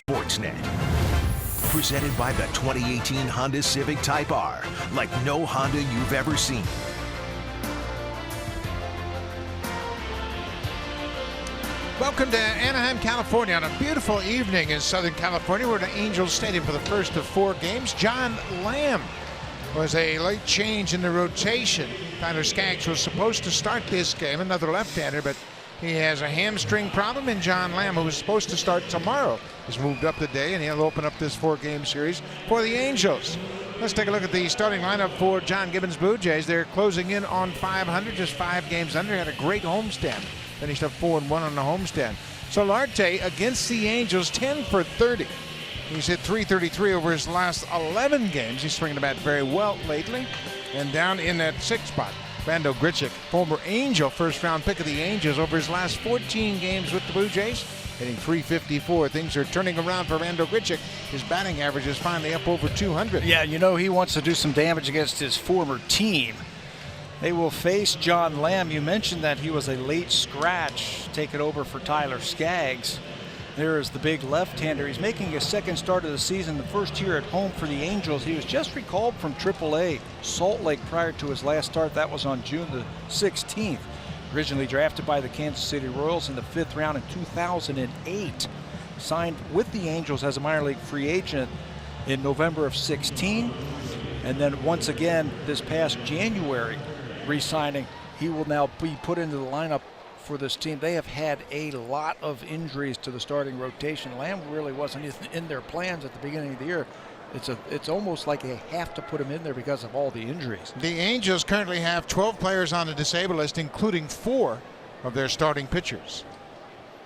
Sportsnet. Presented by the 2018 Honda Civic Type R, like no Honda you've ever seen. Welcome to Anaheim, California, on a beautiful evening in Southern California. We're at Angels Stadium for the first of 4 games. John Lamb was a late change in the rotation. Tyler Skaggs was supposed to start this game, another left-hander, but he has a hamstring problem, and John Lamb, who was supposed to start tomorrow, has moved up the day, and he'll open up this 4-game series for the Angels. Let's take a look at the starting lineup for John Gibbons Blue Jays. They're closing in on 500, just 5 games under. Had a great homestand. Finished up 4-1 on the homestand. Solarte against the Angels, 10 for 30. He's hit .333 over his last 11 games. He's swinging the bat very well lately. And down in that 6th spot, Vando Grichuk, former Angel, first-round pick of the Angels, over his last 14 games with the Blue Jays, hitting .354. Things are turning around for Vando Grichuk. His batting average is finally up over 200. Yeah, you know, he wants to do some damage against his former team. They will face John Lamb. You mentioned that he was a late scratch, taking over for Tyler Skaggs. There is the big left-hander. He's making his 2nd start of the season, the first year at home for the Angels. He was just recalled from AAA Salt Lake prior to his last start. That was on June the 16th. Originally drafted by the Kansas City Royals in the 5th round in 2008. Signed with the Angels as a minor league free agent in November of 16. And then once again this past January, re-signing. He will now be put into the lineup for this team. They have had a lot of injuries to the starting rotation. Lamb really wasn't in their plans at the beginning of the year. It's almost like they have to put him in there because of all the injuries. The Angels currently have 12 players on the disabled list, including 4 of their starting pitchers.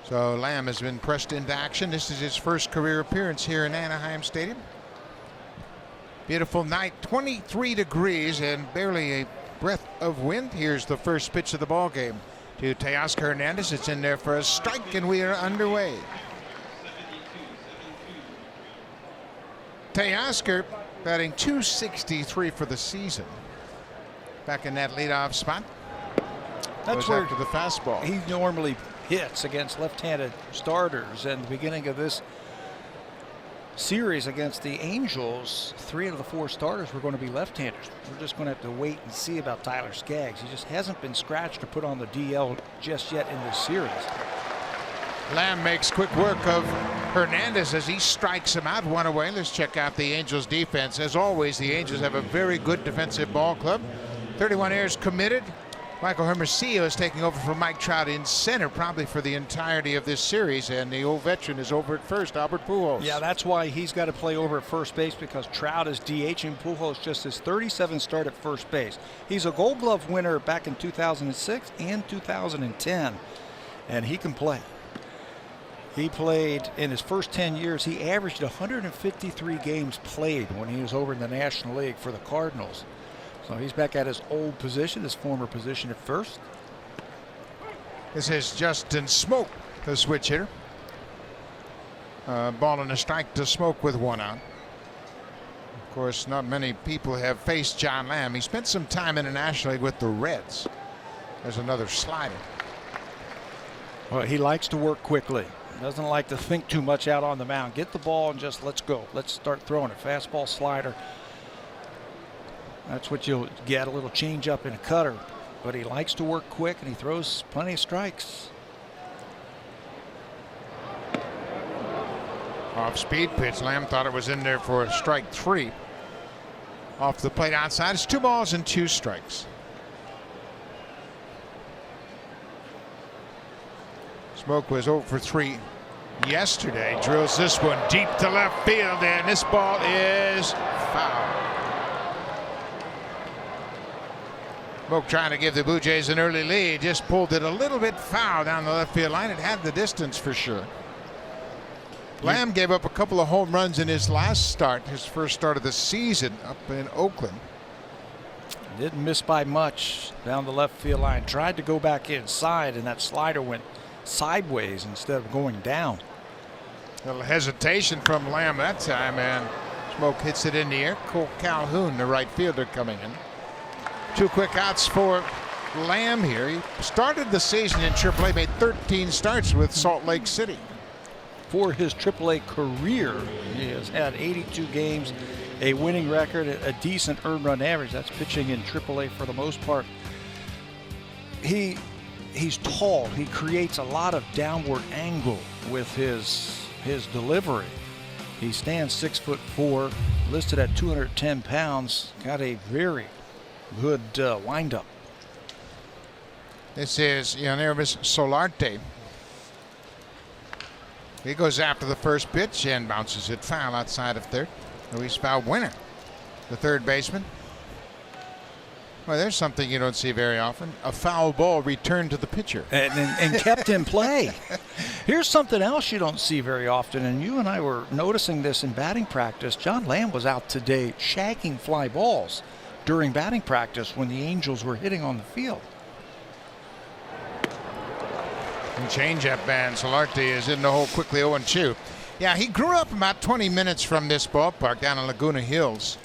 So Lamb has been pressed into action. This is his first career appearance here in Anaheim Stadium. Beautiful night, 23 degrees and barely a breath of wind. Here's the first pitch of the ball game to Teoscar Hernandez. It's in there for a strike, and we are underway. Teoscar batting .263 for the season. Back in that leadoff spot. That's goes where after the fastball. He normally hits against left-handed starters, and the beginning of this series against the Angels, 3 out of the 4 starters were going to be left-handers. We're just going to have to wait and see about Tyler Skaggs. He just hasn't been scratched or put on the DL just yet in this series. Lamb makes quick work of Hernandez as he strikes him out, 1 away. Let's check out the Angels defense. As always, the Angels have a very good defensive ball club. 31 errors committed. Michael Hermosillo is taking over for Mike Trout in center, probably for the entirety of this series, and the old veteran is over at first, Albert Pujols. Yeah, that's why he's got to play over at first base, because Trout is DH and Pujols just his 37th start at first base. He's a Gold Glove winner back in 2006 and 2010, and he can play. He played in his first 10 years. He averaged 153 games played when he was over in the National League for the Cardinals. So he's back at his old position, his former position at first. This is Justin Smoke, the switch hitter. Ball and a strike to Smoke with 1 out. Of course, not many people have faced John Lamb. He spent some time in the National League with the Reds. There's another slider. Well, he likes to work quickly. Doesn't like to think too much out on the mound. Get the ball and just let's go. Let's start throwing it. Fastball, slider. That's what you'll get, a little change up in a cutter. But he likes to work quick, and he throws plenty of strikes. Off-speed pitch. Lamb thought it was in there for strike 3. Off the plate outside. It's 2 balls and 2 strikes. Smoke was 0 for 3 yesterday. Drills this one deep to left field, and this ball is foul. Smoke trying to give the Blue Jays an early lead, just pulled it a little bit foul down the left field line. It had the distance for sure. Lamb gave up a couple of home runs in his last start, his first start of the season up in Oakland. Didn't miss by much down the left field line. Tried to go back inside, and that slider went sideways instead of going down. A little hesitation from Lamb that time, and Smoke hits it in the air. Cole Calhoun, the right fielder, coming in. 2 quick outs for Lamb here. He started the season in AAA, made 13 starts with Salt Lake City. for his AAA career. He has had 82 games, a winning record, a decent earned run average. That's pitching in AAA for the most part. He's tall. He creates a lot of downward angle with his delivery. He stands 6'4", listed at 210 pounds. Got a very good windup. This is Yanirvis Solarte. He goes after the first pitch and bounces it foul outside of third. Luis Valbuena, the third baseman. Well, there's something you don't see very often. A foul ball returned to the pitcher. And kept in play. Here's something else you don't see very often, and you and I were noticing this in batting practice. John Lamb was out today shagging fly balls during batting practice when the Angels were hitting on the field. And changeup, and Solarte is in the hole quickly, 0-2. Yeah, he grew up about 20 minutes from this ballpark down in Laguna Hills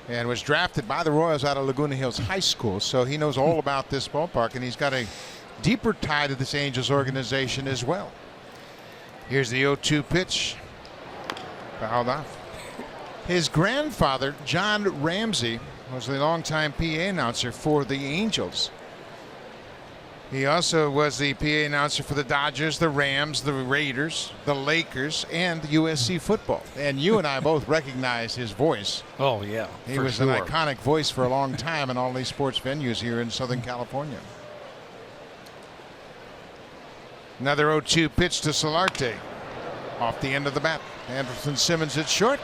and was drafted by the Royals out of Laguna Hills High School. So he knows all about this ballpark, and he's got a deeper tie to this Angels organization as well. Here's the 0-2 pitch. Fouled off. His grandfather, John Ramsey, was the longtime PA announcer for the Angels. He also was the PA announcer for the Dodgers, the Rams, the Raiders, the Lakers, and USC football. And you and I both recognize his voice. Oh, yeah. He was an iconic voice for a long time in all these sports venues here in Southern California. Another 0-2 pitch to Solarte. Off the end of the bat. Anderson Simmons at short.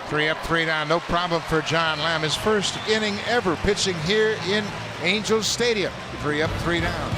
3 up, 3 down. No problem for John Lamb. His first inning ever pitching here in Angels Stadium. 3 up, 3 down.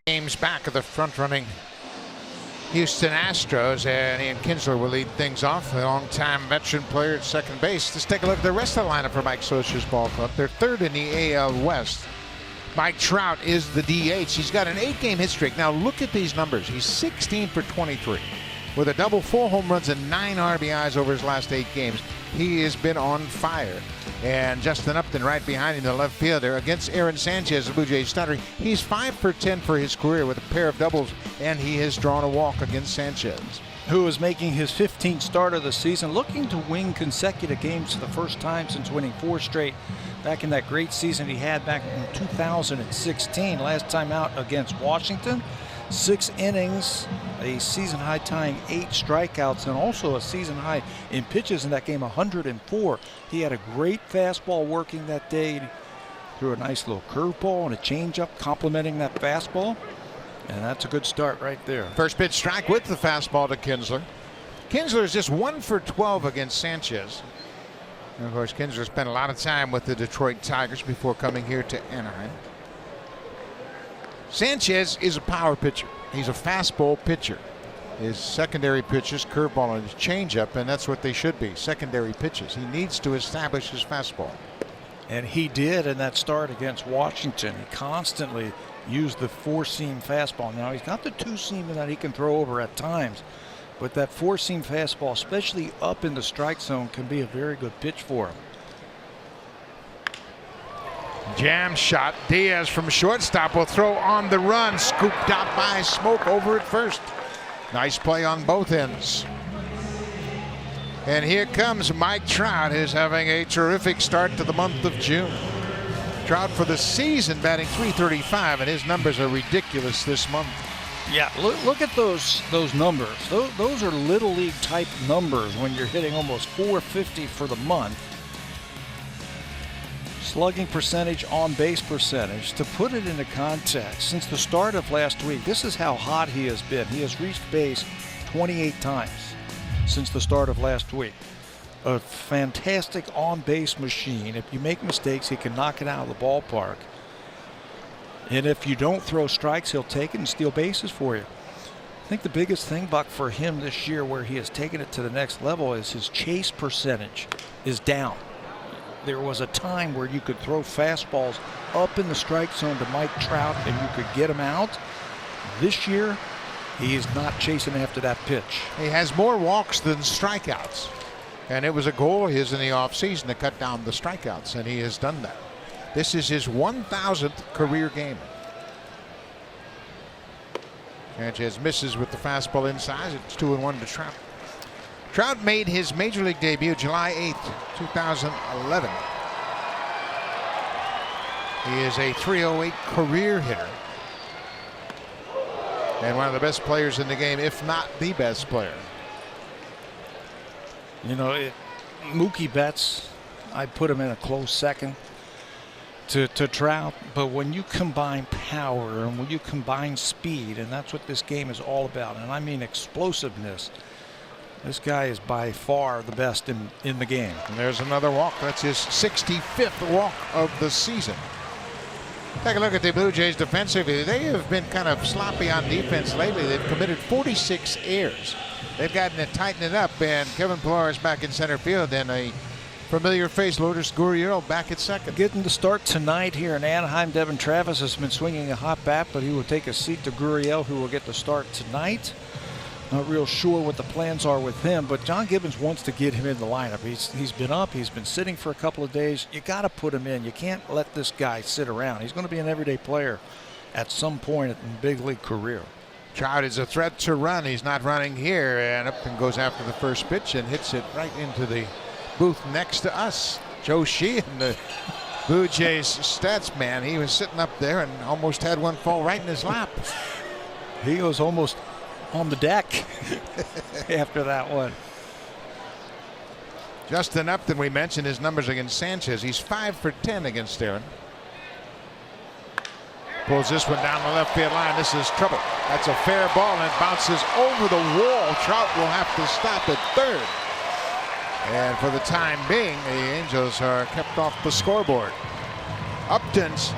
Games back of the front-running Houston Astros, and Ian Kinsler will lead things off. A long-time veteran player at second base. Let's take a look at the rest of the lineup for Mike Scioscia's ball club. They're third in the AL West. Mike Trout is the DH. He's got an 8-game hit streak. Now look at these numbers. He's 16 for 23 with a double, 4 home runs, and 9 RBIs over his last 8 games. He has been on fire. And Justin Upton right behind him, the left fielder, against Aaron Sanchez, the Blue Jays starter. He's 5 for 10 for his career with a pair of doubles, and he has drawn a walk against Sanchez, who is making his 15th start of the season, looking to win consecutive games for the first time since winning 4 straight back in that great season he had back in 2016. Last time out against Washington. 6 innings, a season high tying 8 strikeouts, and also a season high in pitches in that game, 104. He had a great fastball working that day. Threw a nice little curveball and a changeup complementing that fastball, and that's a good start right there. First pitch strike with the fastball to Kinsler. Kinsler is just 1 for 12 against Sanchez. And of course, Kinsler spent a lot of time with the Detroit Tigers before coming here to Anaheim. Sanchez is a power pitcher. He's a fastball pitcher. His secondary pitches, curveball and his changeup, and that's what they should be, secondary pitches. He needs to establish his fastball. And he did in that start against Washington. He constantly used the 4-seam fastball. Now he's got the 2-seam that he can throw over at times, But that four-seam fastball, especially up in the strike zone, can be a very good pitch for him. Jam shot. Diaz from shortstop will throw on the run. Scooped out by Smoke over at first. Nice play on both ends. And here comes Mike Trout, who's having a terrific start to the month of June. Trout for the season batting .335, and his numbers are ridiculous this month. Yeah, look at those numbers. Those are Little League type numbers when you're hitting almost .450 for the month. Slugging percentage, on base percentage. To put it into context, since the start of last week, this is how hot he has been. He has reached base 28 times since the start of last week. A fantastic on-base machine. If you make mistakes, he can knock it out of the ballpark. And if you don't throw strikes, he'll take it and steal bases for you. I think the biggest thing, Buck, for him this year where he has taken it to the next level is his chase percentage is down. There was a time where you could throw fastballs up in the strike zone to Mike Trout and you could get him out. This year, he is not chasing after that pitch. He has more walks than strikeouts. And it was a goal of his in the offseason to cut down the strikeouts, and he has done that. This is his 1,000th career game. Sanchez misses with the fastball inside. It's 2-1 to Trout. Trout made his major league debut July 8th, 2011. He is a .308 career hitter. And one of the best players in the game, if not the best player. You know, Mookie Betts, I'd put him in a close second to Trout. But when you combine power and when you combine speed, and that's what this game is all about, and I mean explosiveness, this guy is by far the best in the game. And there's another walk. That's his 65th walk of the season. Take a look at the Blue Jays defensively. They have been kind of sloppy on defense lately. They've committed 46 errors. They've gotten to tighten it up, and Kevin Pillar is back in center field, and a familiar face, Lourdes Gurriel, back at second. Getting the start tonight here in Anaheim. Devin Travis has been swinging a hot bat, but he will take a seat to Gurriel, who will get the start tonight. Not real sure what the plans are with him, but John Gibbons wants to get him in the lineup. He's been up. He's been sitting for a couple of days. You got to put him in. You can't let this guy sit around. He's going to be an everyday player at some point in big league career. Trout is a threat to run. He's not running here, and up and goes after the first pitch and hits it right into the booth next to us. Joe Sheehan, the Blue Jays stats man, he was sitting up there and almost had one fall right in his lap. He was almost on the deck after that one. Justin Upton, we mentioned his numbers against Sanchez. He's 5 for 10 against Aaron. Pulls this one down the left field line. This is trouble. That's a fair ball, and it bounces over the wall. Trout will have to stop at third. And for the time being, the Angels are kept off the scoreboard. Upton's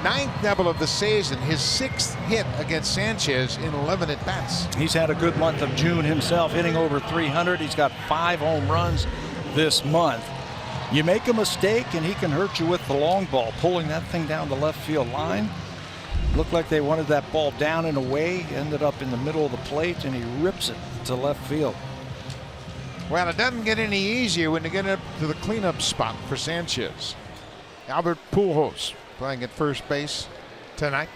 9th double of the season, his 6th hit against Sanchez in 11 at-bats. He's had a good month of June himself, hitting over 300. He's got 5 home runs this month. You make a mistake, and he can hurt you with the long ball, pulling that thing down the left field line. Looked like they wanted that ball down and away, ended up in the middle of the plate, and he rips it to left field. Well, it doesn't get any easier when they get up to the cleanup spot for Sanchez. Albert Pujols playing at first base tonight.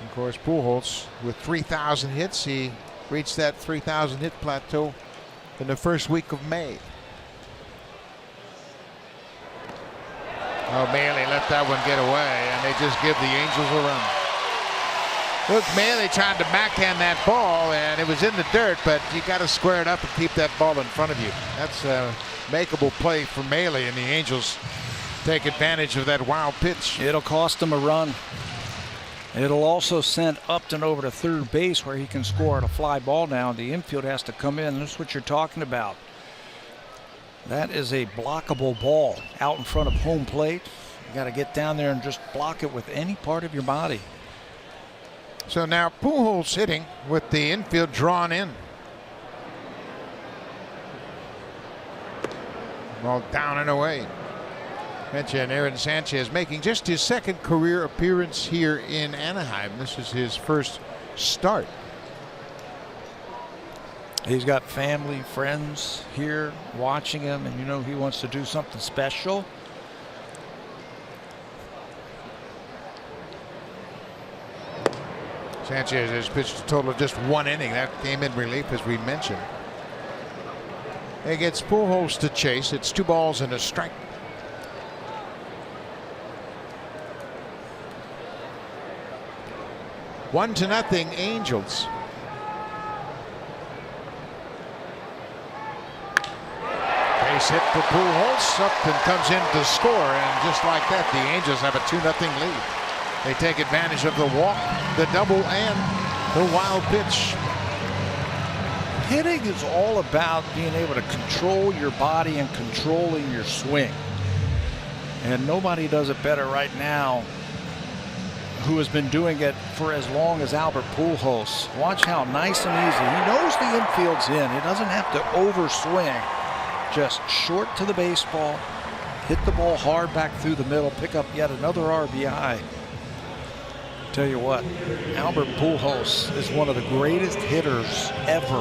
Of course, Pujols with 3,000 hits. He reached that 3,000 hit plateau in the first week of May. Oh, Mailey let that one get away, and they just give the Angels a run. Look, Mailey trying to backhand that ball, and it was in the dirt, but you got to square it up and keep that ball in front of you. That's a makeable play for Mailey, and the Angels take advantage of that wild pitch. It'll cost him a run. It'll also send Upton over to third base where he can score at a fly ball now. The infield has to come in. That's what you're talking about. That is a blockable ball out in front of home plate. You got to get down there and just block it with any part of your body. So now Pujols hitting with the infield drawn in. Ball down and away. Mentioned Aaron Sanchez making just his 2nd career appearance here in Anaheim. This is his first start. He's got family, friends here watching him, and you know he wants to do something special. Sanchez has pitched a total of just 1 inning. That came in relief, as we mentioned. He gets Pujols to chase. It's 2 balls and a strike. One to nothing, Angels. Base hit for Pujols. Upton comes in to score, and just like that, the Angels have a 2-0 lead. They take advantage of the walk, the double, and the wild pitch. Hitting is all about being able to control your body and controlling your swing. And nobody does it better right now who has been doing it for as long as Albert Pujols. Watch how nice and easy. He knows the infield's in. He doesn't have to overswing. Just short to the baseball, hit the ball hard back through the middle, pick up yet another RBI. Tell you what, Albert Pujols is one of the greatest hitters ever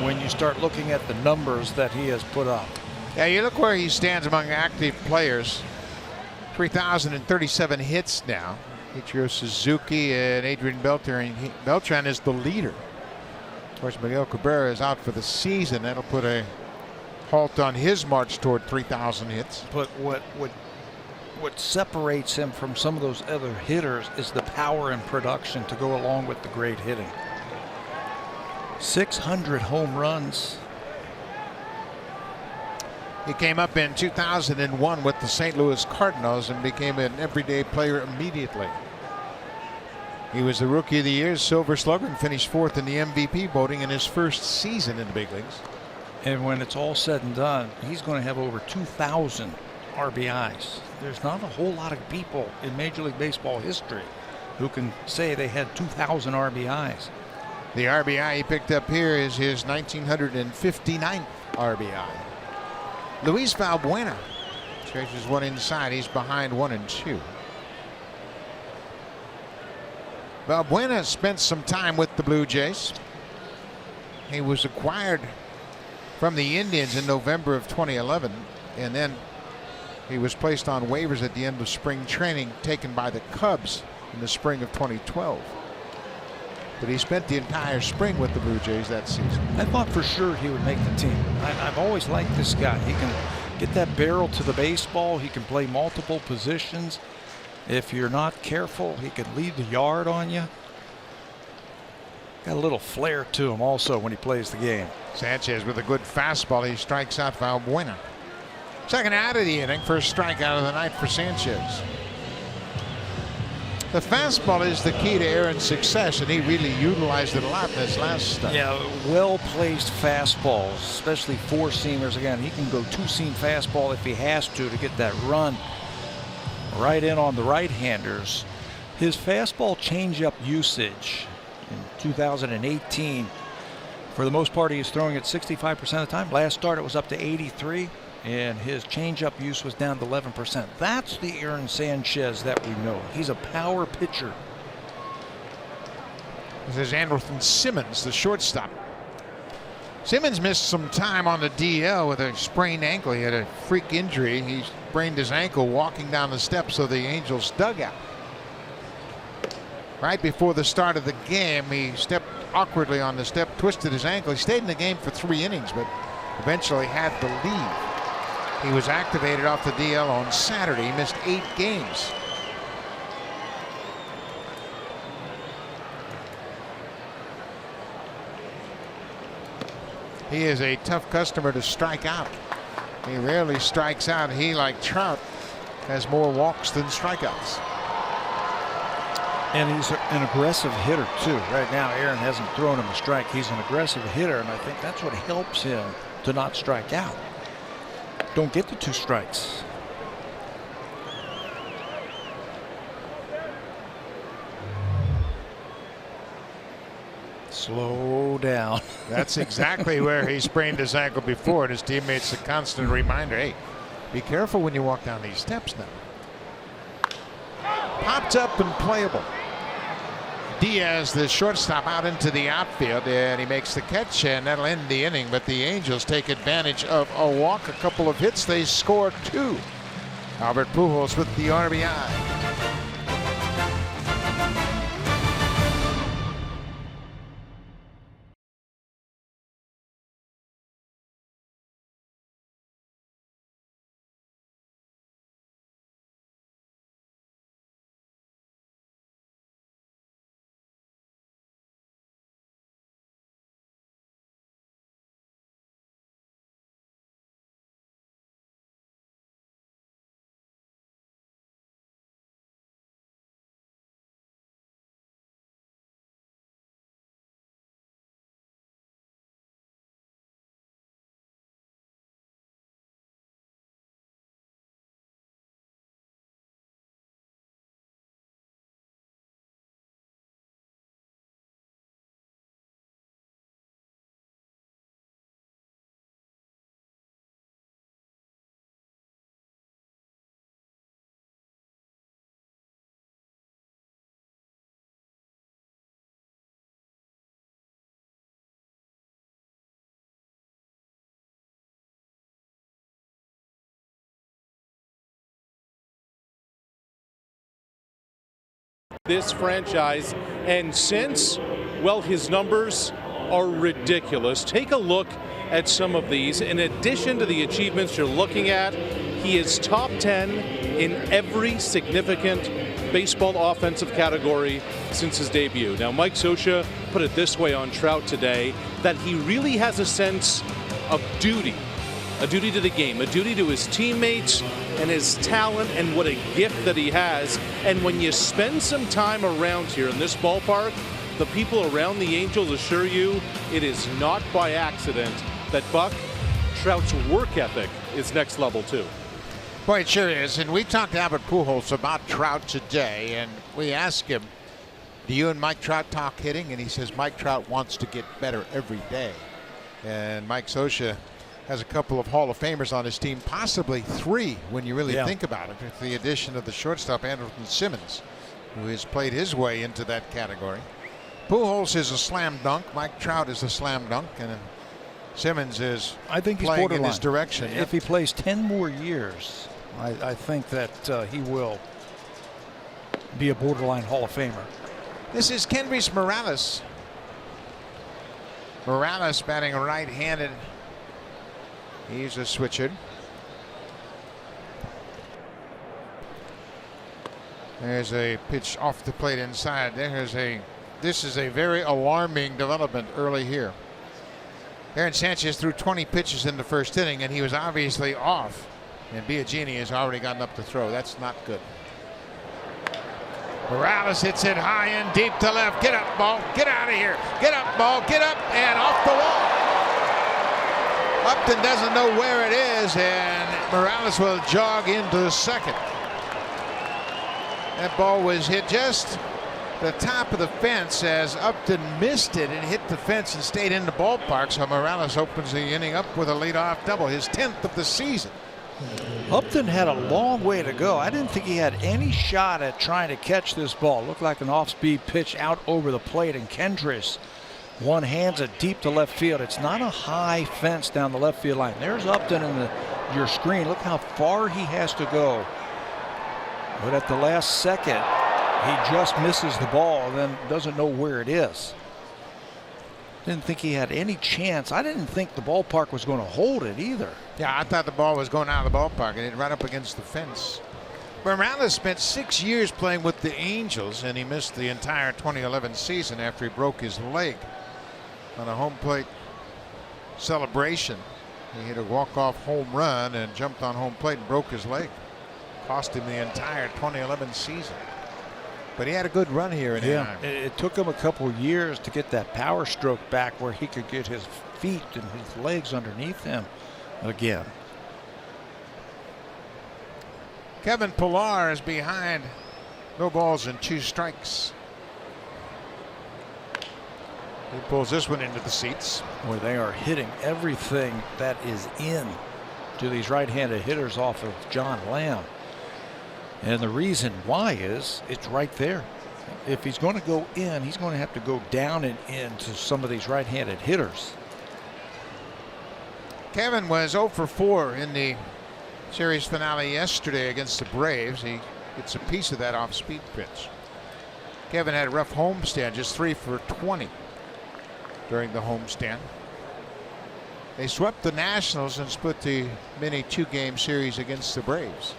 when you start looking at the numbers that he has put up. Yeah, you look where he stands among active players. 3,037 hits now. Ichiro Suzuki and Adrian Beltran is the leader. Of course, Miguel Cabrera is out for the season. That'll put a halt on his march toward 3,000 hits. But what separates him from some of those other hitters is the power and production to go along with the great hitting. 600 home runs. He came up in 2001 with the St. Louis Cardinals and became an everyday player immediately. He was the Rookie of the Year, Silver Slugger, and finished 4th in the MVP voting in his first season in the big leagues. And when it's all said and done, he's going to have over 2,000 RBIs. There's not a whole lot of people in Major League Baseball history who can say they had 2,000 RBIs. The RBI he picked up here is his 1959th RBI. Luis Valbuena chases one inside. He's behind 1-2. Valbuena spent some time with the Blue Jays. He was acquired from the Indians in November of 2011, and then he was placed on waivers at the end of spring training, taken by the Cubs in the spring of 2012. But he spent the entire spring with the Blue Jays that season. I thought for sure he would make the team. I've always liked this guy. He can get that barrel to the baseball. He can play multiple positions. If you're not careful, he can leave the yard on you. Got a little flair to him also when he plays the game. Sanchez with a good fastball. He strikes out Valbuena. Second out of the inning, first strikeout of the night for Sanchez. The fastball is the key to Aaron's success, and he really utilized it a lot in his last start. Yeah, well-placed fastballs, especially four-seamers. Again, he can go two-seam fastball if he has to get that run right in on the right-handers. His fastball changeup usage in 2018, for the most part, he is throwing it 65% of the time. Last start, it was up to 83. And his changeup use was down to 11%. That's the Aaron Sanchez that we know. He's a power pitcher. This is Andrelton Simmons, the shortstop. Simmons missed some time on the DL with a sprained ankle. He had a freak injury. He sprained his ankle walking down the steps of the Angels dugout. Right before the start of the game, he stepped awkwardly on the step, twisted his ankle. He stayed in the game for 3 innings, but eventually had the lead. He was activated off the DL on Saturday. He missed 8 games. He is a tough customer to strike out. He rarely strikes out. He, like Trout, has more walks than strikeouts. And he's an aggressive hitter, too. Right now, Aaron hasn't thrown him a strike. He's an aggressive hitter, and I think that's what helps him to not strike out. Don't get the 2 strikes. Slow down. That's exactly where he sprained his ankle before, and his teammates a constant reminder, hey, be careful when you walk down these steps now. Popped up and playable. Diaz, the shortstop, out into the outfield, and he makes the catch, and that'll end the inning. But the Angels take advantage of a walk, a couple of hits. They score 2. Albert Pujols with the RBI. This franchise, and since, well, his numbers are ridiculous. Take a look at some of these. In addition to the achievements you're looking at, he is top 10 in every significant baseball offensive category since his debut. Now, Mike Scioscia put it this way on Trout today, that he really has a sense of duty. A duty to the game, a duty to his teammates and his talent, and what a gift that he has. And when you spend some time around here in this ballpark, the people around the Angels assure you it is not by accident that Buck Trout's work ethic is next level too. Boy, it sure is. And we talked to Albert Pujols about Trout today, and we asked him, do you and Mike Trout talk hitting? And he says Mike Trout wants to get better every day. And Mike Scioscia has a couple of Hall of Famers on his team, possibly 3 when you really think about it, with the addition of the shortstop Andrelton Simmons, who has played his way into that category. Pujols is a slam dunk. Mike Trout is a slam dunk, and Simmons is, I think, he's playing borderline in his direction. If he plays 10 more years, I think that he will be a borderline Hall of Famer. This is Kendrys Morales. Morales batting right-handed. He's a switcher. There's a pitch off the plate inside. This is a very alarming development early here. Aaron Sanchez threw 20 pitches in the first inning, and he was obviously off. And Biagini has already gotten up to throw. That's not good. Morales hits it high and deep to left. Get up, ball. Get out of here. Get up, ball. Get up and off the wall. Upton doesn't know where it is, and Morales will jog into second. That ball was hit just the top of the fence as Upton missed it and hit the fence and stayed in the ballpark. So Morales opens the inning up with a leadoff double, his 10th of the season. Upton had a long way to go. I didn't think he had any shot at trying to catch this ball. Looked like an off-speed pitch out over the plate, and Kendrys one hands it deep to left field. It's not a high fence down the left field line. There's Upton in your screen. Look how far he has to go. But at the last second, he just misses the ball and then doesn't know where it is. Didn't think he had any chance. I didn't think the ballpark was going to hold it either. Yeah, I thought the ball was going out of the ballpark and it right up against the fence. Morales spent 6 years playing with the Angels, and he missed the entire 2011 season after he broke his leg on a home plate celebration. He hit a walk-off home run and jumped on home plate and broke his leg. Cost him the entire 2011 season. But he had a good run here in Anaheim. It took him a couple years to get that power stroke back where he could get his feet and his legs underneath him again. Kevin Pillar is behind. No balls and 2 strikes. He pulls this one into the seats. Where they are hitting everything that is in to these right-handed hitters off of John Lamb. And the reason why is it's right there. If he's going to go in, he's going to have to go down and in to some of these right-handed hitters. Kevin was 0 for 4 in the series finale yesterday against the Braves. He gets a piece of that off-speed pitch. Kevin had a rough homestand, just 3 for 20 during the homestand. They swept the Nationals and split the mini 2-game series against the Braves.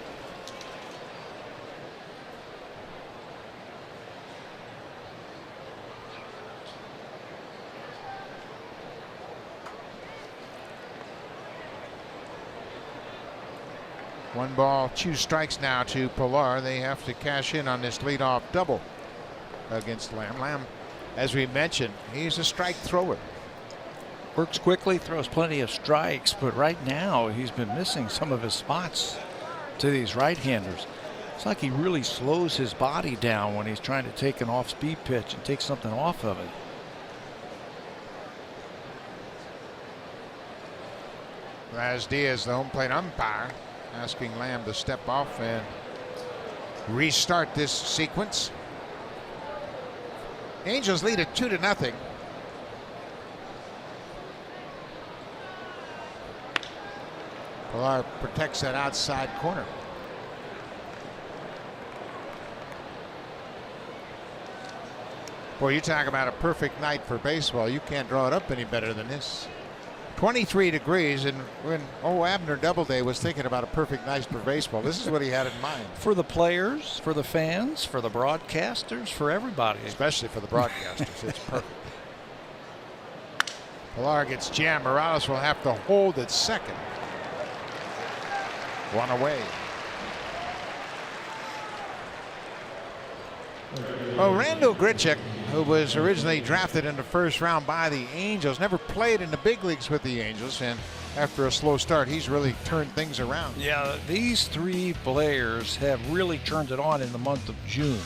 One ball, 2 strikes now to Pilar. They have to cash in on this leadoff double against Lamb. Lamb, as we mentioned, he's a strike thrower. Works quickly, throws plenty of strikes, but right now he's been missing some of his spots to these right-handers. It's like he really slows his body down when he's trying to take an off-speed pitch and take something off of it. Raz Diaz, the home plate umpire, asking Lamb to step off and restart this sequence. Angels lead it 2-0. Pilar protects that outside corner. Boy, you talk about a perfect night for baseball. You can't draw it up any better than this. 23 degrees, and when Abner Doubleday was thinking about a perfect night for baseball, this is what he had in mind. For the players, for the fans, for the broadcasters, for everybody. Especially for the broadcasters. It's perfect. Pilar gets jammed. Morales will have to hold at second. 1 away. Well, Randall Grichuk, who was originally drafted in the first round by the Angels, never played in the big leagues with the Angels, and after a slow start, he's really turned things around. Yeah, these 3 players have really turned it on in the month of June.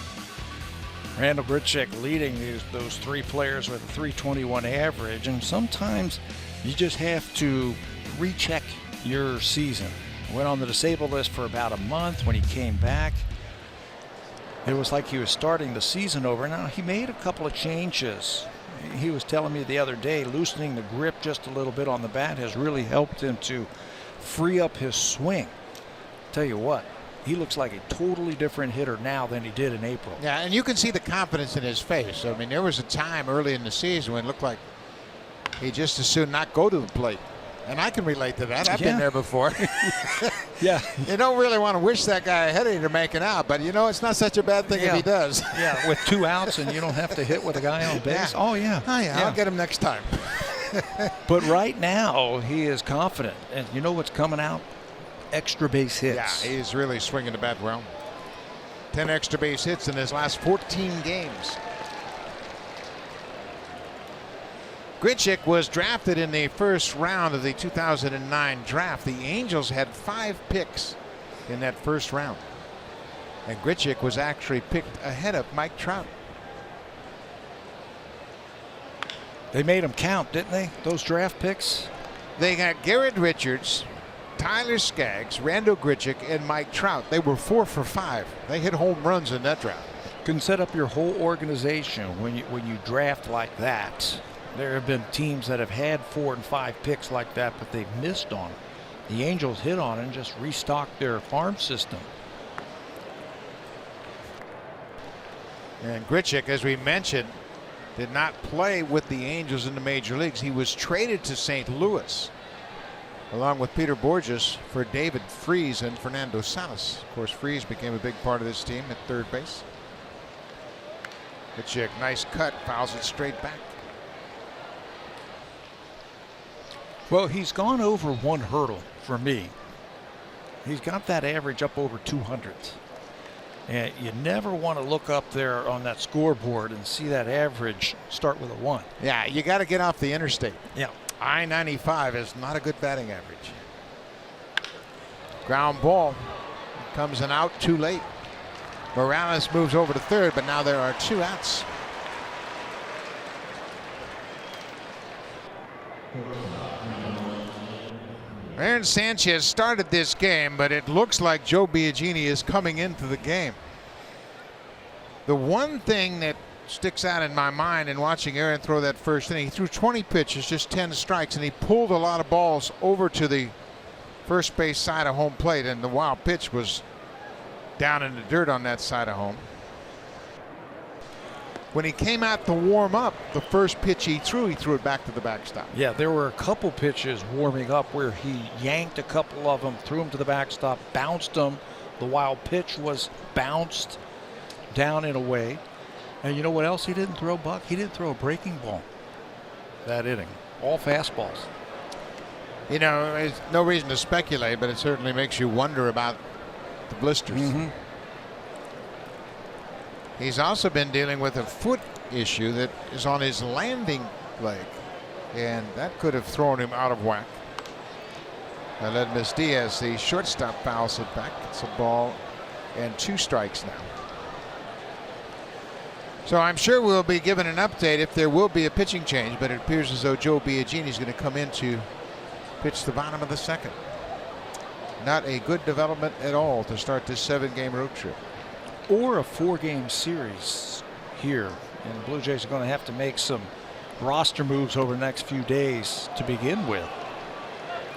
Randall Grichuk leading those 3 players with a 321 average, and sometimes you just have to recheck your season. Went on the disabled list for about a month. When he came back, it was like he was starting the season over. Now, he made a couple of changes. He was telling me the other day, loosening the grip just a little bit on the bat has really helped him to free up his swing. Tell you what, he looks like a totally different hitter now than he did in April. Yeah, and you can see the confidence in his face. I mean, there was a time early in the season when it looked like he just as soon not go to the plate. And I can relate to that. I've been there before. Yeah. You don't really want to wish that guy ahead of you to make it out, but you know, it's not such a bad thing if he does. Yeah, with 2 outs and you don't have to hit with a guy on base. Yeah. Oh, yeah. Oh, yeah. I'll get him next time. But right now, he is confident. And you know what's coming out? Extra base hits. Yeah, he's really swinging the bat well. 10 extra base hits in his last 14 games. Grichuk was drafted in the first round of the 2009 draft. The Angels had 5 picks in that first round. And Grichuk was actually picked ahead of Mike Trout. They made them count, didn't they? Those draft picks? They got Garrett Richards, Tyler Skaggs, Randall Grichuk, and Mike Trout. They were 4 for 5. They hit home runs in that draft. Can set up your whole organization when you draft like that. There have been teams that have had 4 and 5 picks like that, but they've missed on it. The Angels hit on it and just restocked their farm system. And Grichuk, as we mentioned, did not play with the Angels in the major leagues. He was traded to St. Louis, along with Peter Borges, for David Freese and Fernando Salas. Of course, Freese became a big part of this team at third base. Grichuk, nice cut, fouls it straight back. Well, he's gone over 1 hurdle for me. He's got that average up over 200. And you never want to look up there on that scoreboard and see that average start with a 1. Yeah, you got to get off the interstate. Yeah. I-95 is not a good batting average. Ground ball. Comes an out too late. Morales moves over to third, but now there are 2 outs. Aaron Sanchez started this game, but it looks like Joe Biagini is coming into the game. The one thing that sticks out in my mind in watching Aaron throw that first inning, he threw 20 pitches, just 10 strikes, and he pulled a lot of balls over to the first base side of home plate, and the wild pitch was down in the dirt on that side of home. When he came out to warm up, the first pitch he threw it back to the backstop. Yeah, there were a couple pitches warming up where he yanked a couple of them, threw them to the backstop, bounced them. The wild pitch was bounced down and away. And you know what else he didn't throw, Buck? He didn't throw a breaking ball that inning. All fastballs. You know, there's no reason to speculate, but it certainly makes you wonder about the blisters. Mm-hmm. He's also been dealing with a foot issue that is on his landing leg, and that could have thrown him out of whack. Aledmus Diaz, the shortstop, fouls it back. It's a ball and 2 strikes now. So I'm sure we'll be given an update if there will be a pitching change, but it appears as though Joe Biagini is going to come in to pitch the bottom of the second. Not a good development at all to start this 7-game road trip. Or a 4-game series here. And the Blue Jays are going to have to make some roster moves over the next few days to begin with.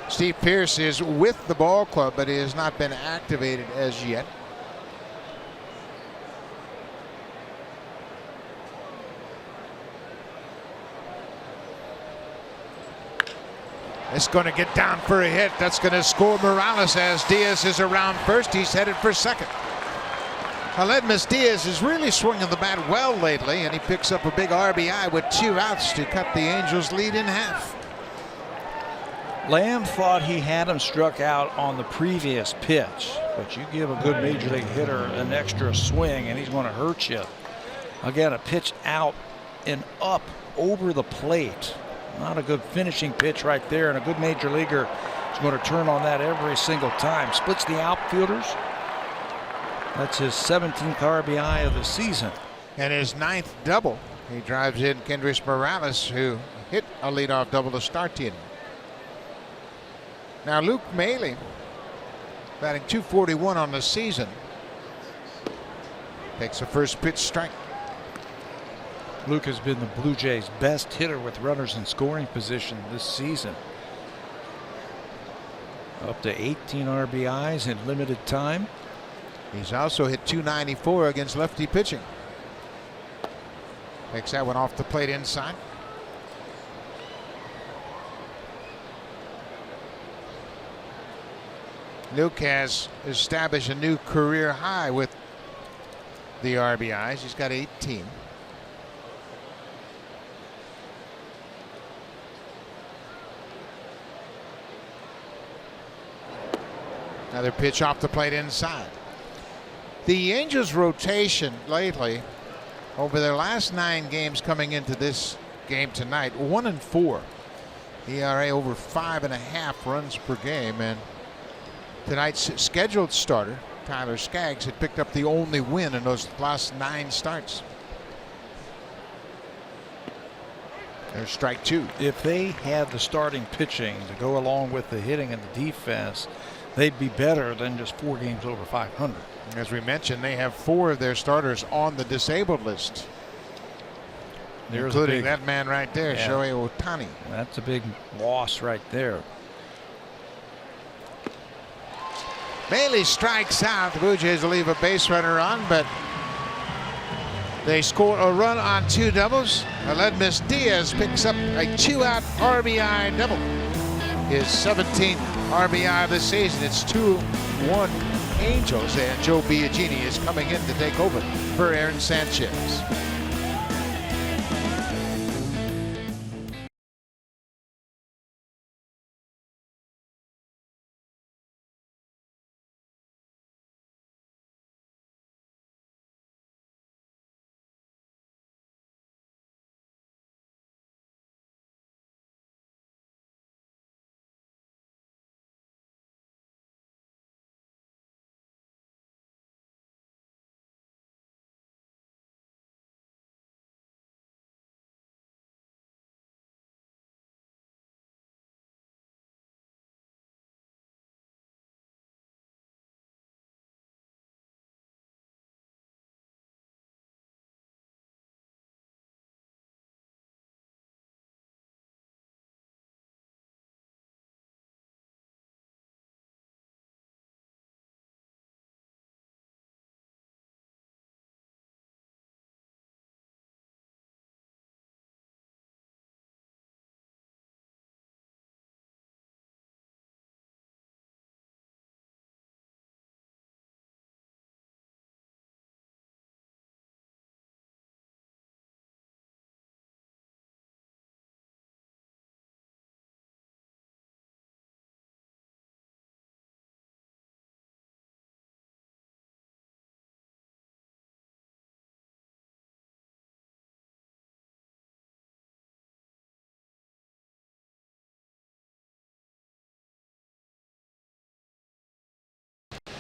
Steve Pearce is with the ball club, but he has not been activated as yet. It's going to get down for a hit. That's going to score Morales as Diaz is around first. He's headed for second. Aledmus Diaz is really swinging the bat well lately, and he picks up a big RBI with 2 outs to cut the Angels' lead in half. Lamb thought he had him struck out on the previous pitch, but you give a good major league hitter an extra swing and he's going to hurt you. Again, a pitch out and up over the plate. Not a good finishing pitch right there, and a good major leaguer is going to turn on that every single time. Splits the outfielders. That's his 17th RBI of the season. And his 9th double. He drives in Kendrys Morales, who hit a leadoff double to start the inning. Now Luke Maile, batting .241 on the season, takes a first pitch strike. Luke has been the Blue Jays' best hitter with runners in scoring position this season. Up to 18 RBIs in limited time. He's also hit .294 against lefty pitching. Takes that one off the plate inside. Luke has established a new career high with the RBIs. He's got 18. Another pitch off the plate inside. The Angels' rotation lately, over their last 9 games coming into this game tonight, 1-4. ERA over 5.5 runs per game, and tonight's scheduled starter, Tyler Skaggs, had picked up the only win in those last 9 starts. There's strike 2. If they had the starting pitching to go along with the hitting and the defense, they'd be better than just 4 games over 500. As we mentioned, they have 4 of their starters on the disabled list, including that man right there, yeah, Shohei Ohtani. That's a big loss right there. Maile strikes out. The Blue Jays will leave a base runner on, but they score a run on 2 doubles. Aledmus Diaz picks up a 2-out RBI double. His 17th RBI of the season. It's 2-1 Angels, and Joe Biagini is coming in to take over for Aaron Sanchez.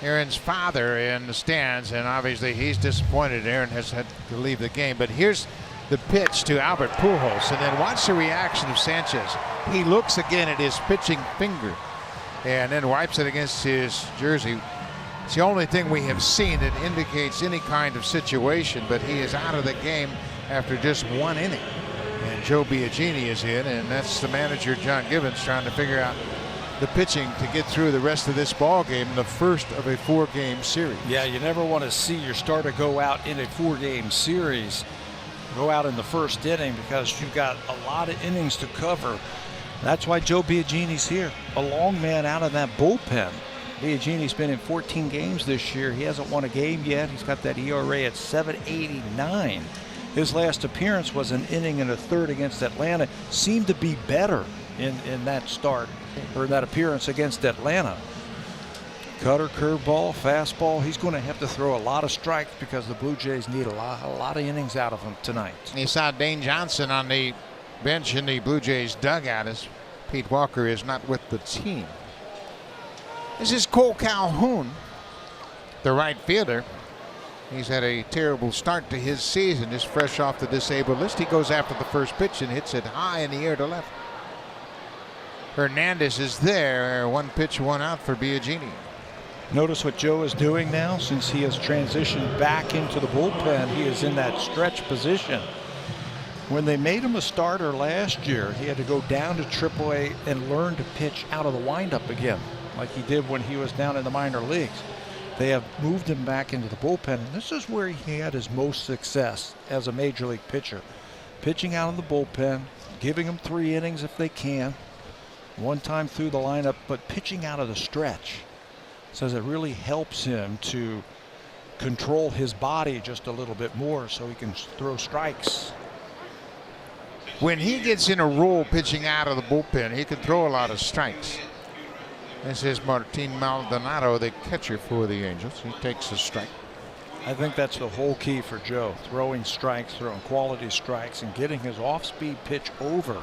Aaron's father in the stands, and obviously he's disappointed. Aaron has had to leave the game, but here's the pitch to Albert Pujols, and then watch the reaction of Sanchez. He looks again at his pitching finger and then wipes it against his jersey. It's the only thing we have seen that indicates any kind of situation, but he is out of the game after just 1 inning. And Joe Biagini is in, and that's the manager, John Gibbons, trying to figure out the pitching to get through the rest of this ball game, the first of a 4-game series. Yeah, you never want to see your starter go out in a 4-game series, go out in the first inning, because you've got a lot of innings to cover. That's why Joe Biagini's here, a long man out of that bullpen. Biagini's been in 14 games this year. He hasn't won a game yet. He's got that ERA at 7.89. His last appearance was an inning and a third against Atlanta. Seemed to be better in that start, or that appearance against Atlanta. Cutter, curveball, fastball. He's going to have to throw a lot of strikes because the Blue Jays need a lot of innings out of him tonight. You saw Dane Johnson on the bench in the Blue Jays dugout as Pete Walker is not with the team. This is Cole Calhoun, the right fielder. He's had a terrible start to his season, just fresh off the disabled list. He goes after the first pitch and hits it high in the air to left. Hernandez is there. 1 pitch, 1 out for Biagini. Notice what Joe is doing now. Since he has transitioned back into the bullpen, he is in that stretch position. When they made him a starter last year, he had to go down to AAA and learn to pitch out of the windup again, like he did when he was down in the minor leagues. They have moved him back into the bullpen, and this is where he had his most success as a major league pitcher. Pitching out of the bullpen, giving them 3 innings if they can, 1 time through the lineup, but pitching out of the stretch. Says it really helps him to control his body just a little bit more so he can throw strikes. When he gets in a role pitching out of the bullpen, he can throw a lot of strikes. This is Martin Maldonado, the catcher for the Angels. He takes a strike. I think that's the whole key for Joe, throwing strikes, throwing quality strikes, and getting his off-speed pitch over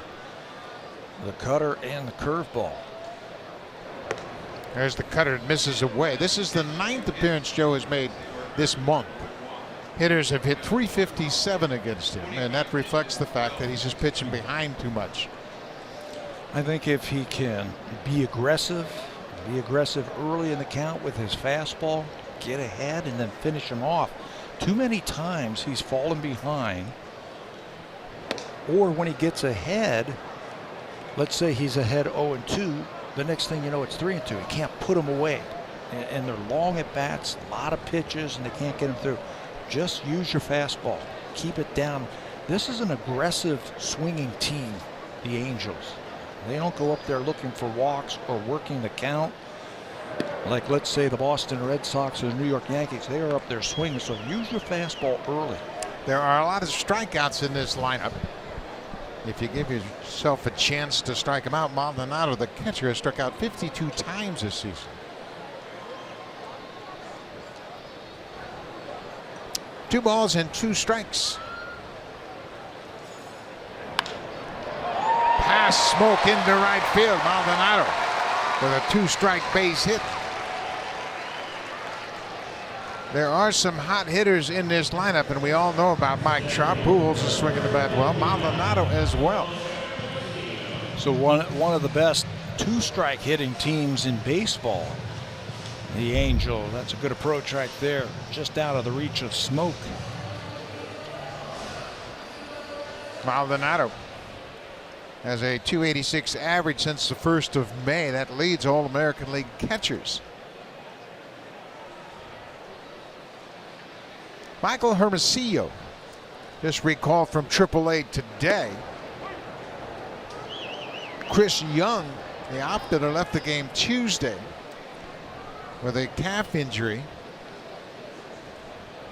the cutter and the curveball. There's the cutter that misses away. This is the 9th appearance Joe has made this month. Hitters have hit .357 against him, and that reflects the fact that he's just pitching behind too much. I think if he can be aggressive early in the count with his fastball, get ahead and then finish him off. Too many times he's fallen behind, or when he gets ahead, let's say he's ahead 0-2, the next thing you know it's 3-2. You can't put him away, and they're long at bats, a lot of pitches, and they can't get him through. Just use your fastball, keep it down. This is an aggressive swinging team, the Angels. They don't go up there looking for walks or working the count like, let's say, the Boston Red Sox or the New York Yankees. They are up there swinging, so use your fastball early. There are a lot of strikeouts in this lineup. If you give yourself a chance to strike him out, Maldonado, the catcher, has struck out 52 times this season. 2 balls and 2 strikes. Pass smoke into right field. Maldonado with a 2-strike base hit. There are some hot hitters in this lineup, and we all know about Mike Trout. Pujols is swinging the bat well. Maldonado as well. So one of the best 2-strike hitting teams in baseball. The Angels. That's a good approach right there. Just out of the reach of smoke. Maldonado has a .286 average since the 1st of May. That leads all American League catchers. Michael Hermosillo, just recalled from AAA today. Chris Young, they opted to left the game Tuesday with a calf injury.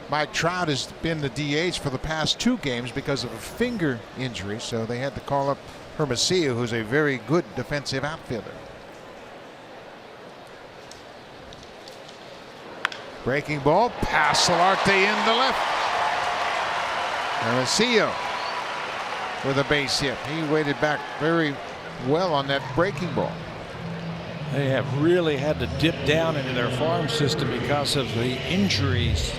Mike Trout has been the DH for the past 2 games because of a finger injury, so they had to call up Hermosillo, who's a very good defensive outfielder. Breaking ball, pass Solarte in the left. Hermosillo with a base hit. He waited back very well on that breaking ball. They have really had to dip down into their farm system because of the injuries.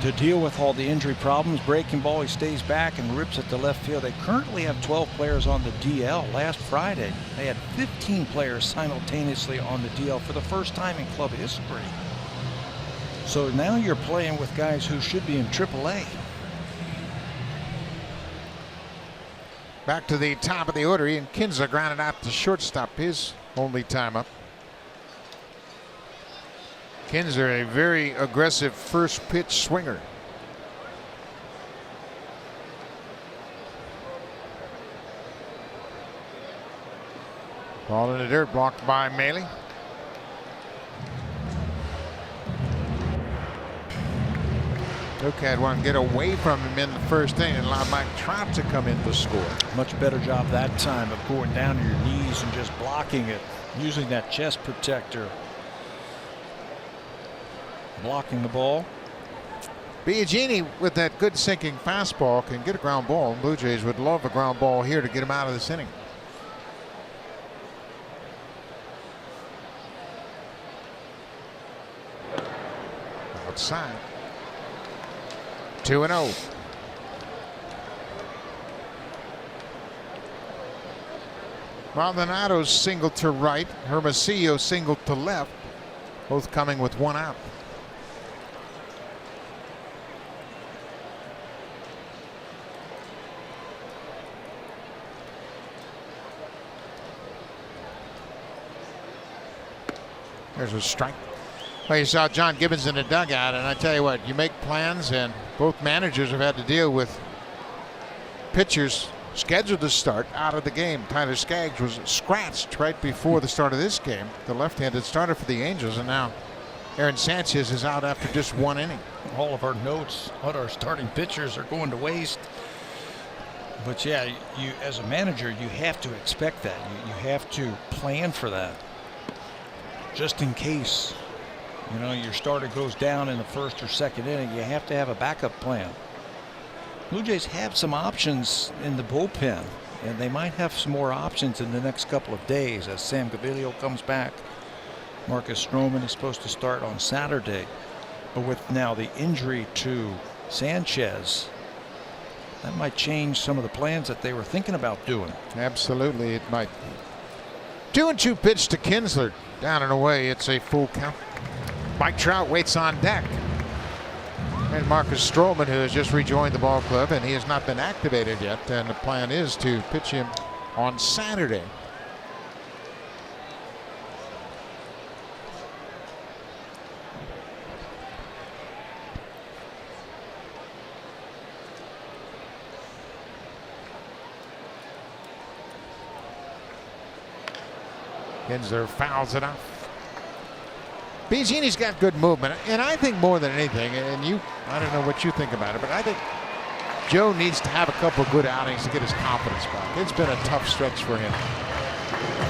To deal with all the injury problems, breaking ball, he stays back and rips at the left field. They currently have 12 players on the DL. Last Friday, they had 15 players simultaneously on the DL for the first time in club history. So now you're playing with guys who should be in AAA. Back to the top of the order. Ian Kinsler grounded out to shortstop, his only time up. Kinsler, a very aggressive first pitch swinger. Ball in the dirt, blocked by Maley. Luke had one get away from him in the first inning and allowed Mike Trout to come in to score. Much better job that time of going down to your knees and just blocking it, using that chest protector. Blocking the ball. Biagini with that good sinking fastball can get a ground ball. Blue Jays would love a ground ball here to get him out of this inning. Outside. 2-0. Maldonado's single to right. Hermosillo single to left. Both coming with one out. There's a strike. Well, you saw John Gibbons in the dugout, and I tell you what, you make plans, and both managers have had to deal with pitchers scheduled to start out of the game. Tyler Skaggs was scratched right before the start of this game, the left-handed starter for the Angels, and now Aaron Sanchez is out after just one inning. All of our notes on our starting pitchers are going to waste. But yeah, you as a manager, you have to expect that. You have to plan for that. Just in case, you know, your starter goes down in the first or second inning, you have to have a backup plan. Blue Jays have some options in the bullpen, and they might have some more options in the next couple of days as Sam Gaviglio comes back. Marcus Stroman is supposed to start on Saturday, but with now the injury to Sanchez, that might change some of the plans that they were thinking about doing. Absolutely, it might. 2-2 pitch to Kinsler. Down and away, it's a full count. Mike Trout waits on deck. And Marcus Stroman, who has just rejoined the ball club, and he has not been activated yet, and the plan is to pitch him on Saturday. Kinsler fouls it off. Biagini's got good movement, and I think more than anything, and you, I don't know what you think about it, but I think Joe needs to have a couple of good outings to get his confidence back. It's been a tough stretch for him.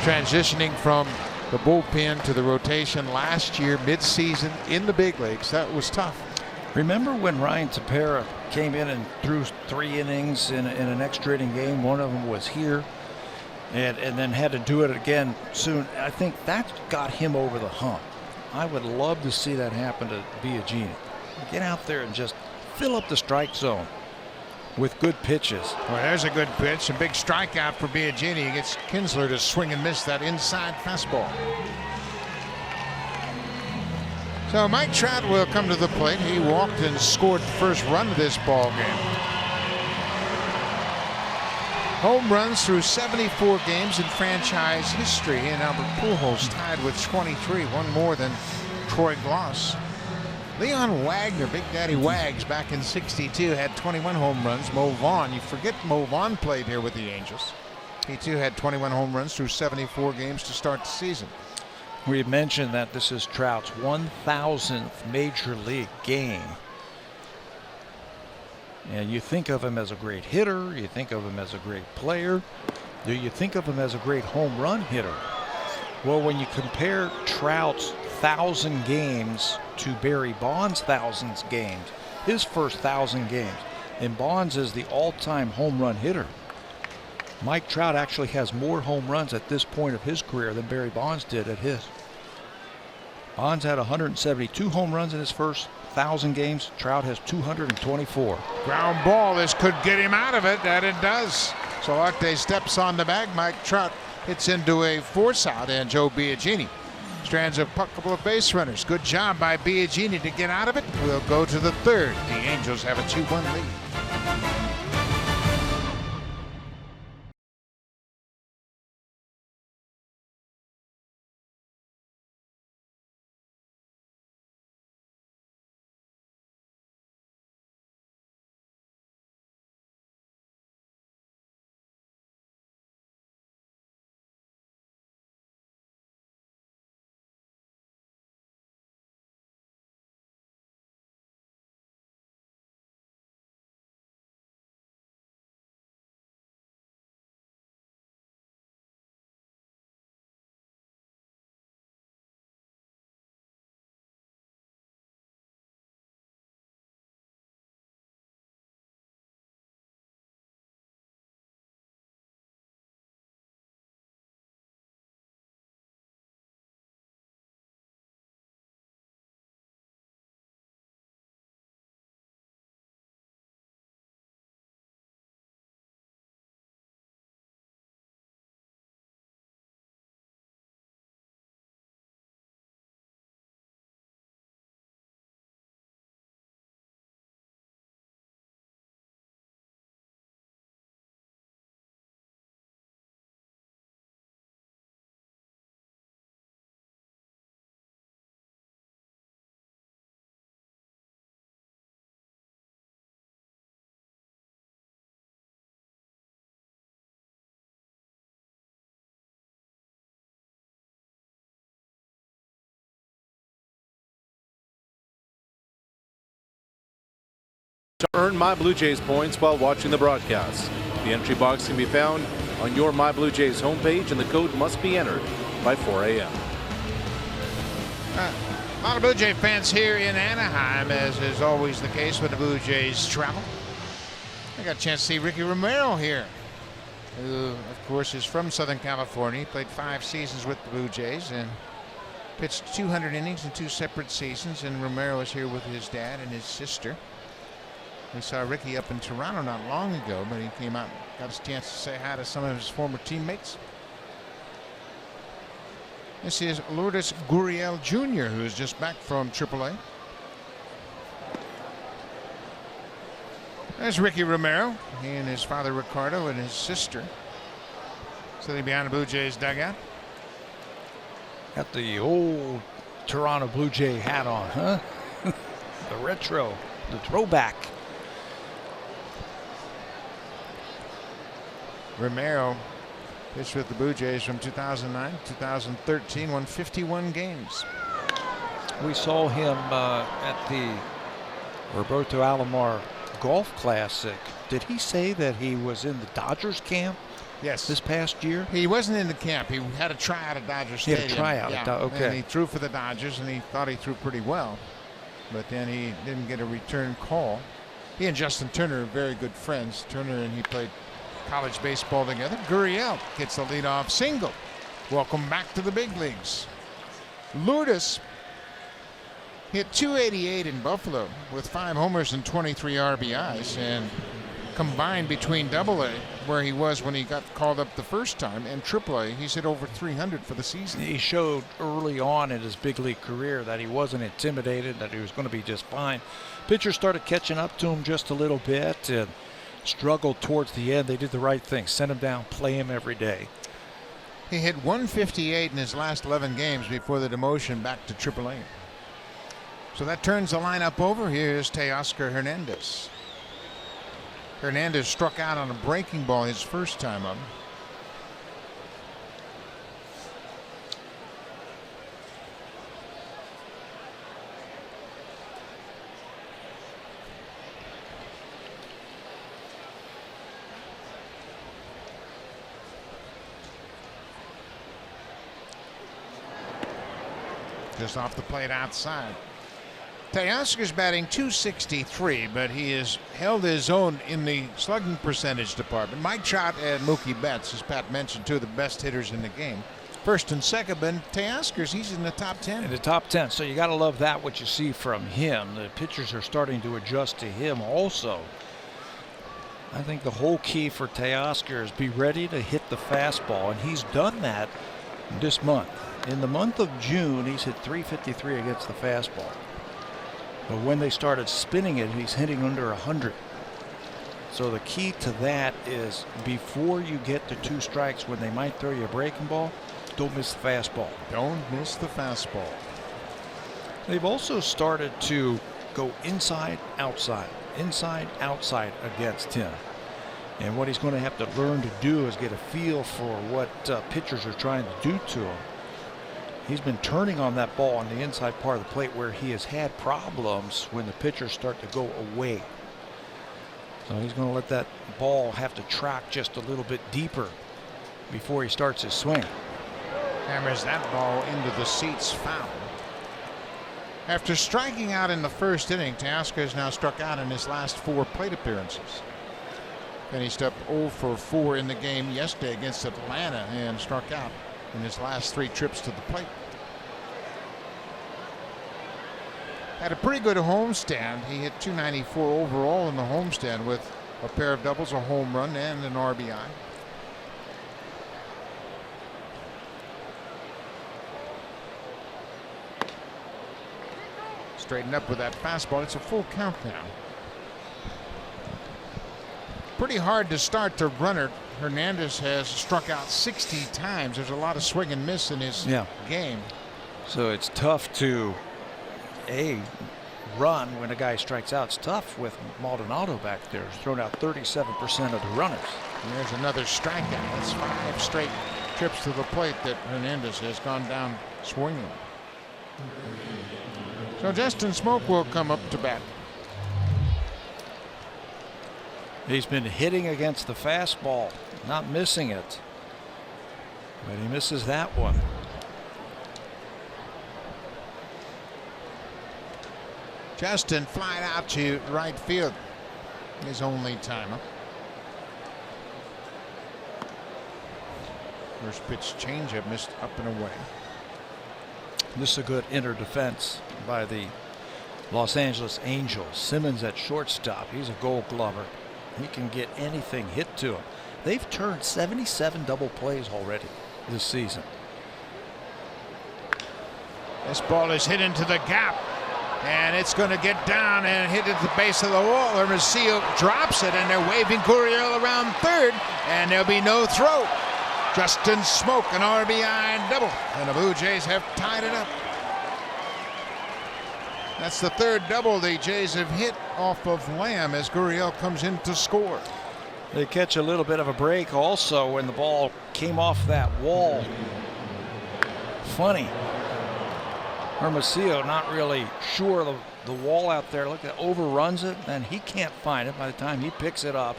Transitioning from the bullpen to the rotation last year, mid-season in the big leagues, that was tough. Remember when Ryan Tepera came in and threw 3 innings in an extra inning game? One of them was here. And then had to do it again soon. I think that got him over the hump. I would love to see that happen to Biagini. Get out there and just fill up the strike zone with good pitches. Well, there's a good pitch, a big strikeout for Biagini. He gets Kinsler to swing and miss that inside fastball. So Mike Trout will come to the plate. He walked and scored the first run of this ball game. Home runs through 74 games in franchise history, and Albert Pujols tied with 23, one more than Troy Gloss. Leon Wagner, Big Daddy Wags, back in '62 had 21 home runs. Mo Vaughn, you forget Mo Vaughn played here with the Angels. He too had 21 home runs through 74 games to start the season. We mentioned that this is Trout's 1,000th major league game. And you think of him as a great hitter, you think of him as a great player, do you think of him as a great home run hitter? Well, when you compare Trout's 1,000 games to Barry Bonds' 1,000 games, his first 1,000 games, and Bonds is the all-time home run hitter. Mike Trout actually has more home runs at this point of his career than Barry Bonds did at his. Bonds had 172 home runs in his first 1,000 games. Trout has 224. Ground ball. This could get him out of it. That it does. So Arte steps on the bag. Mike Trout hits into a force out, and Joe Biagini strands a couple of base runners. Good job by Biagini to get out of it. We'll go to the third. The Angels have a 2-1 lead. To earn My Blue Jays points while watching the broadcast. The entry box can be found on your My Blue Jays homepage, and the code must be entered by 4 a.m. A lot of Blue Jay fans here in Anaheim, as is always the case when the Blue Jays travel. I got a chance to see Ricky Romero here, who, of course, is from Southern California. He played 5 seasons with the Blue Jays and pitched 200 innings in 2 separate seasons. And Romero is here with his dad and his sister. We saw Ricky up in Toronto not long ago, but he came out and got a chance to say hi to some of his former teammates. This is Lourdes Gurriel Jr., who is just back from AAA. There's Ricky Romero. He and his father Ricardo and his sister sitting behind the Blue Jays dugout. Got the old Toronto Blue Jay hat on, huh? The retro, the throwback. Romero pitched with the Blue Jays from 2009 to 2013, won 51 games. We saw him at the Roberto Alomar Golf Classic. Did he say that he was in the Dodgers camp? Yes. This past year? He wasn't in the camp. He had a tryout at Dodger Stadium. He had a tryout. Yeah. Okay. And he threw for the Dodgers, and he thought he threw pretty well. But then he didn't get a return call. He and Justin Turner are very good friends. Turner and he played college baseball together. Gurriel gets the leadoff single. Welcome back to the big leagues. Lourdes hit .288 in Buffalo with 5 homers and 23 RBIs, and combined between AA, where he was when he got called up the first time, and AAA, he's hit over 300 for the season. He showed early on in his big league career that he wasn't intimidated, that he was going to be just fine. Pitchers started catching up to him just a little bit and struggled towards the end. They did the right thing. Send him down, play him every day. He hit .158 in his last 11 games before the demotion back to AAA. So that turns the lineup over. Here's Teoscar Hernandez. Hernandez struck out on a breaking ball his first time up. Just off the plate outside. Teoscar's batting .263, but he has held his own in the slugging percentage department. Mike Trout and Mookie Betts, as Pat mentioned, two of the best hitters in the game. First and second, but Teoscar's, he's in the top 10. In the top 10, so you got to love that, what you see from him. The pitchers are starting to adjust to him also. I think the whole key for Teoscar is be ready to hit the fastball, and he's done that this month. In the month of June, he's hit .353 against the fastball. But when they started spinning it, he's hitting under 100. So the key to that is before you get to 2 strikes when they might throw you a breaking ball, don't miss the fastball. Don't miss the fastball. They've also started to go inside, outside against him. And what he's going to have to learn to do is get a feel for what pitchers are trying to do to him. He's been turning on that ball on the inside part of the plate where he has had problems when the pitchers start to go away. So he's going to let that ball have to track just a little bit deeper before he starts his swing. Hammers that ball into the seats, foul. After striking out in the first inning, Teoscar has now struck out in his last 4 plate appearances. Finished up 0 for 4 in the game yesterday against Atlanta and struck out in his last 3 trips to the plate. Had a pretty good homestand. He hit .294 overall in the homestand with a pair of doubles, a home run, and an RBI. Straighten up with that fastball. It's a full count now. Pretty hard to start the runner. Hernandez has struck out 60 times. There's a lot of swing and miss in his game. So it's tough to run when a guy strikes out. It's tough with Maldonado back there. He's thrown out 37% of the runners. And there's another strikeout. That's 5 straight trips to the plate that Hernandez has gone down swinging. So Justin Smoak will come up to bat. He's been hitting against the fastball, not missing it, but he misses that one. Justin flying out to right field. His only timer. First pitch changeup missed up and away. This is a good inner defense by the Los Angeles Angels. Simmons at shortstop. He's a Gold Glover. He can get anything hit to him. They've turned 77 double plays already this season. This ball is hit into the gap, and it's going to get down and hit at the base of the wall. Hermosillo drops it, and they're waving Gurriel around third, and there'll be no throw. Justin Smoak, an RBI double, and the Blue Jays have tied it up. That's the 3rd double the Jays have hit off of Lamb as Gurriel comes in to score. They catch a little bit of a break also when the ball came off that wall. Funny. Hermosillo not really sure of the wall out there. Look at, overruns it, and he can't find it by the time he picks it up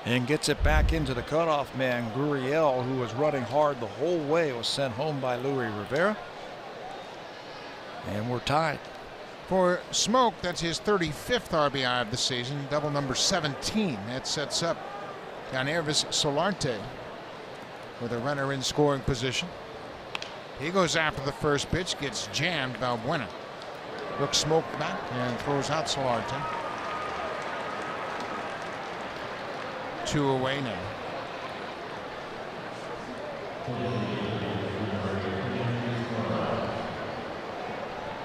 and gets it back into the cutoff man. Gurriel, who was running hard the whole way, was sent home by Louis Rivera. And we're tied. For Smoak, that's his 35th RBI of the season, double number 17. That sets up Yangervis Solarte with a runner in scoring position. He goes after the first pitch, gets jammed. Valbuena looks Smoak back and throws out Solarte. 2 away now.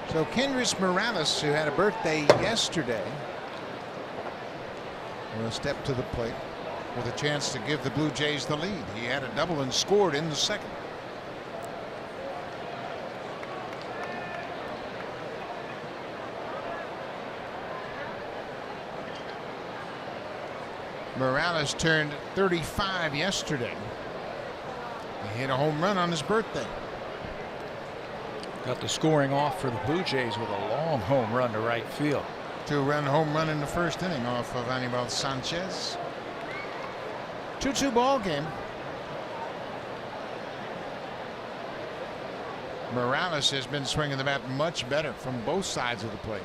So Kendrys Morales, who had a birthday yesterday, will step to the plate with a chance to give the Blue Jays the lead. He had a double and scored in the second. Morales turned 35 yesterday. He hit a home run on his birthday. Got the scoring off for the Blue Jays with a long home run to right field. 2-run home run in the first inning off of Anibal Sanchez. 2-2 ball game. Morales has been swinging the bat much better from both sides of the plate.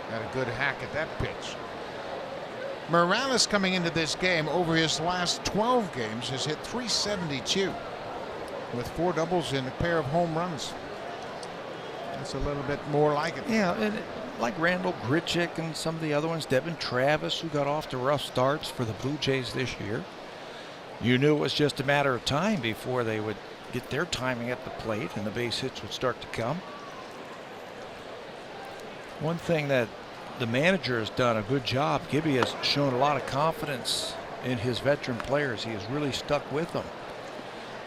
Got a good hack at that pitch. Morales coming into this game over his last 12 games has hit .372 with 4 doubles and a pair of home runs. That's a little bit more like it. Yeah, and like Randall Grichuk and some of the other ones, Devin Travis, who got off to rough starts for the Blue Jays this year. You knew it was just a matter of time before they would get their timing at the plate and the base hits would start to come. One thing that the manager has done a good job, Gibby has shown a lot of confidence in his veteran players. He has really stuck with them.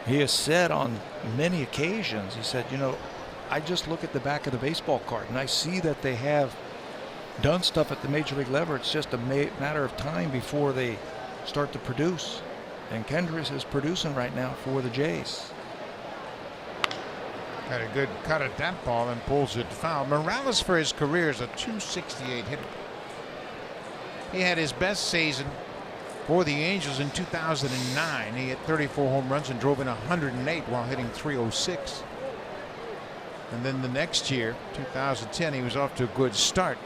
He has said on many occasions, he said, you know, I just look at the back of the baseball card and I see that they have done stuff at the major league level. It's just a matter of time before they start to produce. And Kendrick is producing right now for the Jays. Got a good cut at that ball and pulls it foul. Morales for his career is a .268 hitter. He had his best season for the Angels in 2009. He hit 34 home runs and drove in 108 while hitting .306. And then the next year, 2010, he was off to a good start.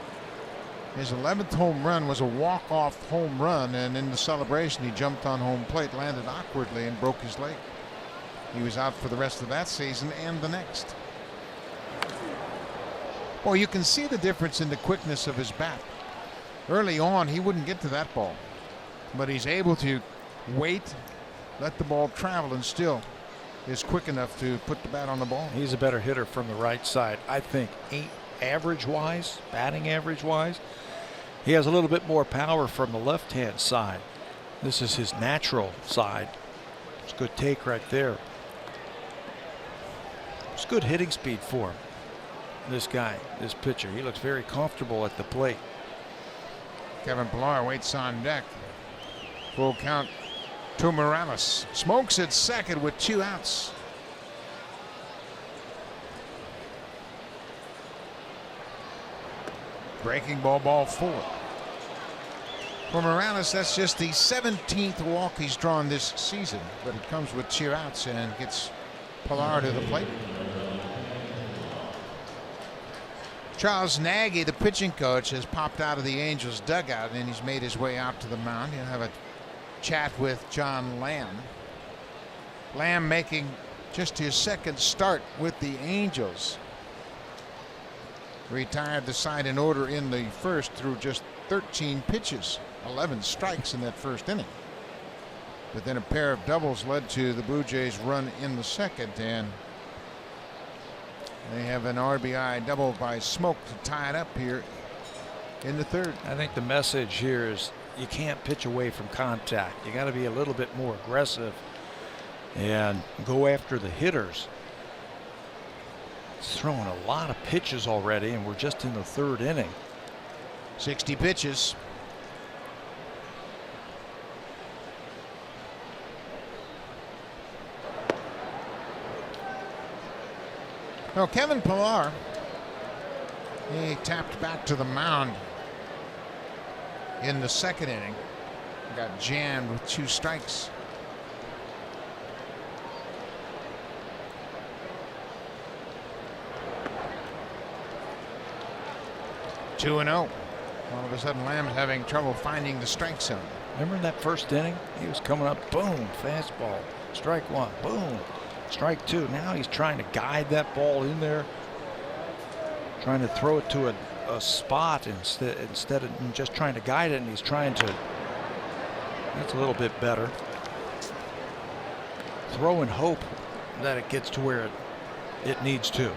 His 11th home run was a walk-off home run, and in the celebration he jumped on home plate, landed awkwardly, and broke his leg. He was out for the rest of that season and the next. Well, you can see the difference in the quickness of his bat. Early on, he wouldn't get to that ball, but he's able to wait, let the ball travel, and still is quick enough to put the bat on the ball. He's a better hitter from the right side, I think. Average-wise, batting average-wise, he has a little bit more power from the left-hand side. This is his natural side. It's a good take right there. It's good hitting speed for him. This guy, this pitcher, he looks very comfortable at the plate. Kevin Pillar waits on deck. Full count to Morales. Smokes at second with 2 outs. Breaking ball, ball 4. For Morales, that's just the 17th walk he's drawn this season, but it comes with 2 outs and gets Pillar to the plate. Charles Nagy, the pitching coach, has popped out of the Angels dugout and he's made his way out to the mound. He'll have a chat with John Lamb. Lamb making just his 2nd start with the Angels. Retired the side in order in the 1st through just 13 pitches, 11 strikes in that 1st inning. But then a pair of doubles led to the Blue Jays' run in the 2nd, and they have an RBI double by Smoke to tie it up here in the 3rd. I think the message here is you can't pitch away from contact. You got to be a little bit more aggressive and go after the hitters. He's throwing a lot of pitches already, and we're just in the 3rd inning. 60 pitches. Well, Kevin Pillar, he tapped back to the mound in the 2nd inning. Got jammed with 2 strikes. Two and 0. All of a sudden, Lamb's having trouble finding the strike zone. Remember in that 1st inning? He was coming up, boom, fastball, strike 1, boom, strike 2. Now he's trying to guide that ball in there, trying to throw it to a spot instead of just trying to guide it, and he's trying to. That's a little bit better. Throw and hope that it gets to where it needs to.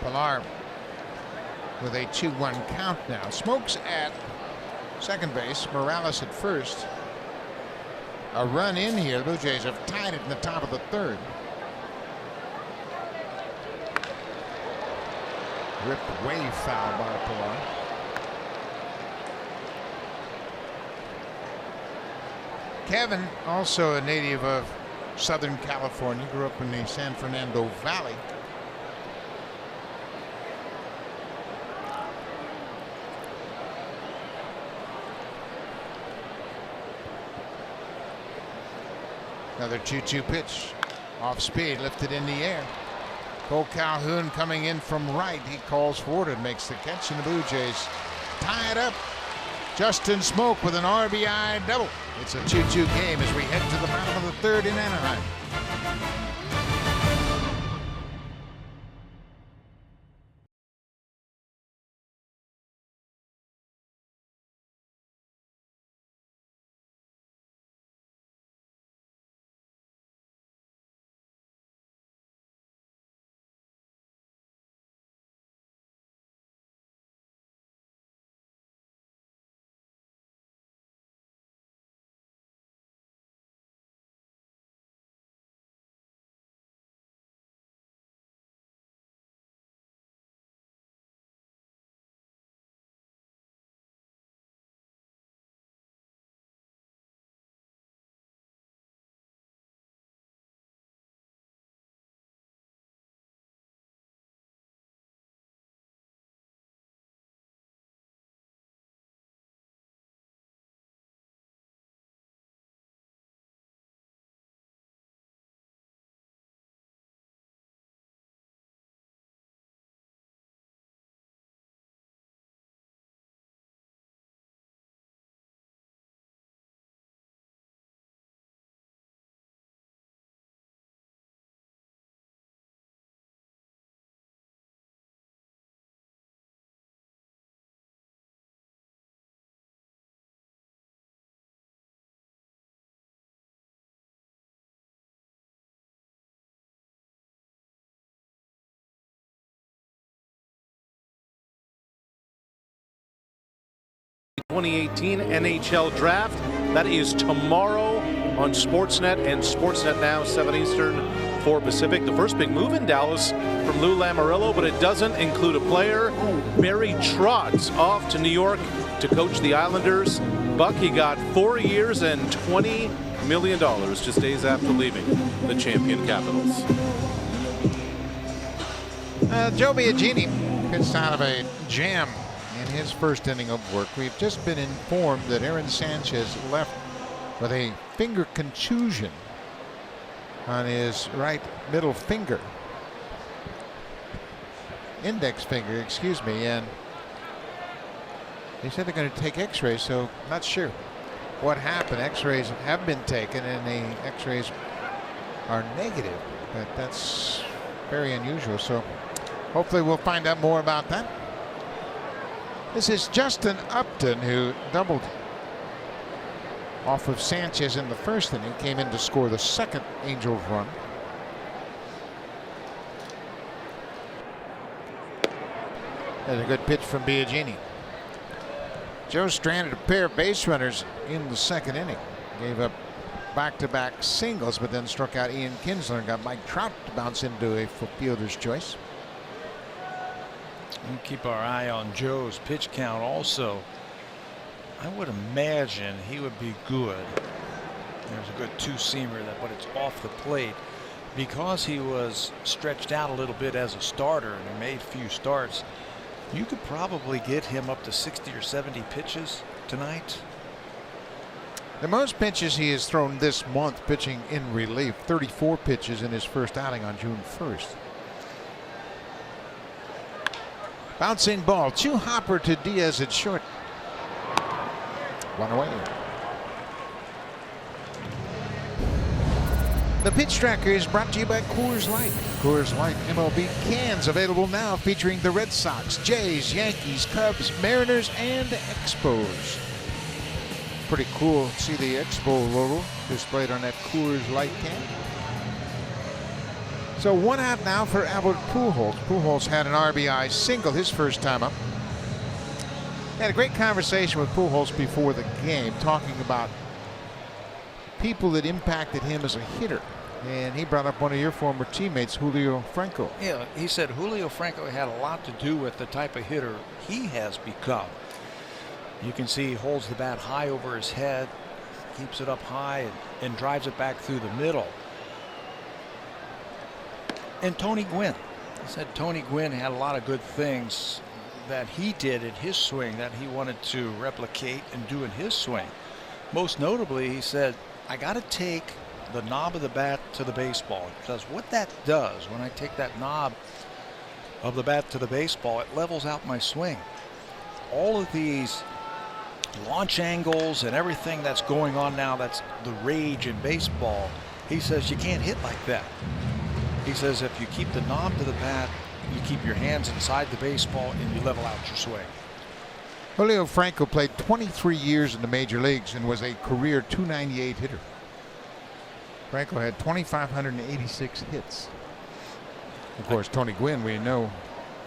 Pillar with a 2-1 count now. Smokes at second base, Morales at first. A run in here. The Blue Jays have tied it in the top of the 3rd. Ripped way foul by Pillar. Kevin, also a native of Southern California, grew up in the San Fernando Valley. Another 2-2 pitch. Off speed, lifted in the air. Cole Calhoun coming in from right. He calls forward and makes the catch, and the Blue Jays tie it up. Justin Smoke with an RBI double. It's a 2-2 game as we head to the bottom of the third in Anaheim. '18 NHL Draft. That is tomorrow on Sportsnet and Sportsnet Now, 7 Eastern, 4 Pacific. The first big move in Dallas from Lou Lamoriello, but it doesn't include a player. Barry Trotz off to New York to coach the Islanders. Buck, he got 4 years and $20 million just days after leaving the champion Capitals. Joe Biagini pitched out of a jam in his first inning of work. We've just been informed that Aaron Sanchez left with a finger contusion on his right middle finger. Index finger, excuse me, and they said they're going to take x-rays, so not sure what happened. X-rays have been taken and the x-rays are negative, but that's very unusual, so hopefully we'll find out more about that. This is Justin Upton, who doubled off of Sanchez in the first inning, came in to score the second Angels run. There's a good pitch from Biagini. Joe stranded a pair of base runners in the second inning. Gave up back-to-back singles, but then struck out Ian Kinsler and got Mike Trout to bounce into a fielder's choice. We'll keep our eye on Joe's pitch count also. I would imagine he would be good. There's a good two-seamer, but it's off the plate. Because he was stretched out a little bit as a starter and he made few starts, you could probably get him up to 60 or 70 pitches tonight. The most pitches he has thrown this month pitching in relief, 34 pitches in his first outing on June 1st. Bouncing ball, 2 hopper to Diaz at short. 1 away. The Pitch Tracker is brought to you by Coors Light. Coors Light MLB cans available now, featuring the Red Sox, Jays, Yankees, Cubs, Mariners, and Expos. Pretty cool to see the Expo logo displayed on that Coors Light can. So 1 out now for Albert Pujols. Pujols had an RBI single his first time up. Had a great conversation with Pujols before the game, talking about people that impacted him as a hitter. And he brought up one of your former teammates, Julio Franco. Yeah, he said Julio Franco had a lot to do with the type of hitter he has become. You can see he holds the bat high over his head, keeps it up high, and drives it back through the middle. And Tony Gwynn. He said Tony Gwynn had a lot of good things that he did in his swing that he wanted to replicate and do in his swing. Most notably, he said, I got to take the knob of the bat to the baseball. Because what that does when I take that knob of the bat to the baseball, it levels out my swing. All of these launch angles and everything that's going on now, that's the rage in baseball. He says you can't hit like that. He says if you keep the knob to the bat, you keep your hands inside the baseball, and you level out your swing. Julio Franco played 23 years in the major leagues and was a career .298 hitter. Franco had 2,586 hits. Of course, Tony Gwynn, we know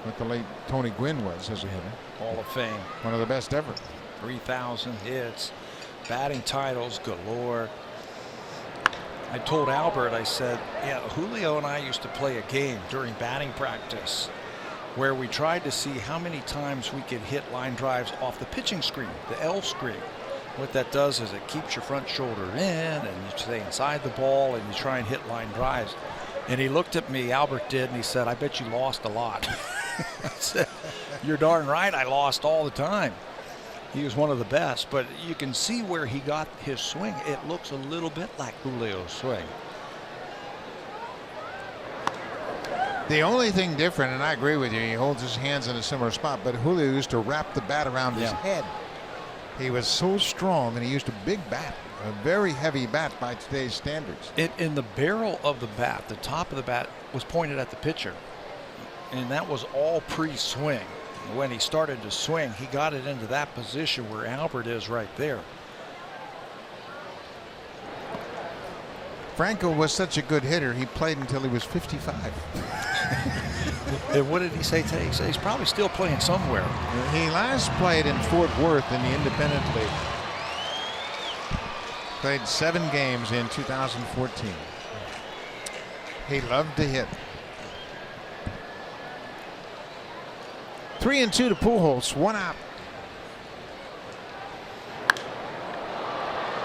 what the late Tony Gwynn was as a hitter. Hall of Fame. One of the best ever. 3,000 hits, batting titles galore. I told Albert, I said, yeah, Julio and I used to play a game during batting practice where we tried to see how many times we could hit line drives off the pitching screen, the L screen. What that does is it keeps your front shoulder in and you stay inside the ball and you try and hit line drives. And he looked at me, Albert did, and he said, I bet you lost a lot. I said, you're darn right, I lost all the time. He was one of the best, but you can see where he got his swing. It looks a little bit like Julio's swing. The only thing different, and I agree with you, he holds his hands in a similar spot, but Julio used to wrap the bat around his head. He was so strong, and he used a big bat, a very heavy bat by today's standards. In the barrel of the bat, the top of the bat was pointed at the pitcher, and that was all pre-swing. When he started to swing, he got it into that position where Albert is right there. Franco was such a good hitter, he played until he was 55. And what did he say today? He said he's probably still playing somewhere. He last played in Fort Worth in the Independent League. Played 7 games in 2014. He loved to hit. 3-2 to Pujols, 1 out.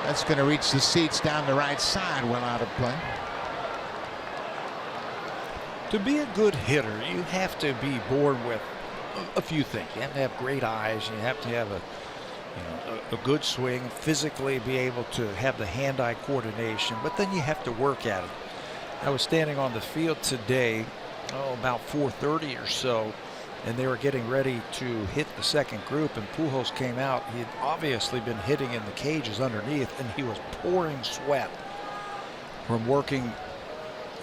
That's going to reach the seats down the right side, well out of play. To be a good hitter, you have to be born with a few things. You have to have great eyes. You have to have a good swing, physically be able to have the hand-eye coordination, but then you have to work at it. I was standing on the field today, about 4:30 or so, and they were getting ready to hit the second group, and Pujols came out. He had obviously been hitting in the cages underneath, and he was pouring sweat from working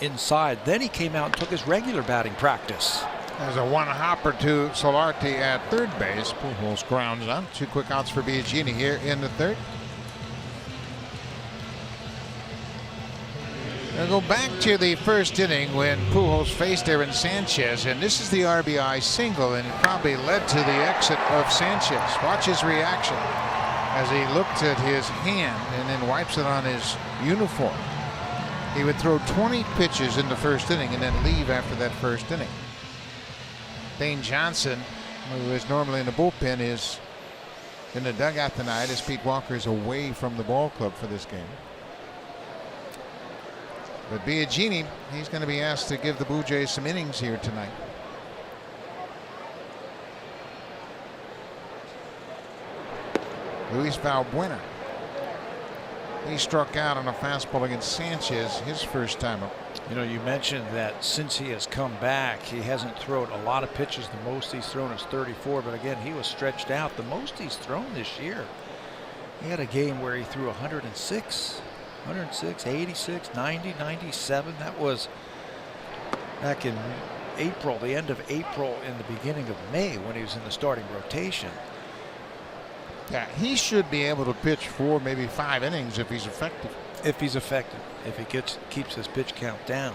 inside. Then he came out and took his regular batting practice. There's a one-hopper to Solarte at third base. Pujols grounds out. 2 quick outs for Biagini here in the third. We'll go back to the first inning when Pujols faced Aaron Sanchez, and this is the RBI single, and it probably led to the exit of Sanchez. Watch his reaction as he looked at his hand and then wipes it on his uniform. He would throw 20 pitches in the first inning and then leave after that first inning. Dane Johnson, who is normally in the bullpen, is in the dugout tonight as Pete Walker is away from the ball club for this game. But Biagini, he's going to be asked to give the Blue Jays some innings here tonight. Luis Valbuena. He struck out on a fastball against Sanchez his first time up. You know, you mentioned that since he has come back, he hasn't thrown a lot of pitches. The most he's thrown is 34, but again, he was stretched out. The most he's thrown this year, he had a game where he threw 106, 86, 90, 97. That was back in April, the end of April and the beginning of May when he was in the starting rotation. Yeah, he should be able to pitch 4, maybe 5 innings if he's effective. If he's effective, if he keeps his pitch count down.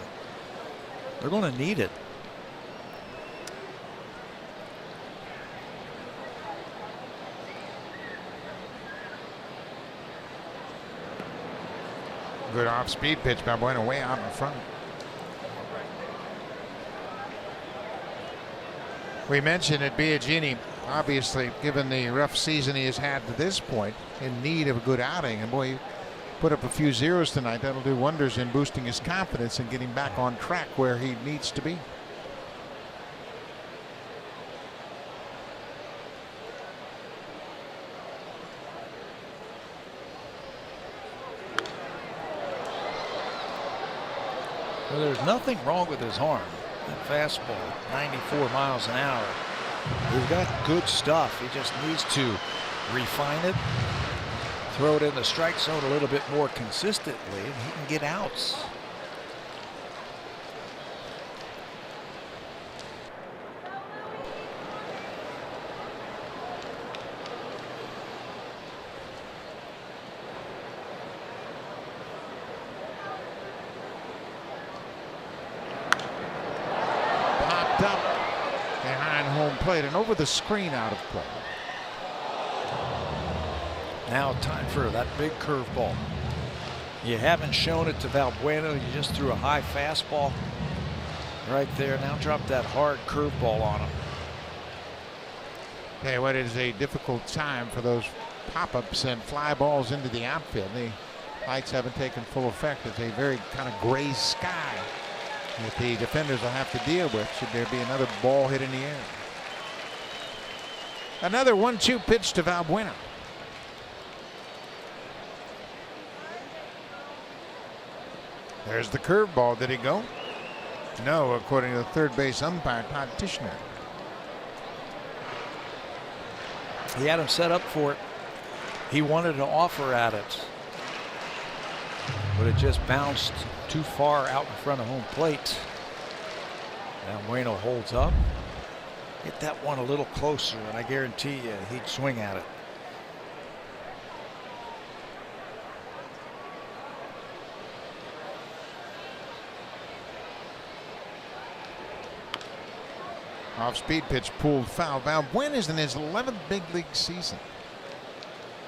They're going to need it. Good off-speed pitch by Bueno, way out in front. We mentioned that Biagini, obviously, given the rough season he has had to this point, in need of a good outing. And boy, he put up a few zeros tonight. That'll do wonders in boosting his confidence and getting back on track where he needs to be. Well, there's nothing wrong with his arm. That fastball, 94 miles an hour. He's got good stuff. He just needs to refine it, throw it in the strike zone a little bit more consistently, and he can get outs. Up behind home plate and over the screen, out of play. Now time for that big curveball. You haven't shown it to Valbuena. You just threw a high fastball right there. Now drop that hard curveball on him. Tell you what, it is a difficult time for those pop-ups and fly balls into the outfield. The lights haven't taken full effect. It's a very kind of gray sky that the defenders will have to deal with should there be another ball hit in the air. Another 1-2 pitch to Valbuena. There's the curveball. Did it go? No, according to the third base umpire, Todd Tishner. He had him set up for it. He wanted to offer at it, but it just bounced too far out in front of home plate. Now Bueno holds up. Get that one a little closer, and I guarantee you he'd swing at it. Off-speed pitch pulled foul. Valbuena is in his 11th big league season.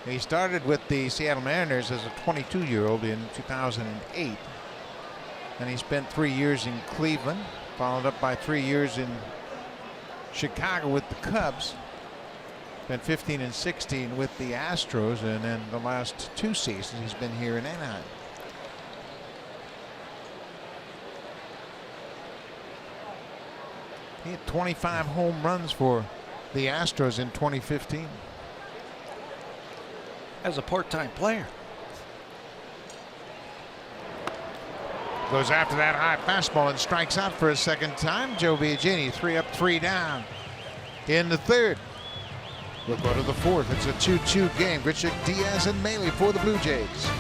He started with the Seattle Mariners as a 22-year-old in 2008. And he spent 3 years in Cleveland, followed up by 3 years in Chicago with the Cubs. Spent 15 and 16 with the Astros, and then the last 2 seasons he's been here in Anaheim. He had 25 home runs for the Astros in 2015. As a part-time player. Goes after that high fastball and strikes out for a second time. Joe Biagini, 3 up, 3 down in the third. We'll go to the fourth. It's a 2-2 game. Grichuk, Diaz, and Maile for the Blue Jays.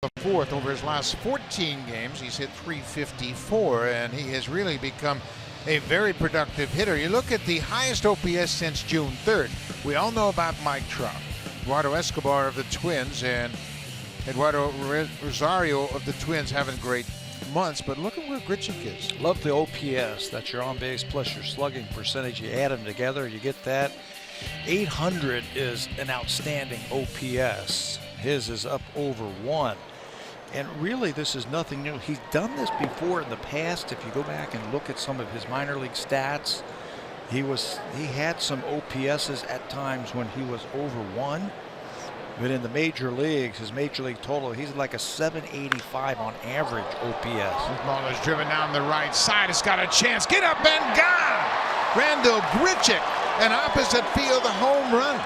The fourth over his last 14 games. He's hit .354, and he has really become a very productive hitter. You look at the highest OPS since June 3rd. We all know about Mike Trout, Eduardo Escobar of the Twins, and Eduardo Rosario of the Twins having great months, but look at where Grichuk is. Love the OPS. That's your on base plus your slugging percentage. You add them together, you get that. 800 is an outstanding OPS. His is up over 1. And really, this is nothing new. He's done this before in the past. If you go back and look at some of his minor league stats, He had some OPSs at times when he was over 1. But in the major leagues, his major league total, he's like a 785 on average OPS. The ball is driven down the right side. It's got a chance. Get up and gone. Randall Grichuk, an opposite field home run.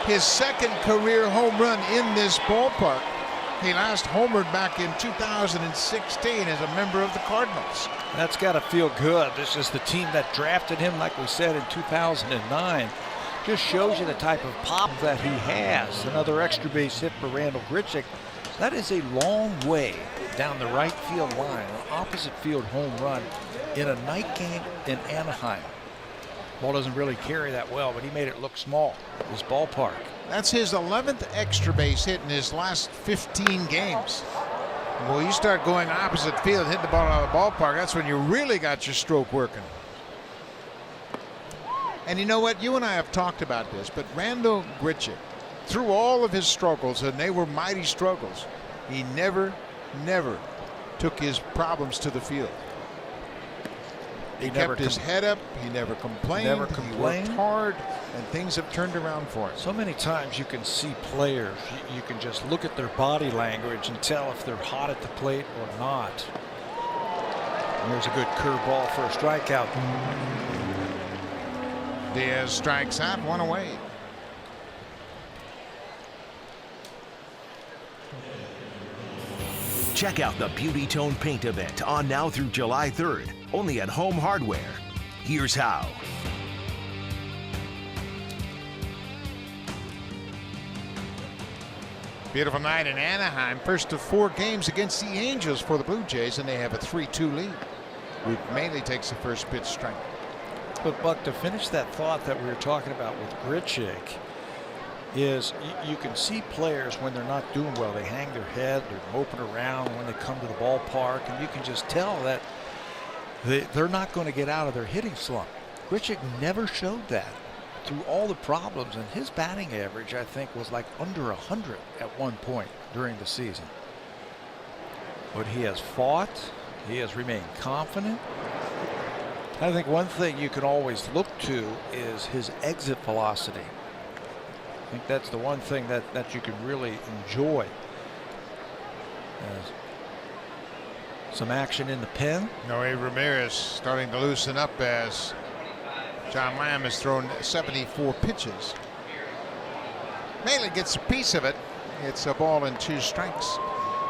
His second career home run in this ballpark. He last homered back in 2016 as a member of the Cardinals. That's got to feel good. This is the team that drafted him, like we said, in 2009. Just shows you the type of pop that he has. Another extra base hit for Randall Grichuk. That is a long way down the right field line, an opposite field home run in a night game in Anaheim. Ball doesn't really carry that well, but he made it look small, this ballpark. That's his 11th extra base hit in his last 15 games. Well, you start going opposite field, hitting the ball out of the ballpark, that's when you really got your stroke working. And you know what? You and I have talked about this, but Randall Grichuk, through all of his struggles, and they were mighty struggles, he never took his problems to the field. He kept his head up. He never complained. He worked hard, and things have turned around for him. So many times you can see players, you can just look at their body language and tell if they're hot at the plate or not. And there's a good curveball for a strikeout. Diaz strikes out, 1 away. Check out the Beauty Tone Paint event on now through July 3rd, only at Home Hardware. Here's how. Beautiful night in Anaheim. First of 4 games against the Angels for the Blue Jays, and they have a 3-2 lead. Who mainly takes the first pitch strike. But Buck, to finish that thought that we were talking about with Grichuk, is you can see players when they're not doing well, they hang their head, they're moping around when they come to the ballpark, and you can just tell that they're not going to get out of their hitting slump. Grichuk never showed that through all the problems, and his batting average, I think, was like under 100 at one point during the season. But he has fought, he has remained confident. I think one thing you can always look to is his exit velocity. I think that's the one thing that you can really enjoy. Some action in the pen. Noe Ramirez starting to loosen up as John Lamb has thrown 74 pitches. Mainly gets a piece of it. It's a ball and 2 strikes.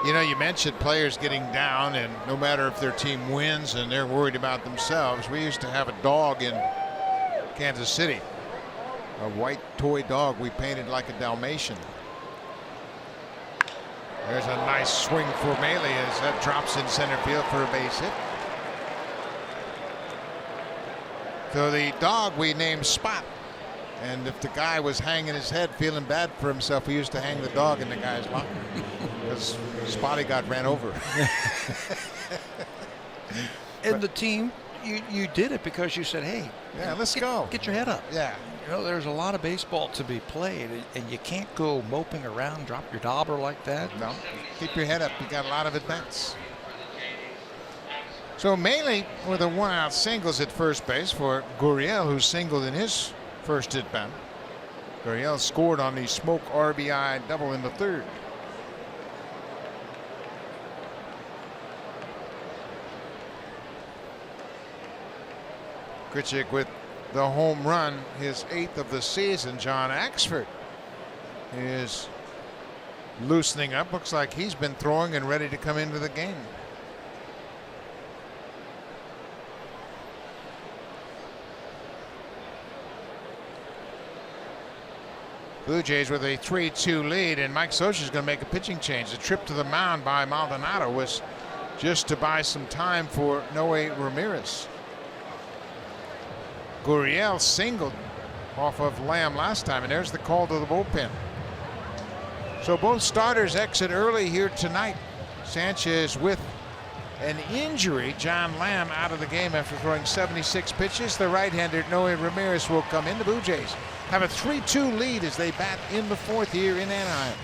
You know, you mentioned players getting down, and no matter if their team wins and they're worried about themselves. We used to have a dog in Kansas City, a white toy dog we painted like a Dalmatian. There's a nice swing for Maile as that drops in center field for a base hit. So the dog we named Spot. And if the guy was hanging his head feeling bad for himself, we used to hang the dog in the guy's locker because Spotty got ran over. And the team, you did it because you said, hey, yeah, let's go. Get your head up. Yeah. You know, there's a lot of baseball to be played, and you can't go moping around, drop your dauber like that. No, keep your head up. You got a lot of at-bats. So Maile with a 1-out singles at first base for Gurriel, who singled in his first at-bat. Gurriel scored on the Smoke RBI double in the 3rd. Grichuk with the home run, his 8th of the season. John Axford is loosening up. Looks like he's been throwing and ready to come into the game. Blue Jays with a 3-2 lead, and Mike Scioscia is going to make a pitching change. The trip to the mound by Maldonado was just to buy some time for Noe Ramirez. Gurriel singled off of Lamb last time, and there's the call to the bullpen. So both starters exit early here tonight. Sanchez with an injury. John Lamb out of the game after throwing 76 pitches. The right-hander Noe Ramirez will come in. The Blue Jays have a 3-2 lead as they bat in the 4th here in Anaheim.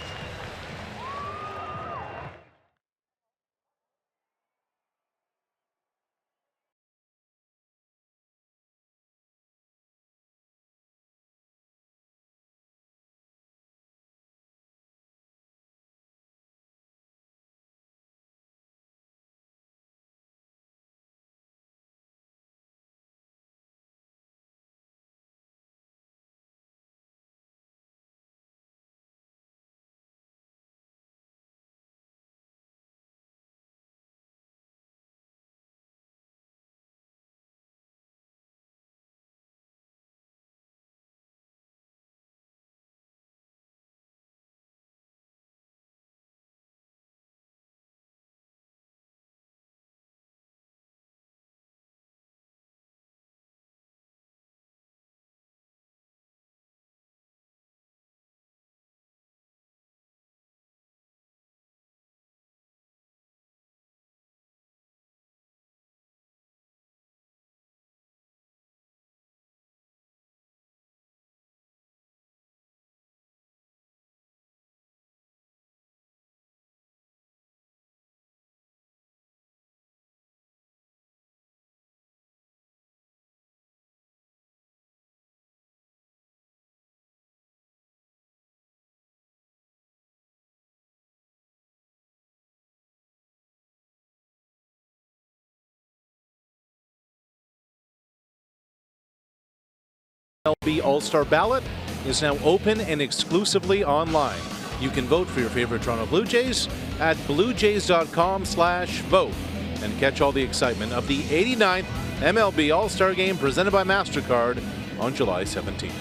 MLB All-Star ballot is now open and exclusively online. You can vote for your favorite Toronto Blue Jays at bluejays.com/vote and catch all the excitement of the 89th MLB All-Star Game presented by MasterCard on July 17th.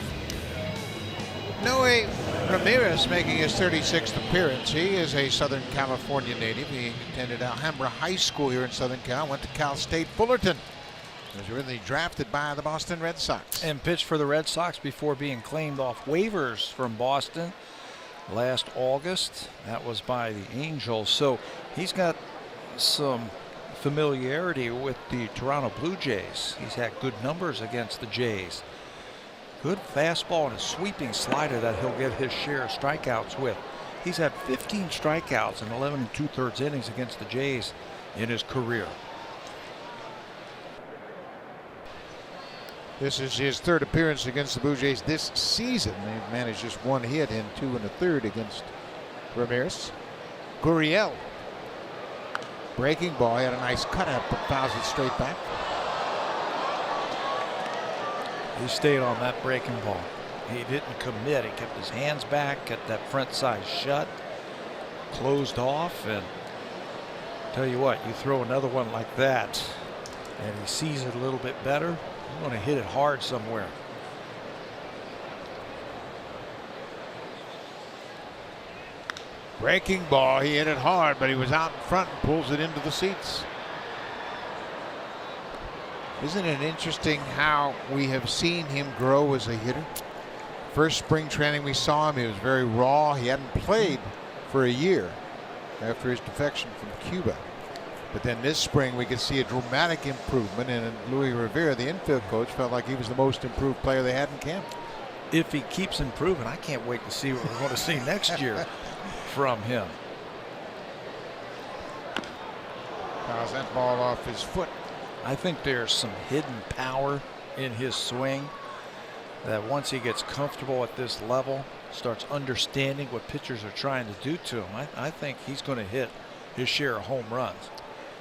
Noe Ramirez making his 36th appearance. He is a Southern California native. He attended Alhambra High School here in Southern Cal, went to Cal State Fullerton. He was originally drafted by the Boston Red Sox. And pitched for the Red Sox before being claimed off waivers from Boston last August. That was by the Angels. So he's got some familiarity with the Toronto Blue Jays. He's had good numbers against the Jays. Good fastball and a sweeping slider that he'll get his share of strikeouts with. He's had 15 strikeouts in 11 2/3 innings against the Jays in his career. This is his third appearance against the Blue Jays this season. They've managed just one hit in 2 1/3 against Ramirez. Gurriel. Breaking ball. He had a nice cut up, but fouls it straight back. He stayed on that breaking ball. He didn't commit. He kept his hands back, kept that front side shut, closed off, and tell you what, you throw another one like that and he sees it a little bit better, you want to hit it hard somewhere. Breaking ball. He hit it hard, but he was out in front and pulls it into the seats. Isn't it interesting how we have seen him grow as a hitter? First spring training we saw him, he was very raw. He hadn't played for a year after his defection from Cuba. But then this spring we could see a dramatic improvement, and Luis Rivera, the infield coach, felt like he was the most improved player they had in camp. If he keeps improving, I can't wait to see what we're going to see next year from him. Fouls that ball off his foot. I think there's some hidden power in his swing that once he gets comfortable at this level, starts understanding what pitchers are trying to do to him, I think he's going to hit his share of home runs.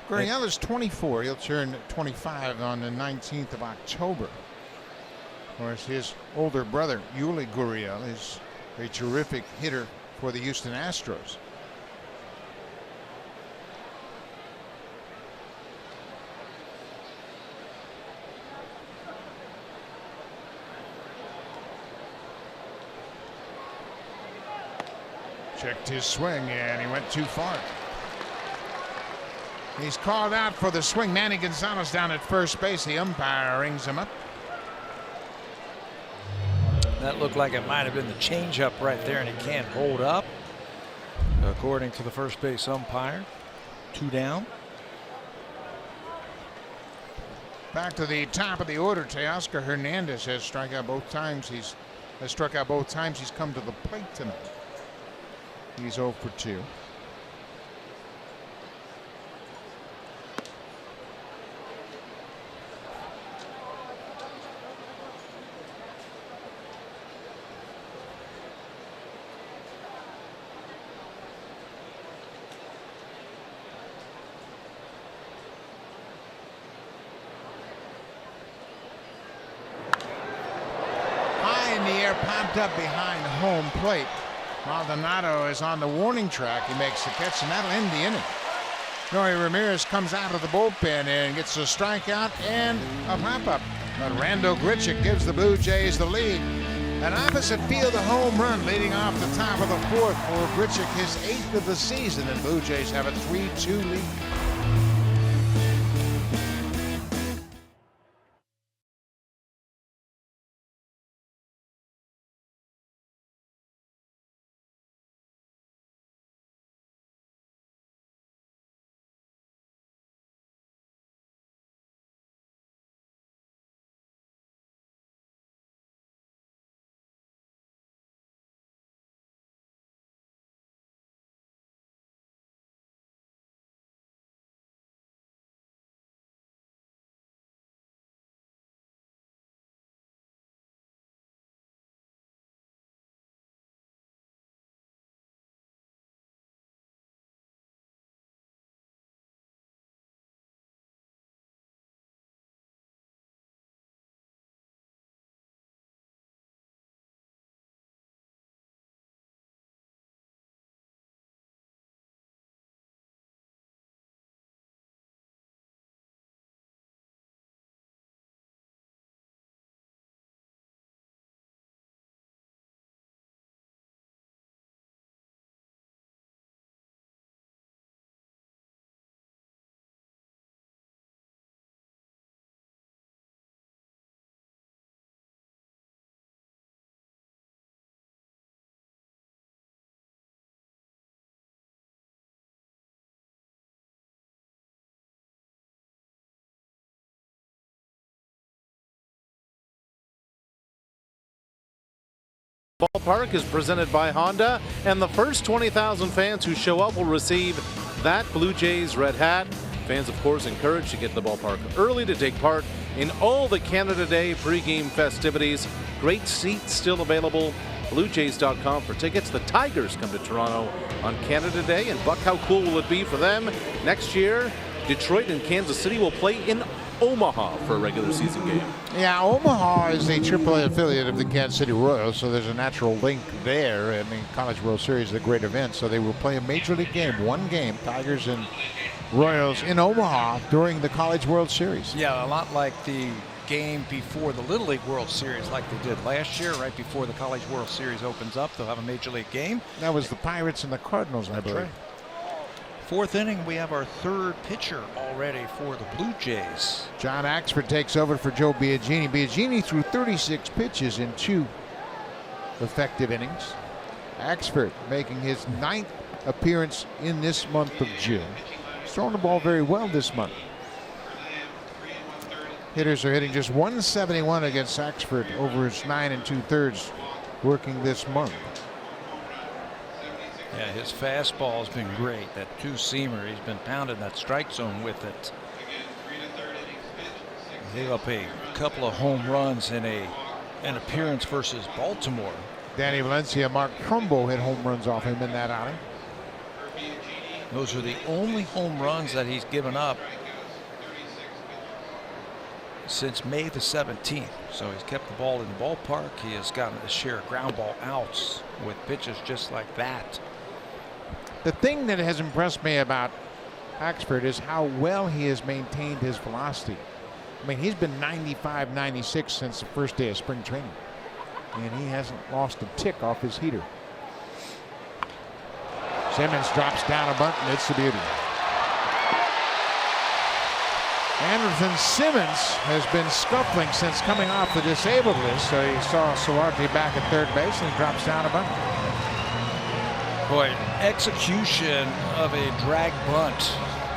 Gurriel is 24. He'll turn 25 on the 19th of October. Of course, his older brother, Yuli Gurriel, is a terrific hitter for the Houston Astros. Checked his swing, and he went too far. He's called out for the swing. Manny Gonzalez down at first base. The umpire rings him up. That looked like it might have been the changeup right there, and he can't hold up, according to the first base umpire. 2 down. Back to the top of the order. Teoscar Hernandez has struck out both times. He's come to the plate tonight. He's 0 for 2. High in the air, popped up behind home plate. Maldonado is on the warning track. He makes the catch, and that'll end the inning. Noe Ramirez comes out of the bullpen and gets a strikeout and a pop-up. But Randall Grichuk gives the Blue Jays the lead. An opposite field a home run leading off the top of the 4th for Grichuk, his 8th of the season, and Blue Jays have a 3-2 lead. Ballpark is presented by Honda, and the first 20,000 fans who show up will receive that Blue Jays red hat. Fans, of course, encouraged to get to the ballpark early to take part in all the Canada Day pregame festivities. Great seats still available. BlueJays.com for tickets. The Tigers come to Toronto on Canada Day, and Buck, how cool will it be for them? Next year, Detroit and Kansas City will play in Omaha for a regular season game. Yeah, Omaha is a AAA affiliate of the Kansas City Royals, so there's a natural link there. And the College World Series is a great event, so they will play a major league game, one game, Tigers and Royals in Omaha during the College World Series. Yeah, a lot like the game before the Little League World Series, like they did last year, right before the College World Series opens up. They'll have a major league game. That was the Pirates and the Cardinals, I believe. Right. Fourth inning, we have our third pitcher already for the Blue Jays. John Axford takes over for Joe Biagini. Biagini threw 36 pitches in 2 effective innings. Axford making his 9th appearance in this month of June. He's thrown the ball very well this month. Hitters are hitting just 171 against Axford over his 9 2/3 working this month. Yeah, his fastball has been great. That two-seamer, he's been pounding that strike zone with it. He gave up a couple of home runs in an appearance versus Baltimore. Danny Valencia, Mark Trumbo hit home runs off him in that outing. Those are the only home runs that he's given up since May the 17th. So he's kept the ball in the ballpark. He has gotten a share of ground ball outs with pitches just like that. The thing that has impressed me about Axford is how well he has maintained his velocity. I mean, he's been 95, 96 since the first day of spring training, and he hasn't lost a tick off his heater. Simmons drops down a bunt, and it's a beauty. Anderson Simmons has been scuffling since coming off the disabled list, so he saw Solarte back at third base and he drops down a bunt. Boy, execution of a drag bunt.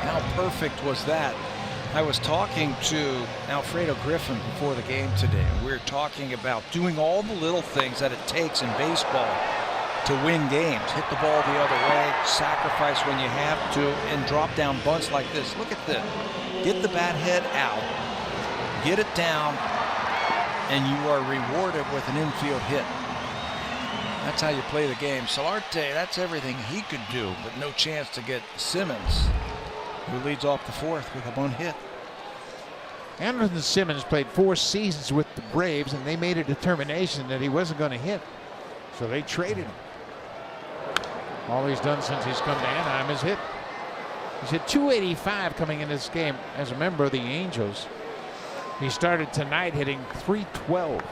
How perfect was that? I was talking to Alfredo Griffin before the game today, and we were talking about doing all the little things that it takes in baseball to win games. Hit the ball the other way, sacrifice when you have to, and drop down bunts like this. Look at this. Get the bat head out, get it down, and you are rewarded with an infield hit. That's how you play the game. Solarte, that's everything he could do, but no chance to get Simmons, who leads off the fourth with a bunt hit. Anderson Simmons played 4 seasons with the Braves, and they made a determination that he wasn't going to hit, so they traded him. All he's done since he's come to Anaheim is hit. He's hit 285 coming in this game as a member of the Angels. He started tonight hitting 312.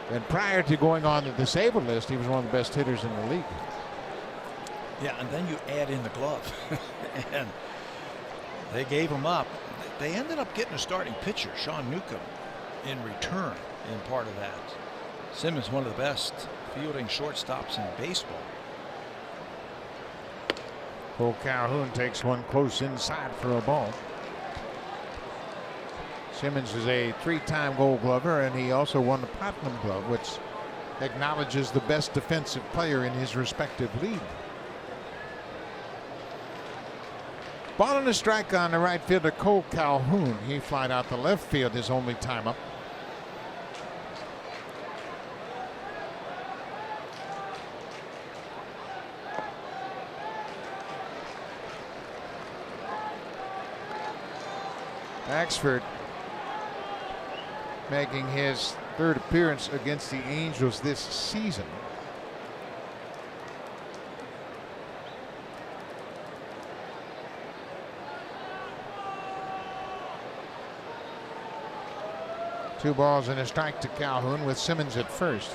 And prior to going on the disabled list, he was one of the best hitters in the league. Yeah, and then you add in the glove. And they gave him up. They ended up getting a starting pitcher, Sean Newcomb, in return in part of that. Simmons, one of the best fielding shortstops in baseball. Cole Calhoun takes one close inside for a ball. Simmons is a 3-time Gold Glover, and he also won the Platinum Glove, which acknowledges the best defensive player in his respective league. Ball and a strike on the right fielder, Cole Calhoun. He flied out the left field his only time up. Axford making his 3rd appearance against the Angels this season. Two balls and a strike to Calhoun with Simmons at first.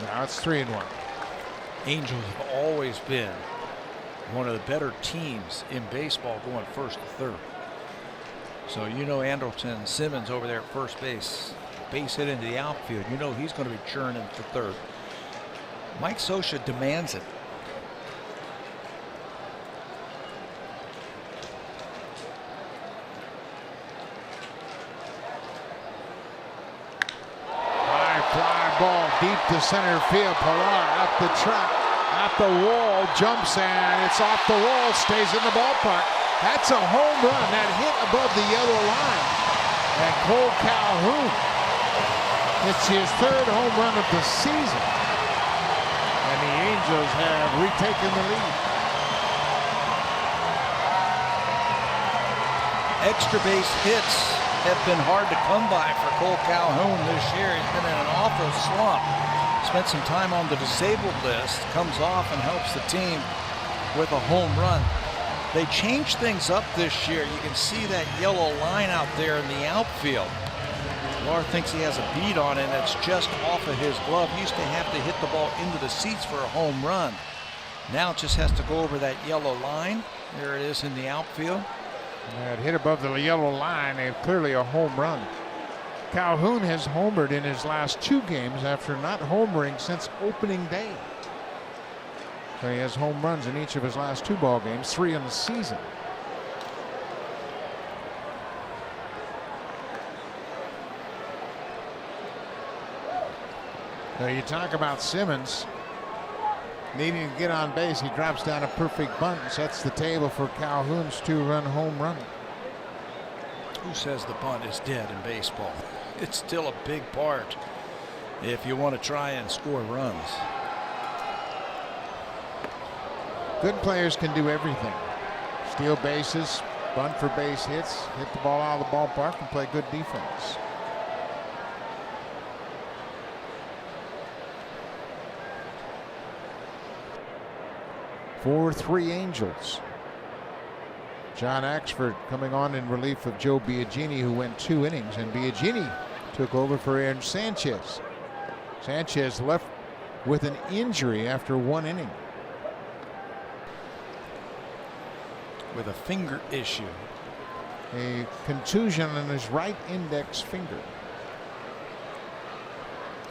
Now it's 3-1. Angels have always been one of the better teams in baseball going first to third. So you know Anderson Simmons over there at first base hit into the outfield. You know he's going to be churning for third. Mike Scioscia demands it. ball deep to center field. Pilar up the track, at the wall, jumps, and it's off the wall, stays in the ballpark. That's a home run. That hit above the yellow line. And Cole Calhoun, it's his third home run of the season. And the Angels have retaken the lead. Extra base hits have been hard to come by for Cole Calhoun this year. He's been in an awful slump. Spent some time on the disabled list, comes off and helps the team with a home run. They changed things up this year. You can see that yellow line out there in the outfield. Pilar thinks he has a beat on it, and it's just off of his glove. He used to have to hit the ball into the seats for a home run. Now it just has to go over that yellow line. There it is in the outfield. That hit above the yellow line, and clearly a home run. Calhoun has homered in his last 2 games after not homering since opening day. So he has home runs in each of his last 2 ball games, 3 in the season. Now you talk about Simmons needing to get on base. He drops down a perfect bunt and sets the table for Calhoun's 2-run home run. Who says the bunt is dead in baseball? It's still a big part if you want to try and score runs. Good players can do everything. Steal bases, bunt for base hits, hit the ball out of the ballpark, and play good defense. For 3 Angels. John Axford coming on in relief of Joe Biagini, who went 2 innings, and Biagini took over for Aaron Sanchez. Sanchez left with an injury after 1 inning. With a finger issue. A contusion in his right index finger.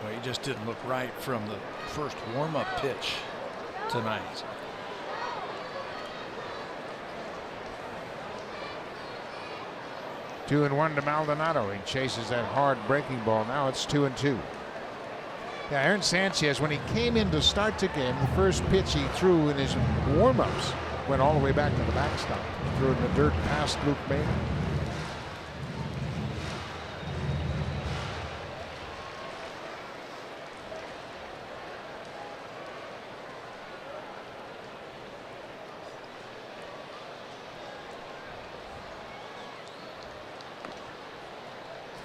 Well, he just didn't look right from the first warm-up pitch tonight. Two and 1 to Maldonado. He chases that hard breaking ball. Now it's 2-2. Yeah, Aaron Sanchez, when he came in to start the game, the first pitch he threw in his warm-ups went all the way back to the backstop. Threw it in the dirt past Luke Maynard.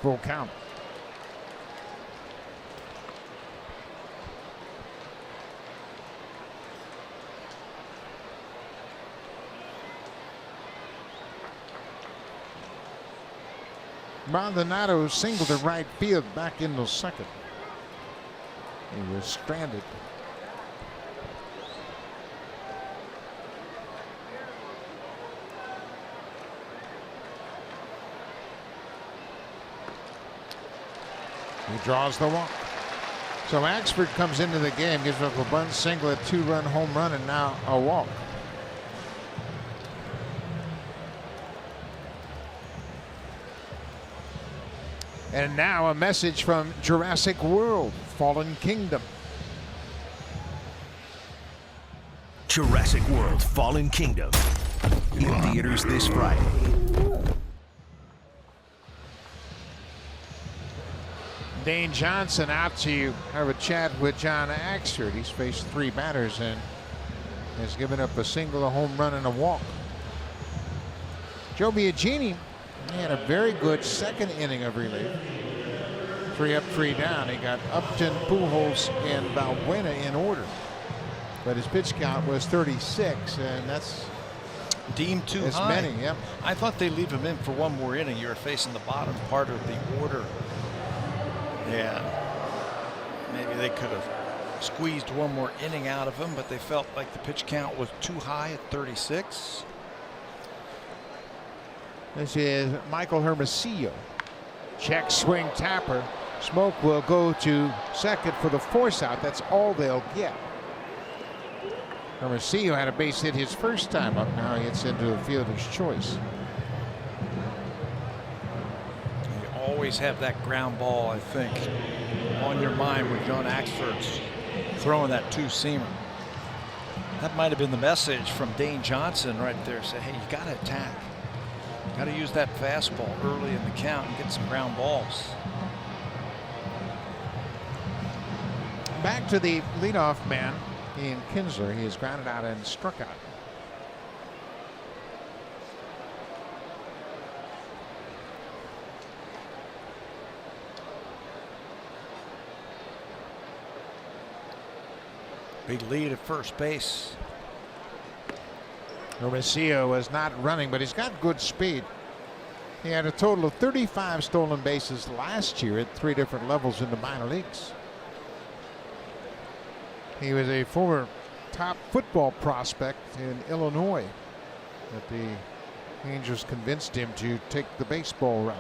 Full count. Maldonado singled to right field back into second. He was stranded. He draws the walk. So Axford comes into the game, gives up a bunt single, a 2-run home run, and now a walk. And now a message from Jurassic World, Fallen Kingdom. Jurassic World Fallen Kingdom. In theaters this Friday. Dane Johnson out to have a chat with John Axford. He's faced 3 batters and has given up a single, a home run, and a walk. Joe Biagini, he had a very good second inning of relief. 3 up, 3 down. He got Upton, Pujols, and Valbuena in order. But his pitch count was 36, and that's deemed too as high. many. Yep. I thought they'd leave him in for 1 more inning. You were facing the bottom part of the order. Yeah, maybe they could have squeezed 1 more inning out of him, but they felt like the pitch count was too high at 36. This is Michael Hermosillo. Check swing tapper. Smoke will go to second for the force out. That's all they'll get. Hermosillo had a base hit his first time up. Now he gets into the fielder's choice. You always have that ground ball, I think, on your mind when John Axford's throwing that two-seamer. That might have been the message from Dane Johnson right there. Say, hey, you got to attack. Got to use that fastball early in the count and get some ground balls. Back to the leadoff man, Ian Kinsler. He is grounded out and struck out. Big lead at first base. Hermosillo was not running, but he's got good speed. He had a total of 35 stolen bases last year at 3 different levels in the minor leagues. He was a former top football prospect in Illinois, but the Angels convinced him to take the baseball route.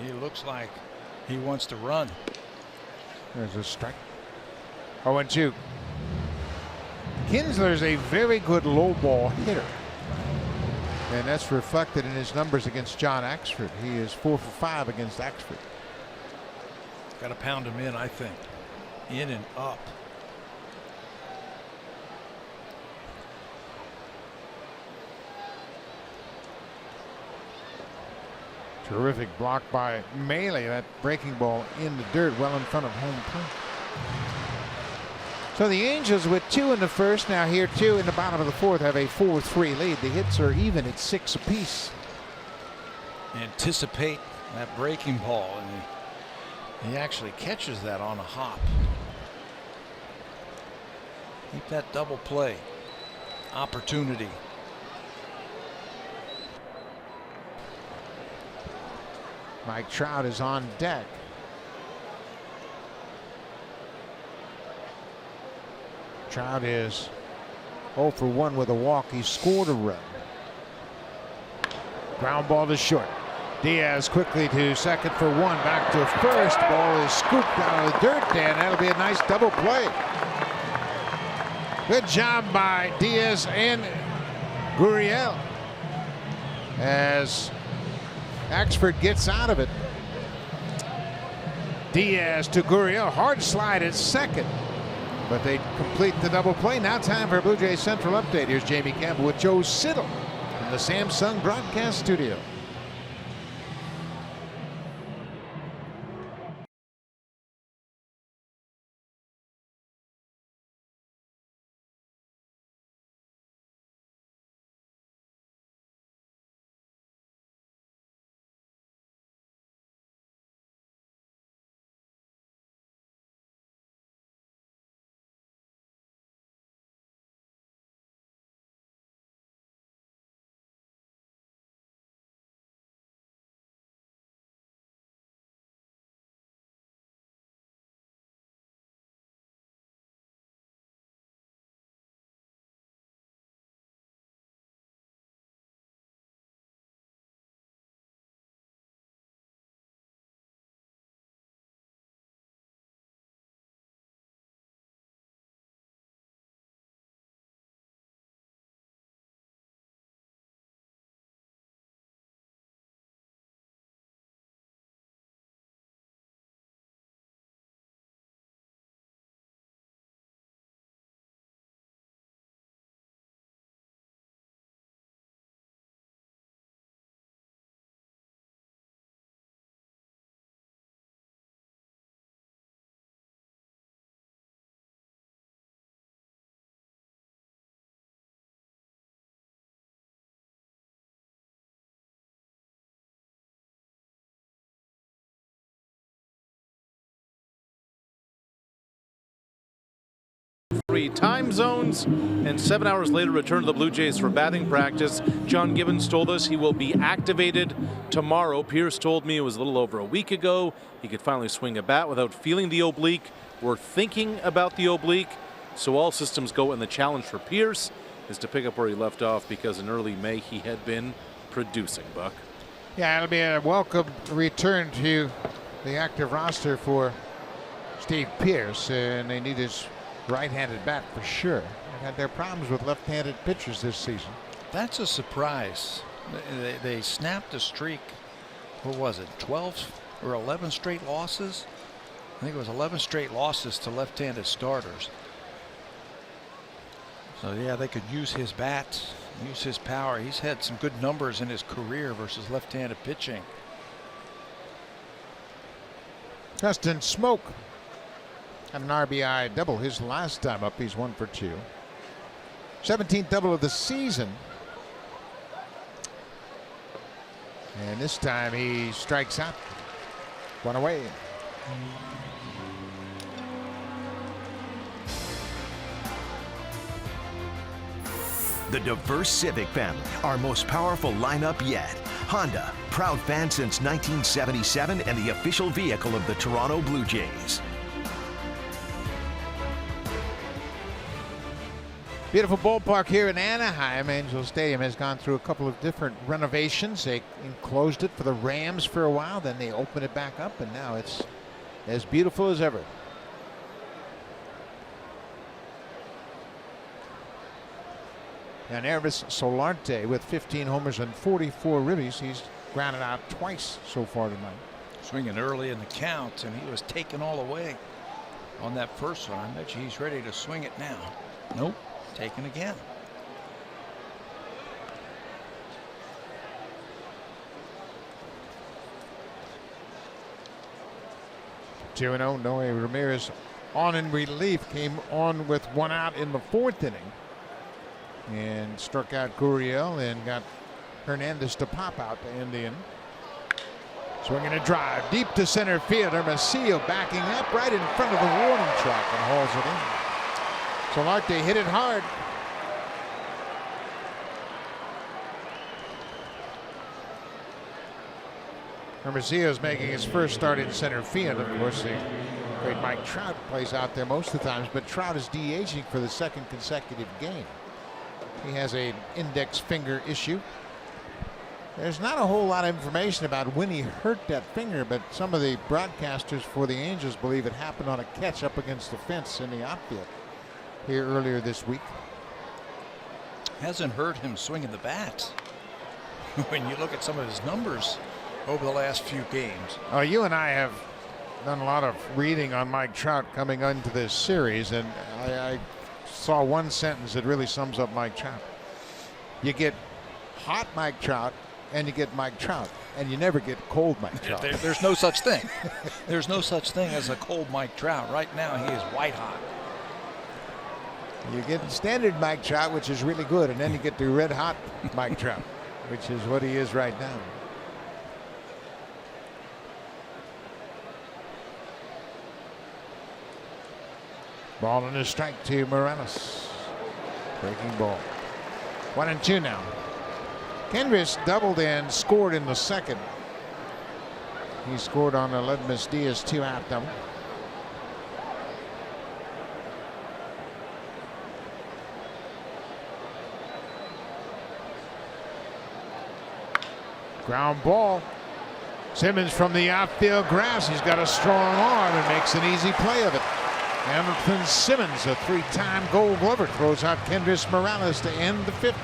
He looks like he wants to run. There's a strike. 0-2. Kinsler is a very good low ball hitter, and that's reflected in his numbers against John Axford. He is 4 for 5 against Axford. Got to pound him in, I think. In and up. Terrific block by Maley. That breaking ball in the dirt, well in front of home plate. So the Angels, with 2 in the first, now here 2 in the bottom of the 4th, have a 4-3 lead. The hits are even at 6 apiece. Anticipate that breaking ball, and he actually catches that on a hop. Keep that double play opportunity. Mike Trout is on deck. Trout is 0 for 1 with a walk. He scored a run. Ground ball to short. Diaz quickly to second for 1. Back to first. Ball is scooped out of the dirt, and that'll be a nice double play. Good job by Diaz and Gurriel as Axford gets out of it. Diaz to Gurriel. Hard slide at second, but they complete the double play. Now time for a Blue Jays Central update. Here's Jamie Campbell with Joe Siddall in the Samsung broadcast studio. Three time zones, and 7 hours later return to the Blue Jays for batting practice. John Gibbons told us he will be activated tomorrow. Pierce told me it was a little over a week ago he could finally swing a bat without feeling the oblique. We're thinking about the oblique, so all systems go, and the challenge for Pierce is to pick up where he left off, because in early May he had been producing, Buck. Yeah, it'll be a welcome return to the active roster for Steve Pierce, and they need his right-handed bat for sure. They've had their problems with left-handed pitchers this season. That's a surprise. They snapped a streak. What was it? 12 or 11 straight losses. I think it was 11 straight losses to left-handed starters. So yeah, they could use his bat, use his power. He's had some good numbers in his career versus left-handed pitching. Justin Smoke had an RBI double his last time up. He's 1 for 2. 17th double of the season. And this time he strikes out. 1 away. The diverse Civic family, our most powerful lineup yet. Honda, proud fan since 1977 and the official vehicle of the Toronto Blue Jays. Beautiful ballpark here in Anaheim. Angel Stadium has gone through a couple of different renovations. They enclosed it for the Rams for a while, then they opened it back up, and now it's as beautiful as ever. And Ervis Solarte with 15 homers and 44 ribbies. He's grounded out twice so far tonight. Swinging early in the count, and he was taken all away on that first one. I bet you he's ready to swing it now. Nope, taken again. Two and 0. Noe Ramirez on in relief, came on with 1 out in the 4th inning. And struck out Gurriel and got Hernandez to pop out to end the inning. Swinging a drive deep to center field. Hermosillo backing up right in front of the warning track and hauls it in. Solarte hit it hard. Hermosillo is making his first start in center field. Of course, the great Mike Trout plays out there most of the times, but Trout is DHing for the 2nd consecutive game. He has an index finger issue. There's not a whole lot of information about when he hurt that finger, but some of the broadcasters for the Angels believe it happened on a catch up against the fence in the outfield here earlier this week. Hasn't hurt him swinging the bat. When you look at some of his numbers over the last few games. You and I have done a lot of reading on Mike Trout coming into this series, and I saw one sentence that really sums up Mike Trout. You get hot Mike Trout and you get Mike Trout, and you never get cold Mike Trout. There's no such thing. There's no such thing as a cold Mike Trout. Right now he is white hot. You get standard Mike Trout, which is really good, and then you get the red hot Mike Trout, which is what he is right now. Ball and a strike to Morales. Breaking ball. 1 and 2 now. Kendrick doubled and scored in the 2nd. He scored on a Ledmus Diaz 2-out double. Ground ball. Simmons from the outfield grass. He's got a strong arm and makes an easy play of it. Hamilton Simmons, a 3-time Gold Glover, throws out Kendrick Morales to end the 5th.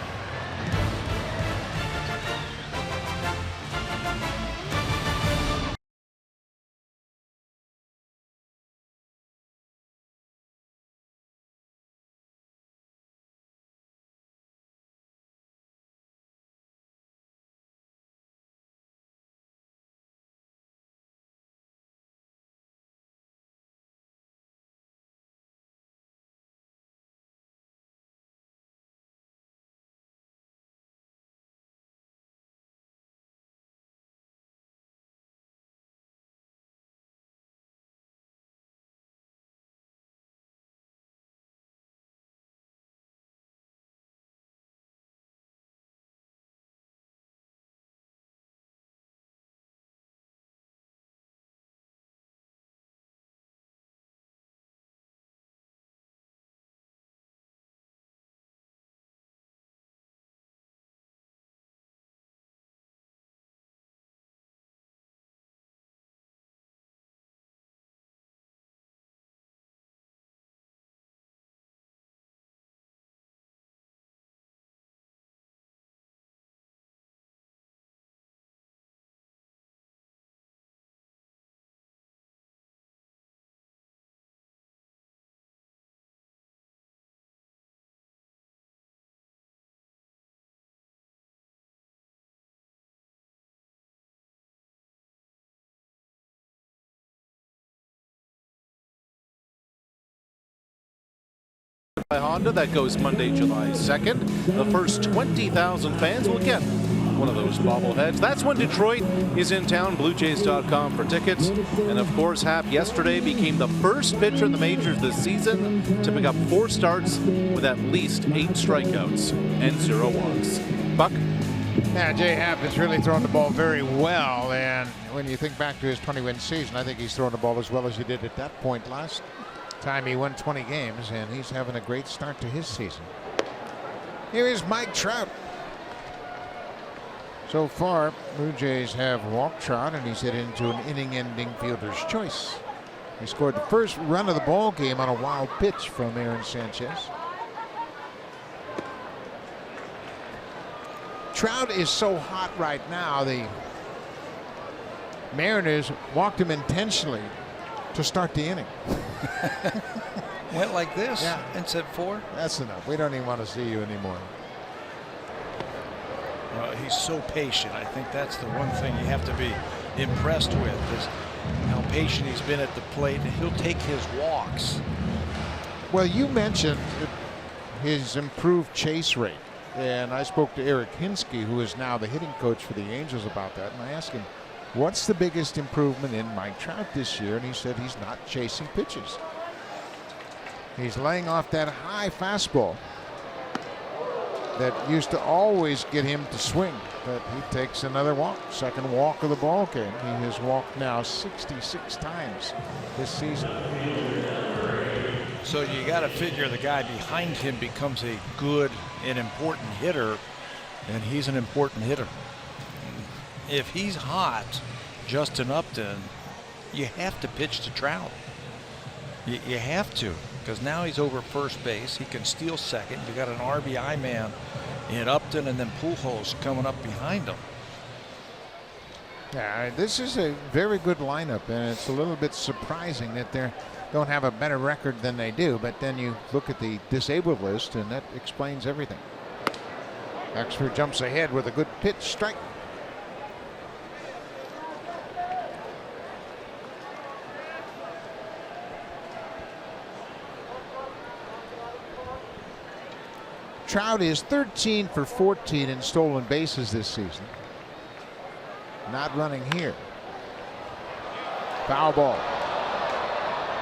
by Honda. That goes Monday, July 2nd. The first 20,000 fans will get one of those bobbleheads. That's when Detroit is in town. BlueJays.com for tickets. And of course, Happ yesterday became the first pitcher in the majors this season to pick up 4 starts with at least 8 strikeouts and 0 walks. Buck? Yeah, Jay Happ has really thrown the ball very well, and when you think back to his 20-win season, I think he's thrown the ball as well as he did at that point last time he won 20 games, and he's having a great start to his season. Here is Mike Trout. So far, Blue Jays have walked Trout, and he's hit into an inning-ending fielder's choice. He scored the first run of the ball game on a wild pitch from Aaron Sanchez. Trout is so hot right now, the Mariners walked him intentionally to start the inning. Went like this, yeah, and said 4. That's enough. We don't even want to see you anymore. He's so patient. I think that's the one thing you have to be impressed with, is how patient he's been at the plate, and he'll take his walks. Well, you mentioned his improved chase rate, and I spoke to Eric Hinsky, who is now the hitting coach for the Angels, about that, and I asked him, what's the biggest improvement in Mike Trout this year? And he said he's not chasing pitches. He's laying off that high fastball that used to always get him to swing, but he takes another walk, second walk of the ball game. He has walked now 66 times this season. So you got to figure the guy behind him becomes a good and important hitter, and he's an important hitter. If he's hot, Justin Upton, you have to pitch to Trout. You have to, because now he's over first base. He can steal second. You got an RBI man in Upton, and then Pujols coming up behind him. Yeah, this is a very good lineup, and it's a little bit surprising that they don't have a better record than they do. But then you look at the disabled list, and that explains everything. Axford jumps ahead with a good pitch, strike. Trout is 13 for 14 in stolen bases this season. Not running here. Foul ball.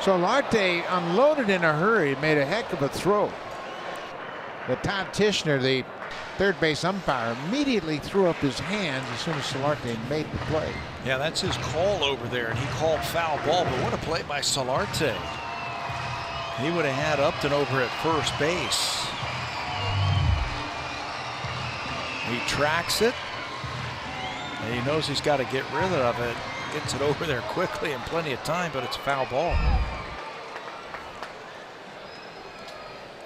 Solarte unloaded in a hurry, made a heck of a throw. But Todd Tishner, the third base umpire, immediately threw up his hands as soon as Solarte made the play. Yeah, that's his call over there, and he called foul ball, but what a play by Solarte. He would have had Upton over at first base. He tracks it, and he knows he's got to get rid of it. Gets it over there quickly in plenty of time, but it's a foul ball.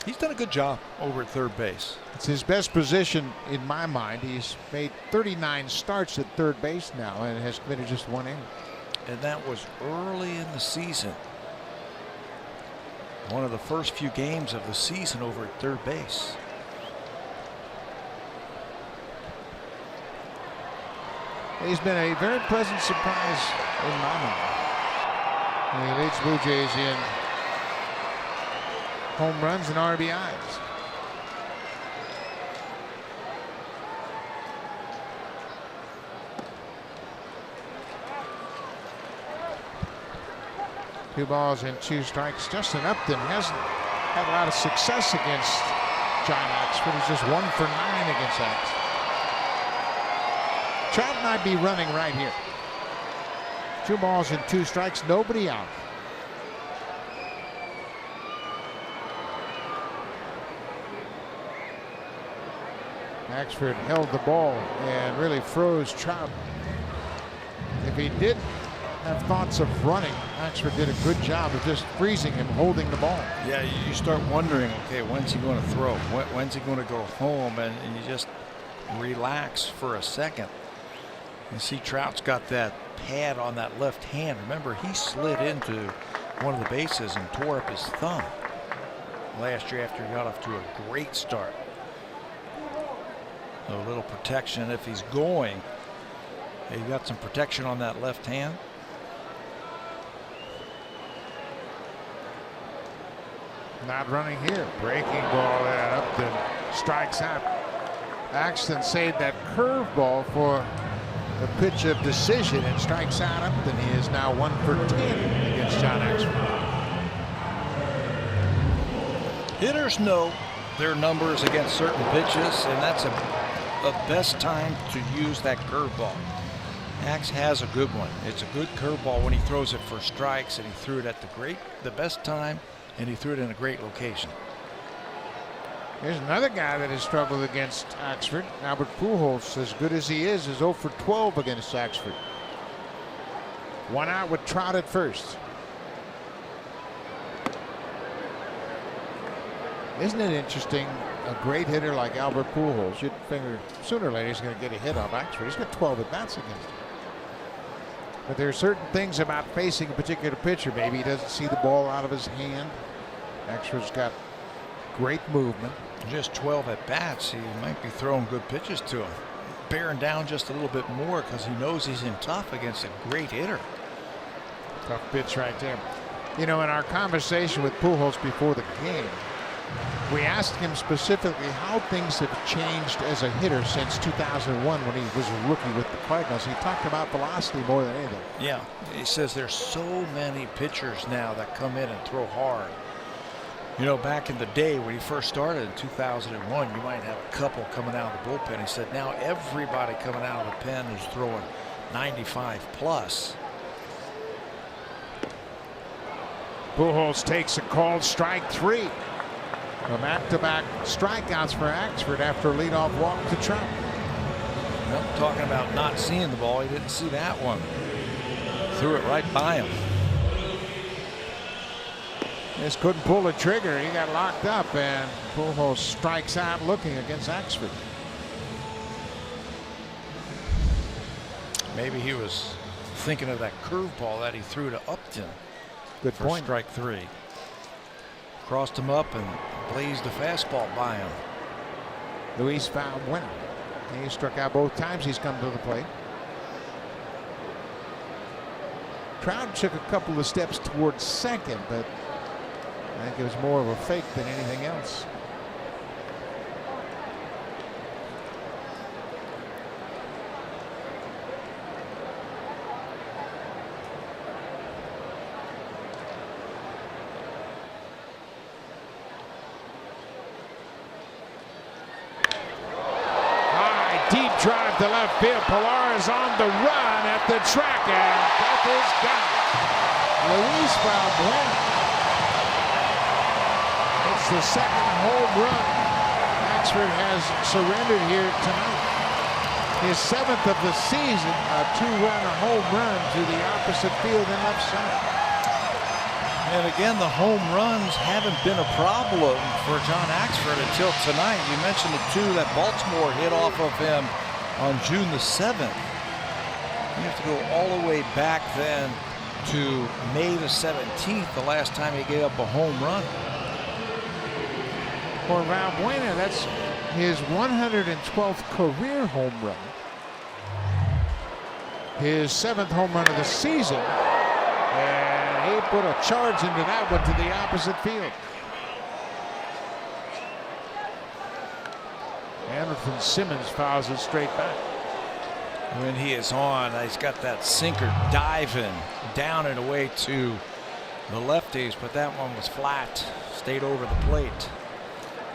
He's done a good job over at third base. It's his best position in my mind. He's made 39 starts at third base now and has committed just 1 error. And that was early in the season. One of the first few games of the season over at third base. He's been a very pleasant surprise in my mind. And he leads Blue Jays in home runs and RBIs. Two balls and 2 strikes. Justin Upton hasn't had a lot of success against John Axford. He's just 1 for 9 against Axford. Trout might be running right here. 2 balls and 2 strikes, nobody out. Axford held the ball and really froze Trout. If he did have thoughts of running, Axford did a good job of just freezing him, holding the ball. Yeah, you start wondering, okay, when's he going to throw? When's he going to go home? And you just relax for a second. You see Trout's got that pad on that left hand. Remember, he slid into one of the bases and tore up his thumb last year after he got off to a great start. A little protection if he's going. He got some protection on that left hand. Not running here. Breaking ball, and Upton strikes out. Axton saved that curveball for the pitch of decision and strikes out Upton. He is now 1 for 10 against John Axford. Hitters know their numbers against certain pitches, and that's a best time to use that curveball. Axe has a good one. It's a good curveball when he throws it for strikes, and he threw it at the best time, and he threw it in a great location. Here's another guy that has struggled against Axford. Albert Pujols, as good as he is 0 for 12 against Axford. 1 out with Trout at first. Isn't it interesting? A great hitter like Albert Pujols, you'd figure sooner or later he's going to get a hit off Axford. He's got 12 at bats against him. But there are certain things about facing a particular pitcher. Maybe he doesn't see the ball out of his hand. Axford's got great movement. Just 12 at bats. He might be throwing good pitches to him. Bearing down just a little bit more because he knows he's in tough against a great hitter. Tough pitch right there. You know, in our conversation with Pujols before the game, we asked him specifically how things have changed as a hitter since 2001 when he was a rookie with the Cardinals. He talked about velocity more than anything. Yeah, he says there's so many pitchers now that come in and throw hard. You know, back in the day when he first started in 2001, you might have a couple coming out of the bullpen. He said now everybody coming out of the pen is throwing 95 plus. Pujols takes a called strike 3. Back-to-back strikeouts for Axford after a leadoff walk to Trout. Well, talking about not seeing the ball, he didn't see that one. Threw it right by him. Just couldn't pull the trigger. He got locked up, and Pujols strikes out looking against Axford. Maybe he was thinking of that curveball that he threw to Upton. Good for point. Strike 3. Crossed him up and blazed the fastball by him. Luis Valbuena. He struck out both times he's come to the plate. Trout took a couple of steps towards second, but I think it was more of a fake than anything else. Deep drive to left field. Pilar is on the run at the track, and that is gone. Luis Valbuena. It's the second home run Axford has surrendered here tonight. His 7th of the season, a 2-run home run to the opposite field and left side. And again, the home runs haven't been a problem for John Axford until tonight. You mentioned the 2 that Baltimore hit off of him on June the 7th. You have to go all the way back then to May the 17th, the last time he gave up a home run. For Valbuena, that's his 112th career home run. His 7th home run of the season. And he put a charge into that one to the opposite field. Anderson Simmons fouls it straight back. When he is on, he's got that sinker diving down and away to the lefties, but that one was flat, stayed over the plate.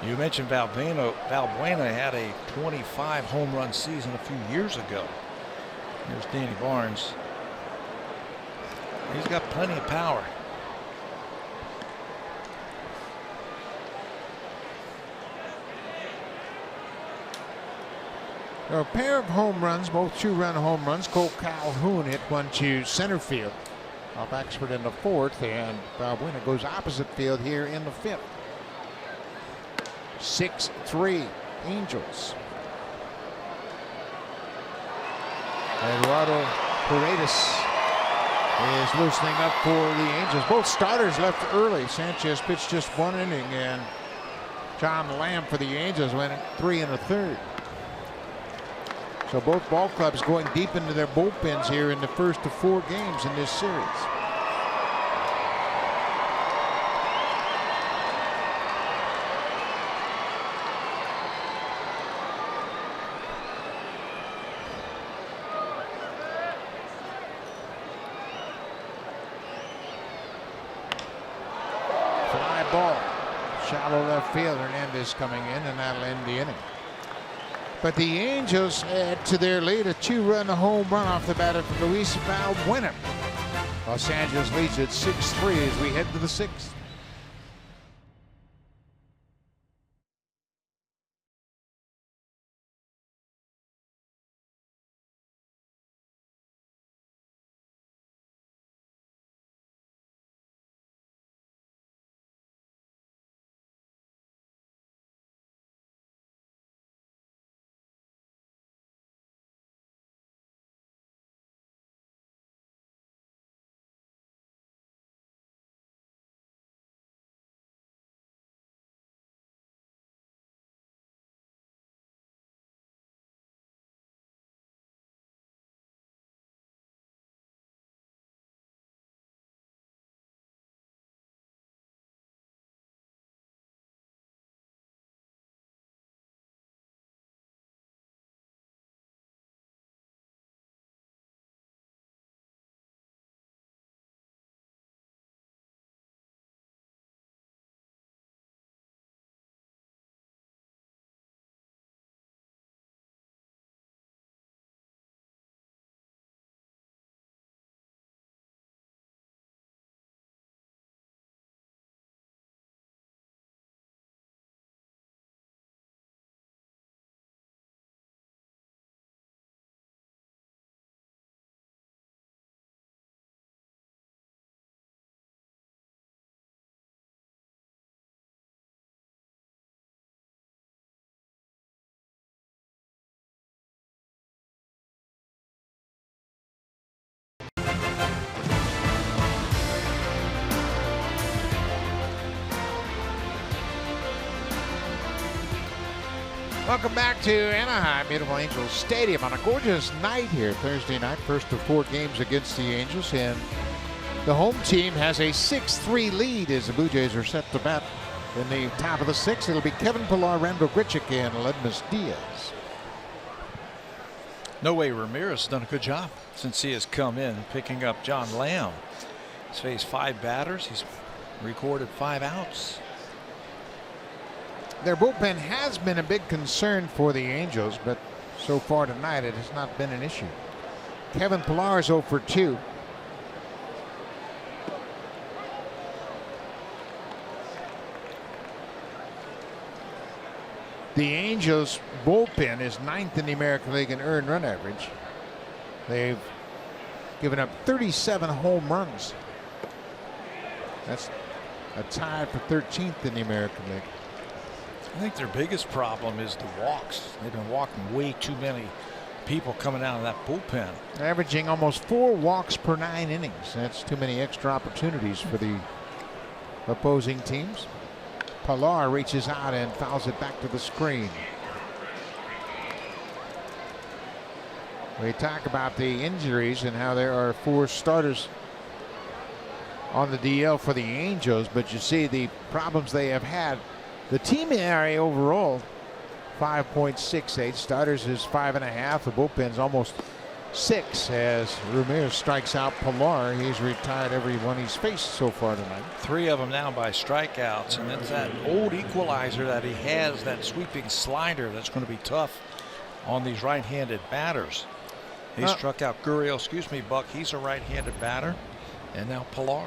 You mentioned Valbuena. Valbuena had a 25 home run season a few years ago. Here's Danny Barnes. He's got plenty of power. A pair of home runs, both 2-run home runs. Cole Calhoun hit one to center field off Axford in the 4th, and Valbuena goes opposite field here in the 5th. 6-3 Angels. Eduardo Paredes is loosening up for the Angels. Both starters left early. Sanchez pitched just 1 inning, and John Lamb for the Angels went 3 1/3. So both ball clubs going deep into their bullpens here in the first of 4 games in this series. ball. Shallow left field. Hernandez coming in, and that'll end the inning. But the Angels add to their lead a 2-run home run off the bat of Luis Valbuena. Los Angeles leads at 6-3 as we head to the 6th. Welcome back to Anaheim, beautiful Angels Stadium on a gorgeous night here Thursday night. First of 4 games against the Angels, and the home team has a 6-3 lead as the Blue Jays are set to bat in the top of the 6th. It'll be Kevin Pillar, Randall Grichuk, and Ledmus Diaz. No Way Ramirez has done a good job since he has come in, picking up John Lamb. He's faced 5 batters. He's recorded 5 outs. Their bullpen has been a big concern for the Angels, but so far tonight it has not been an issue. Kevin Pillar is 0 for 2. The Angels bullpen is 9th in the American League in earned run average. They've given up 37 home runs. That's a tie for 13th in the American League. I think their biggest problem is the walks. They've been walking way too many people coming out of that bullpen. Averaging almost 4 walks per 9 innings. That's too many extra opportunities for the opposing teams. Pillar reaches out and fouls it back to the screen. We talk about the injuries and how there are 4 starters on the DL for the Angels, but you see the problems they have had. The team ERA overall 5.68. Starters is 5.5. The bullpen's almost 6 as Ramirez strikes out Pillar. He's retired every one he's faced so far tonight. 3 of them now by strikeouts, and that's that old equalizer that he has, that sweeping slider that's going to be tough on these right-handed batters. He struck out Gurriel, excuse me, Buck. He's a right-handed batter. And now Pillar.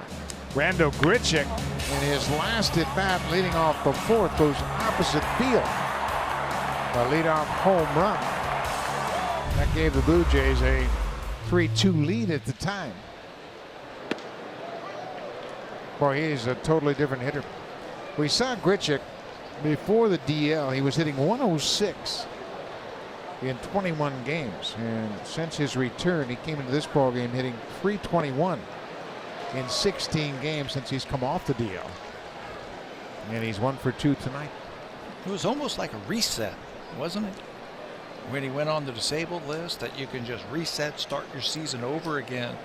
Randall Grichuk in his last at bat leading off the 4th goes opposite field. A leadoff home run. That gave the Blue Jays a 3-2 lead at the time. Boy, he's a totally different hitter. We saw Grichuk before the DL. He was hitting 106 in 21 games. And since his return, he came into this ball game hitting 321. In 16 games since he's come off the DL. And he's 1 for 2 tonight. It was almost like a reset, wasn't it? When he went on the disabled list, that you can just reset, start your season over again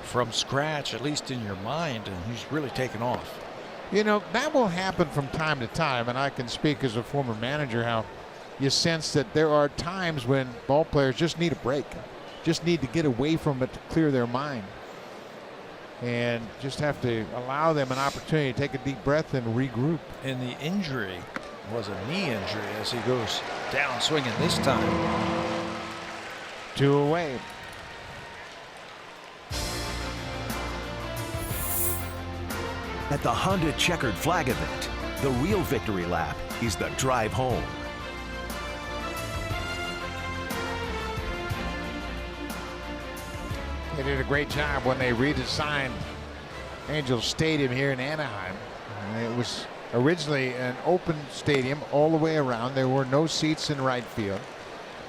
from scratch, at least in your mind, and he's really taken off. You know, that will happen from time to time, and I can speak as a former manager how you sense that there are times when ball players just need a break, just need to get away from it to clear their mind. and just have to allow them an opportunity to take a deep breath and regroup. And the injury was a knee injury as he goes down swinging this time. 2 away. At the Honda Checkered Flag event, the real victory lap is the drive home. They did a great job when they redesigned Angels Stadium here in Anaheim. It was originally an open stadium all the way around. There were no seats in right field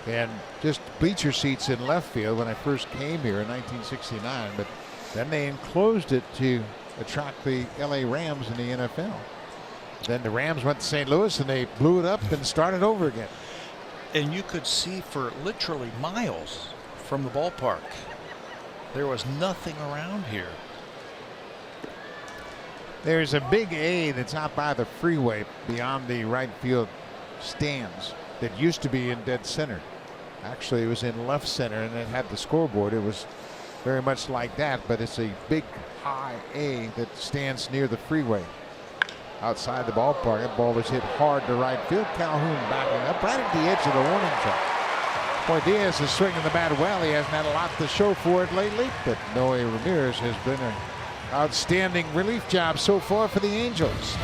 and just bleacher seats in left field when I first came here in 1969. But then they enclosed it to attract the LA Rams in the NFL. Then the Rams went to St. Louis and they blew it up and started over again. And you could see for literally miles from the ballpark. There was nothing around here. There's a big A that's out by the freeway beyond the right field stands that used to be in dead center. Actually, it was in left center and it had the scoreboard. It was very much like that, but it's a big high A that stands near the freeway outside the ballpark. That ball was hit hard to right field. Calhoun backing up right at the edge of the warning track. Boy, Diaz is swinging the bat well. He hasn't had a lot to show for it lately, but Noe Ramirez has been an outstanding relief job so far for the Angels.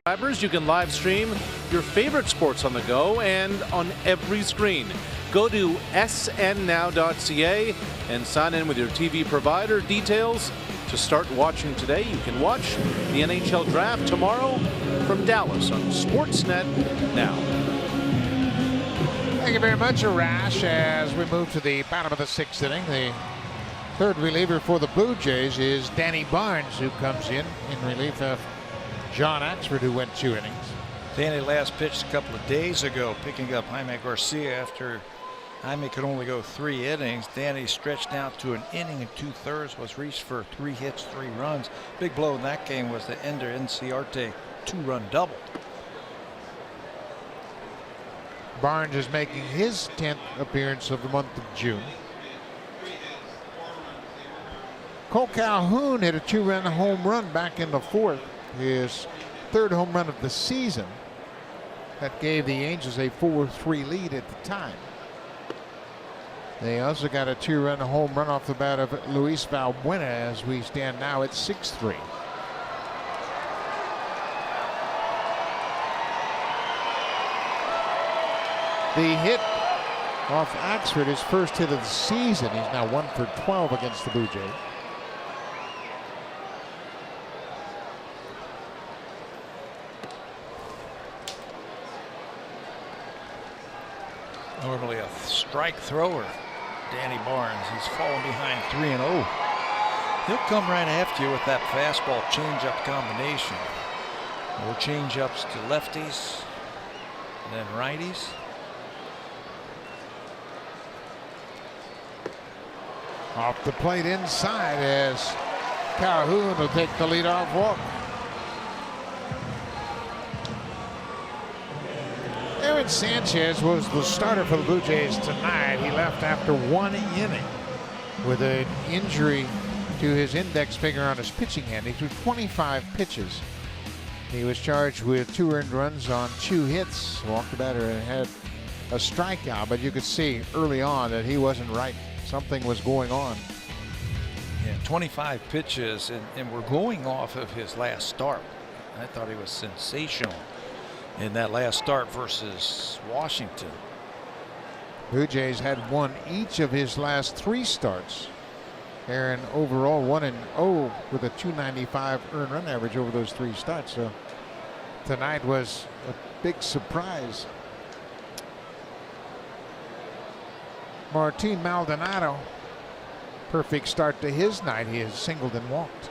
Subscribers, you can live stream your favorite sports on the go and on every screen. Go to snnow.ca and sign in with your TV provider. Details to start watching today. You can watch the NHL Draft tomorrow from Dallas on Sportsnet Now. Thank you very much, Arash. As we move to the bottom of the 6th inning, the third reliever for the Blue Jays is Danny Barnes, who comes in relief of John Axford, who went 2 innings. Danny last pitched a couple of days ago, picking up Jaime Garcia after Jaime could only go 3 innings. Danny stretched out to an inning and 2/3, was reached for 3 hits, 3 runs. Big blow in that game was the Ender Inciarte 2-run double. Barnes is making his 10th appearance of the month of June. Cole Calhoun hit a 2-run home run back in the 4th. His 3rd home run of the season. That gave the Angels a 4-3 lead at the time. They also got a 2-run home run off the bat of Luis Valbuena as we stand now at 6-3. The hit off Axford, his first hit of the season. He's now 1 for 12 against the Blue Jays. Normally a strike thrower, Danny Barnes. He's fallen behind 3-0. He'll come right after you with that fastball changeup combination. More change-ups to lefties and then righties. Off the plate inside as Calhoun will take the leadoff walk. Aaron Sanchez was the starter for the Blue Jays tonight. He left after 1 inning with an injury to his index finger on his pitching hand. He threw 25 pitches. He was charged with 2 earned runs on 2 hits, walked the batter and had a strikeout, but you could see early on that he wasn't right. Something was going on. Yeah, 25 pitches, and we're going off of his last start. I thought he was sensational in that last start versus Washington. Blue Jays had won each of his last 3 starts. Aaron overall 1-0 with a .295 earned run average over those 3 starts. So tonight was a big surprise. Martin Maldonado, perfect start to his night. He has singled and walked.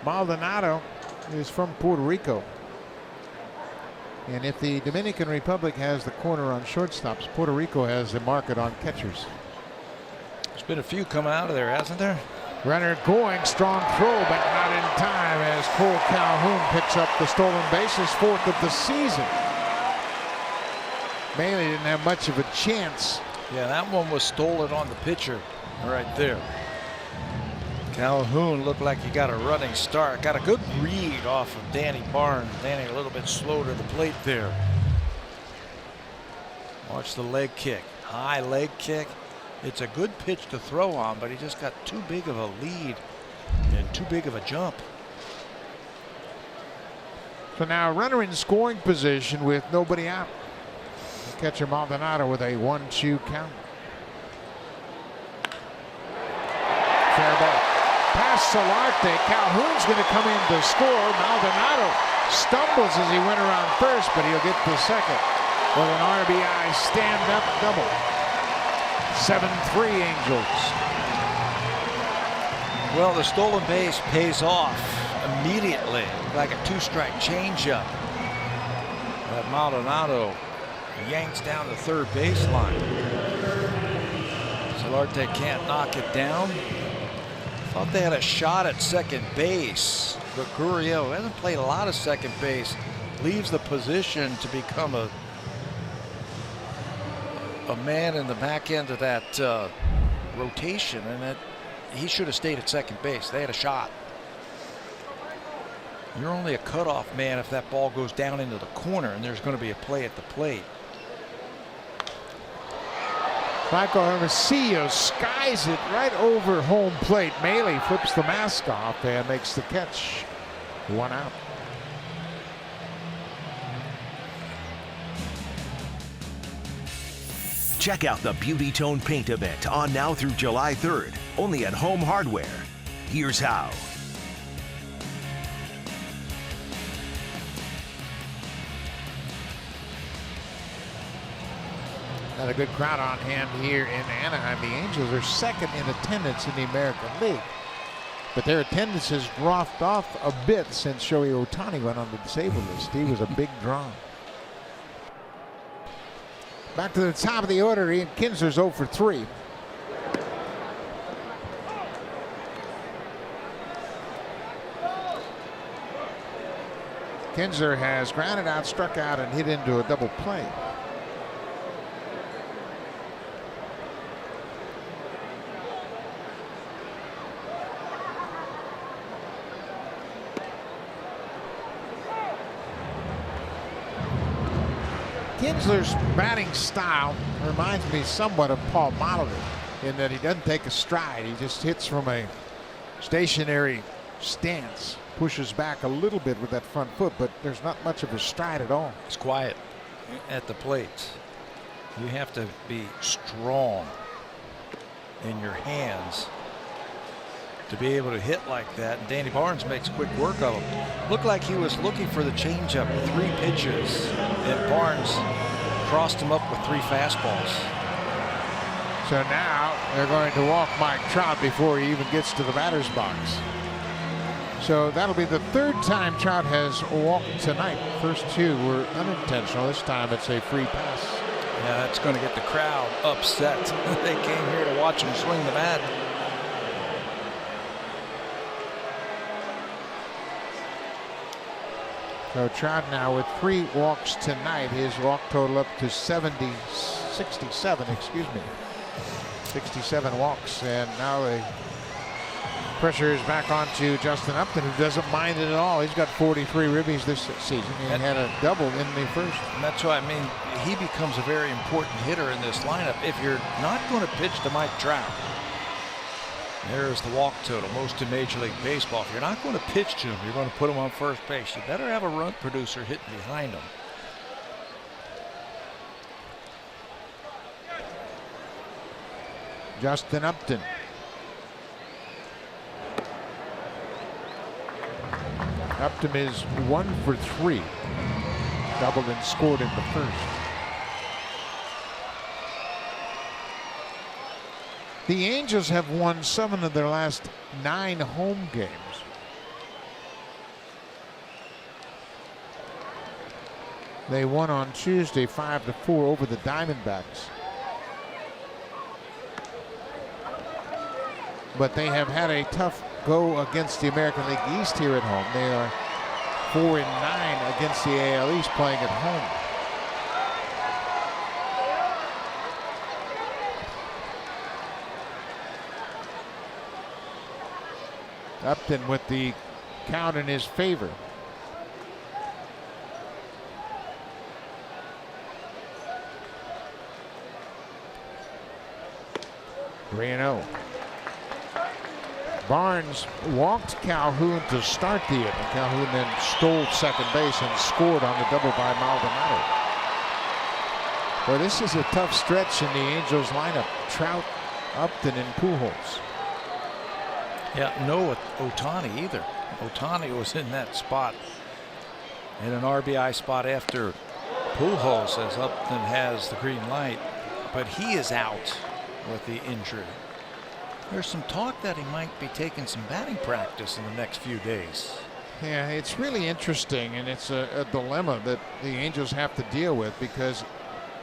Maldonado is from Puerto Rico. And if the Dominican Republic has the corner on shortstops, Puerto Rico has the market on catchers. There's been a few coming out of there, hasn't there? Runner going, strong throw, but not in time as Cole Calhoun picks up the stolen base, his 4th of the season. Bailey didn't have much of a chance. Yeah, that one was stolen on the pitcher right there. Calhoun looked like he got a running start. Got a good read off of Danny Barnes. Danny a little bit slow to the plate there. Watch the leg kick. High leg kick. It's a good pitch to throw on, but he just got too big of a lead and too big of a jump. So now runner in scoring position with nobody out. Catcher Maldonado with a 1-2 count. Fair ball. Past Solarte. Calhoun's going to come in to score. Maldonado stumbles as he went around first, but he'll get to second with an RBI stand-up double. 7-3 Angels. Well, the stolen base pays off immediately, like a 2-strike changeup. That Maldonado yanks down the third baseline. Solarte can't knock it down. Thought they had a shot at second base, but Gurriel hasn't played a lot of second base. Leaves the position to become a man in the back end of that rotation, and that he should have stayed at second base. They had a shot. You're only a cutoff man if that ball goes down into the corner and there's going to be a play at the plate. Michael Hermosillo skies it right over home plate. Maile flips the mask off and makes the catch. 1 out. Check out the Beauty Tone Paint event on now through July 3rd, only at Home Hardware. Here's how. Got a good crowd on hand here in Anaheim. The Angels are second in attendance in the American League, but their attendance has dropped off a bit since Shohei Ohtani went on the disabled list. He was a big draw. Back to the top of the order, Ian Kinsler's 0 for 3. Kinsler has grounded out, struck out, and hit into a double play. Kinsler's batting style reminds me somewhat of Paul Molitor in that he doesn't take a stride. He just hits from a stationary stance, pushes back a little bit with that front foot, but there's not much of a stride at all. It's quiet at the plate. You have to be strong in your hands to be able to hit like that. And Danny Barnes makes quick work of him. Looked like he was looking for the changeup, 3 pitches, and Barnes crossed him up with 3 fastballs. So now they're going to walk Mike Trout before he even gets to the batter's box. So that'll be the 3rd time Trout has walked tonight. First 2 were unintentional. This time it's a free pass. Yeah, that's going to get the crowd upset. They came here to watch him swing the bat. So Trout now with 3 walks tonight. His walk total up to 67, excuse me. 67 walks, and now the pressure is back onto Justin Upton, who doesn't mind it at all. He's got 43 ribbies this season. He had a double in the first. And that's why, I mean, he becomes a very important hitter in this lineup. If you're not going to pitch to Mike Trout, there's the walk total, most in Major League Baseball. If you're not going to pitch to him, you're going to put him on first base. You better have a run producer hitting behind him. Justin Upton. Upton is 1 for 3. Doubled and scored in the first. The Angels have won 7 of their last 9 home games. They won on Tuesday 5-4 over the Diamondbacks. But they have had a tough go against the American League East here at home. They are 4-9 against the AL East playing at home. Upton with the count in his favor. Three-0. Barnes walked Calhoun to start the inning. Calhoun then stole second base and scored on the double by Maldonado. But this is a tough stretch in the Angels lineup. Trout, Upton, and Pujols. Yeah, no Ohtani either. Ohtani was in that spot, in an RBI spot after Pujols, as Upton has the green light, but he is out with the injury. There's some talk that he might be taking some batting practice in the next few days. Yeah, it's really interesting, and it's a dilemma that the Angels have to deal with, because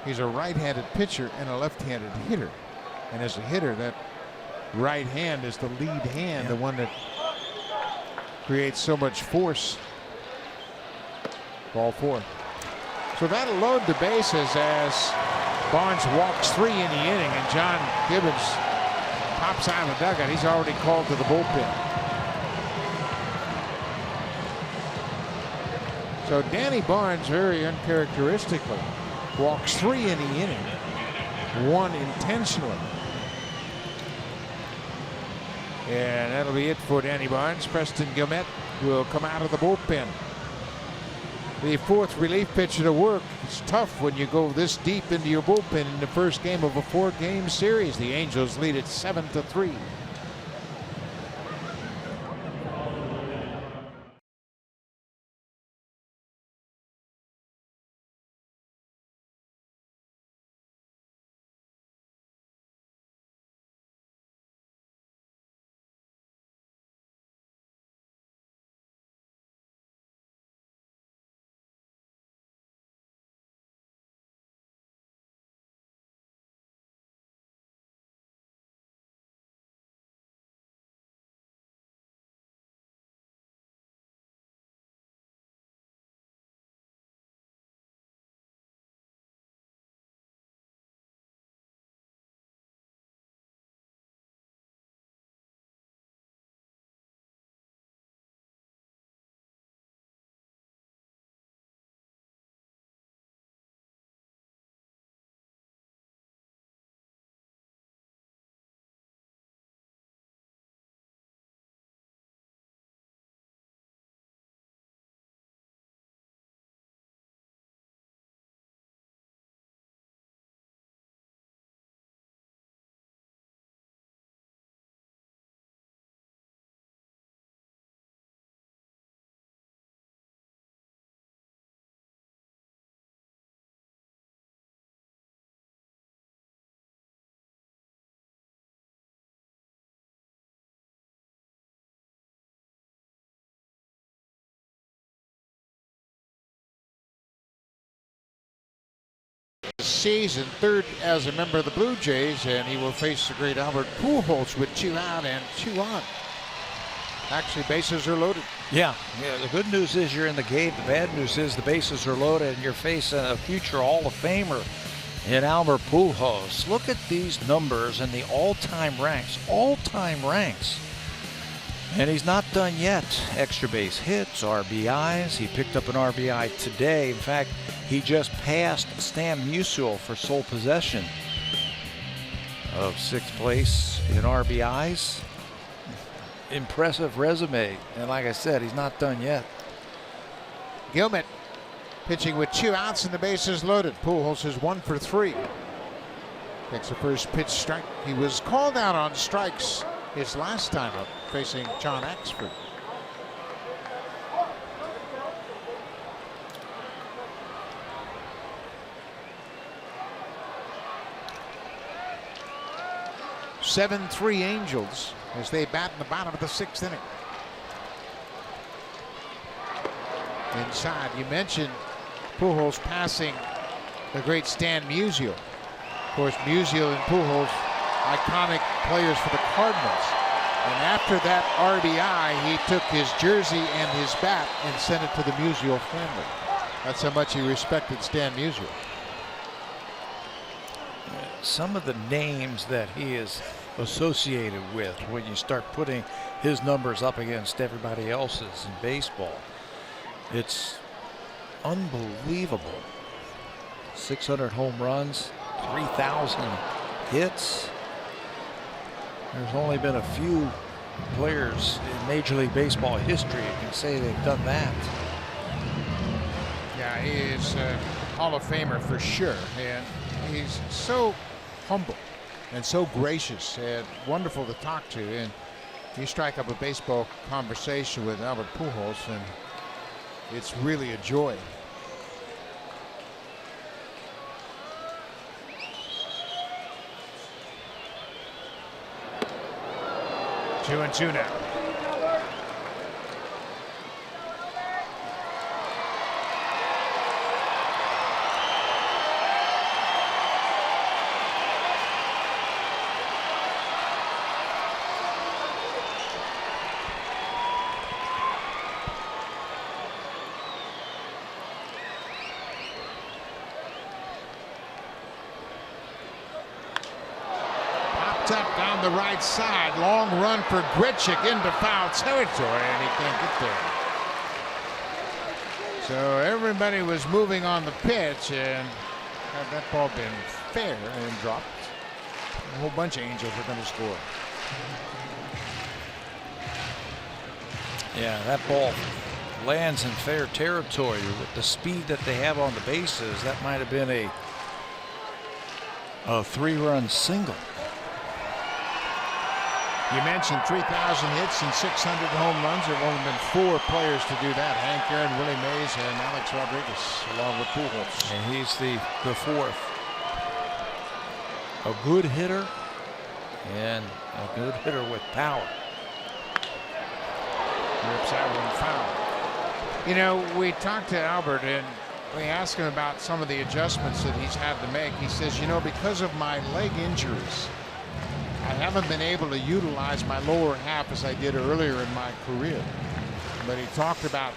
he's a right-handed pitcher and a left-handed hitter. And as a hitter, that right hand is the lead hand, the one that creates so much force. Ball 4. So that'll load the bases as Barnes walks 3 in the inning, and John Gibbons pops out of the dugout. He's already called to the bullpen. So Danny Barnes, very uncharacteristically, walks 3 in the inning, 1 intentionally. And that'll be it for Danny Barnes. Preston Guillemette will come out of the bullpen. The 4th relief pitcher to work. It's tough when you go this deep into your bullpen in the first game of a 4-game series. The Angels lead it 7-3. season, third as a member of the Blue Jays, and he will face the great Albert Pujols with 2 out and 2 on. Actually, bases are loaded. Yeah, the good news is you're in the game. The bad news is the bases are loaded and you're facing a future Hall of Famer in Albert Pujols. Look at these numbers in the all-time ranks. All-time ranks. And he's not done yet. Extra base hits, RBIs. He picked up an RBI today. In fact, he just passed Stan Musial for sole possession of 6th place in RBIs. Impressive resume. And like I said, he's not done yet. Gilman pitching with 2 outs and the bases loaded. Pujols is 1 for 3. Takes the first pitch strike. He was called out on strikes his last time up facing John Axford. "7-3 Angels as they bat in the bottom of the 6th inning. Inside, you mentioned Pujols passing the great Stan Musial. Of course, Musial and Pujols, iconic players for the Cardinals. And after that RBI, he took his jersey and his bat and sent it to the Musial family. That's how much he respected Stan Musial. Some of the names that he is associated with, when you start putting his numbers up against everybody else's in baseball, it's unbelievable. 600 home runs, 3,000 hits. There's only been a few players in Major League Baseball history who can say they've done that. Yeah, he is a Hall of Famer for sure. And he's so humble and so gracious and wonderful to talk to. And you strike up a baseball conversation with Albert Pujols, and it's really a joy. Two and two now. Up down the right side, long run for Grichuk into foul territory, and he can't get there. So everybody was moving on the pitch, and had that ball been fair and dropped, a whole bunch of Angels were going to score. Yeah, that ball lands in fair territory with the speed that they have on the bases. That might have been a 3-run single. You mentioned 3,000 hits and 600 home runs. There have only been 4 players to do that: Hank Aaron, Willie Mays, and Alex Rodriguez, along with Pujols. And he's the 4th. A good hitter and a good hitter with power. Rips that one foul. You know, we talked to Albert and we asked him about some of the adjustments that he's had to make. He says, you know, because of my leg injuries, I haven't been able to utilize my lower half as I did earlier in my career. But he talked about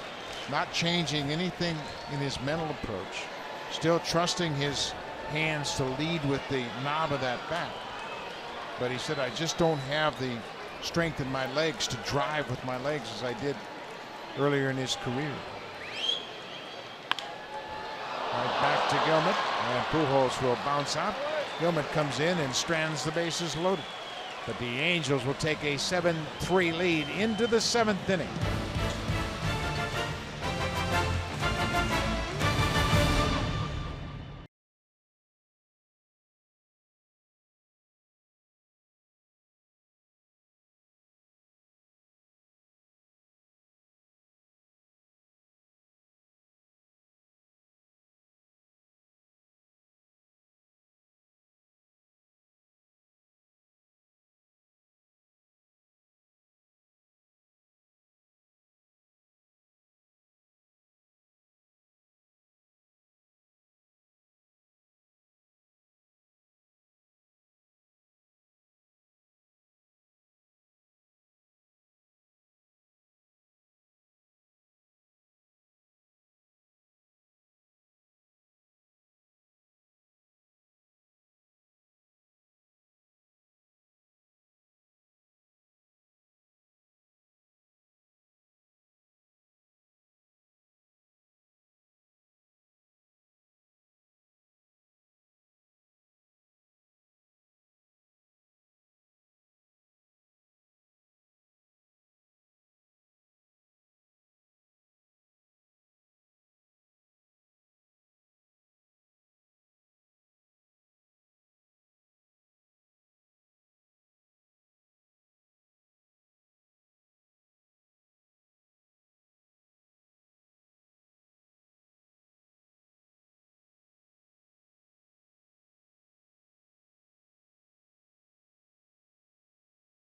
not changing anything in his mental approach, still trusting his hands to lead with the knob of that bat. But he said, I just don't have the strength in my legs to drive with my legs as I did earlier in his career. Right back to Gilman, and Pujols will bounce out. Gilman comes in and strands the bases loaded. But the Angels will take a 7-3 lead into the 7th inning.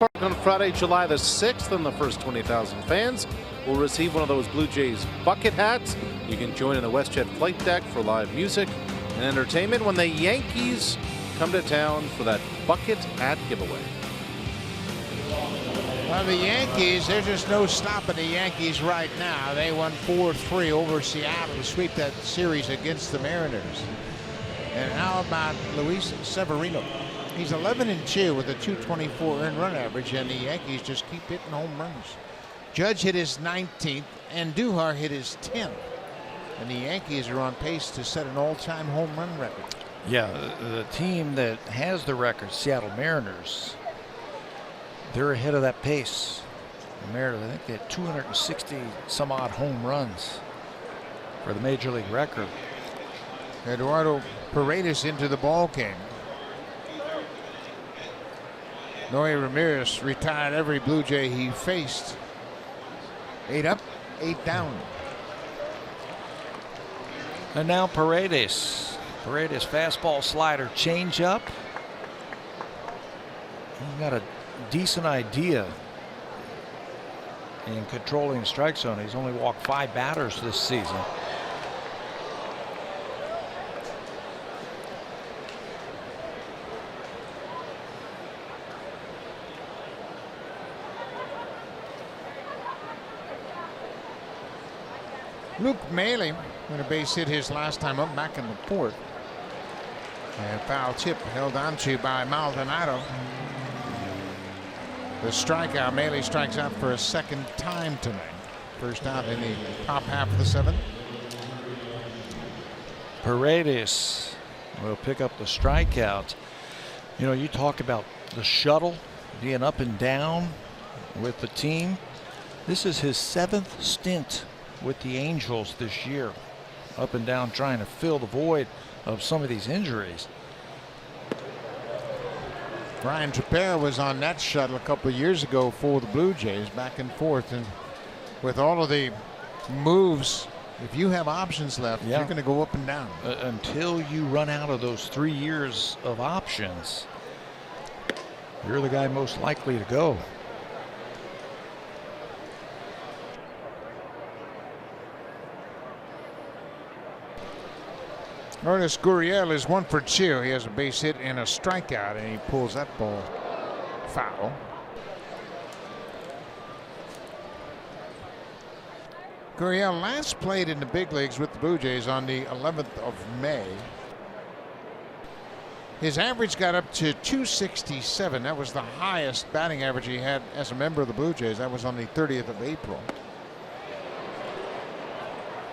Park on Friday, July the 6th, and the first 20,000 fans will receive one of those Blue Jays bucket hats. You can join in the WestJet flight deck for live music and entertainment when the Yankees come to town for that bucket hat giveaway. Well, the Yankees, there's just no stopping the Yankees right now. They won 4-3 over Seattle to sweep that series against the Mariners. And how about Luis Severino? He's 11-2 with a .224 earned run average, and the Yankees just keep hitting home runs. Judge hit his 19th, and Duhar hit his 10th. And the Yankees are on pace to set an all-time home run record. Yeah, the team that has the record, Seattle Mariners, they're ahead of that pace. The Mariners, I think they had 260 some odd home runs for the major league record. Eduardo Paredes into the ball game. Noe Ramirez retired every Blue Jay he faced. 8 up, 8 down. And now Paredes. Paredes fastball, slider, changeup. He's got a decent idea in controlling the strike zone. He's only walked 5 batters this season. Luke Maile with a base hit his last time up back in the 4th. And foul tip held on to by Maldonado. The strikeout. Maile strikes out for a second time tonight. First out in the top half of the 7th. Paredes will pick up the strikeout. You know, you talk about the shuttle being up and down with the team. This is his 7th stint with the Angels this year, up and down trying to fill the void of some of these injuries. Brian Trepera was on that shuttle a couple of years ago for the Blue Jays, back and forth, and with all of the moves, if you have options left, you're going to go up and down until you run out of those 3 years of options. You're the guy most likely to go. Ernest Gurriel is 1 for 2. He has a base hit and a strikeout, and he pulls that ball foul. Gurriel last played in the big leagues with the Blue Jays on the 11th of May. His average got up to .267. That was the highest batting average he had as a member of the Blue Jays. That was on the 30th of April.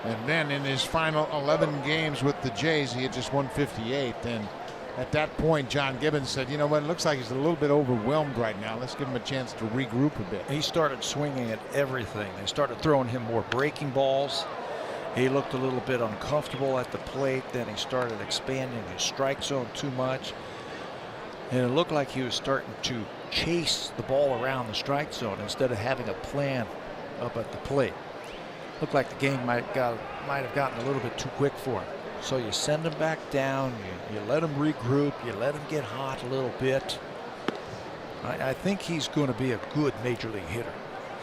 And then in his final 11 games with the Jays, he had just 158. And at that point, John Gibbons said, you know what, it looks like he's a little bit overwhelmed right now. Let's give him a chance to regroup a bit. He started swinging at everything. They started throwing him more breaking balls. He looked a little bit uncomfortable at the plate. Then he started expanding his strike zone too much. And it looked like he was starting to chase the ball around the strike zone instead of having a plan up at the plate. Looked like the game might have gotten a little bit too quick for him. So you send him back down, you let him regroup, you let him get hot a little bit. I think he's going to be a good major league hitter.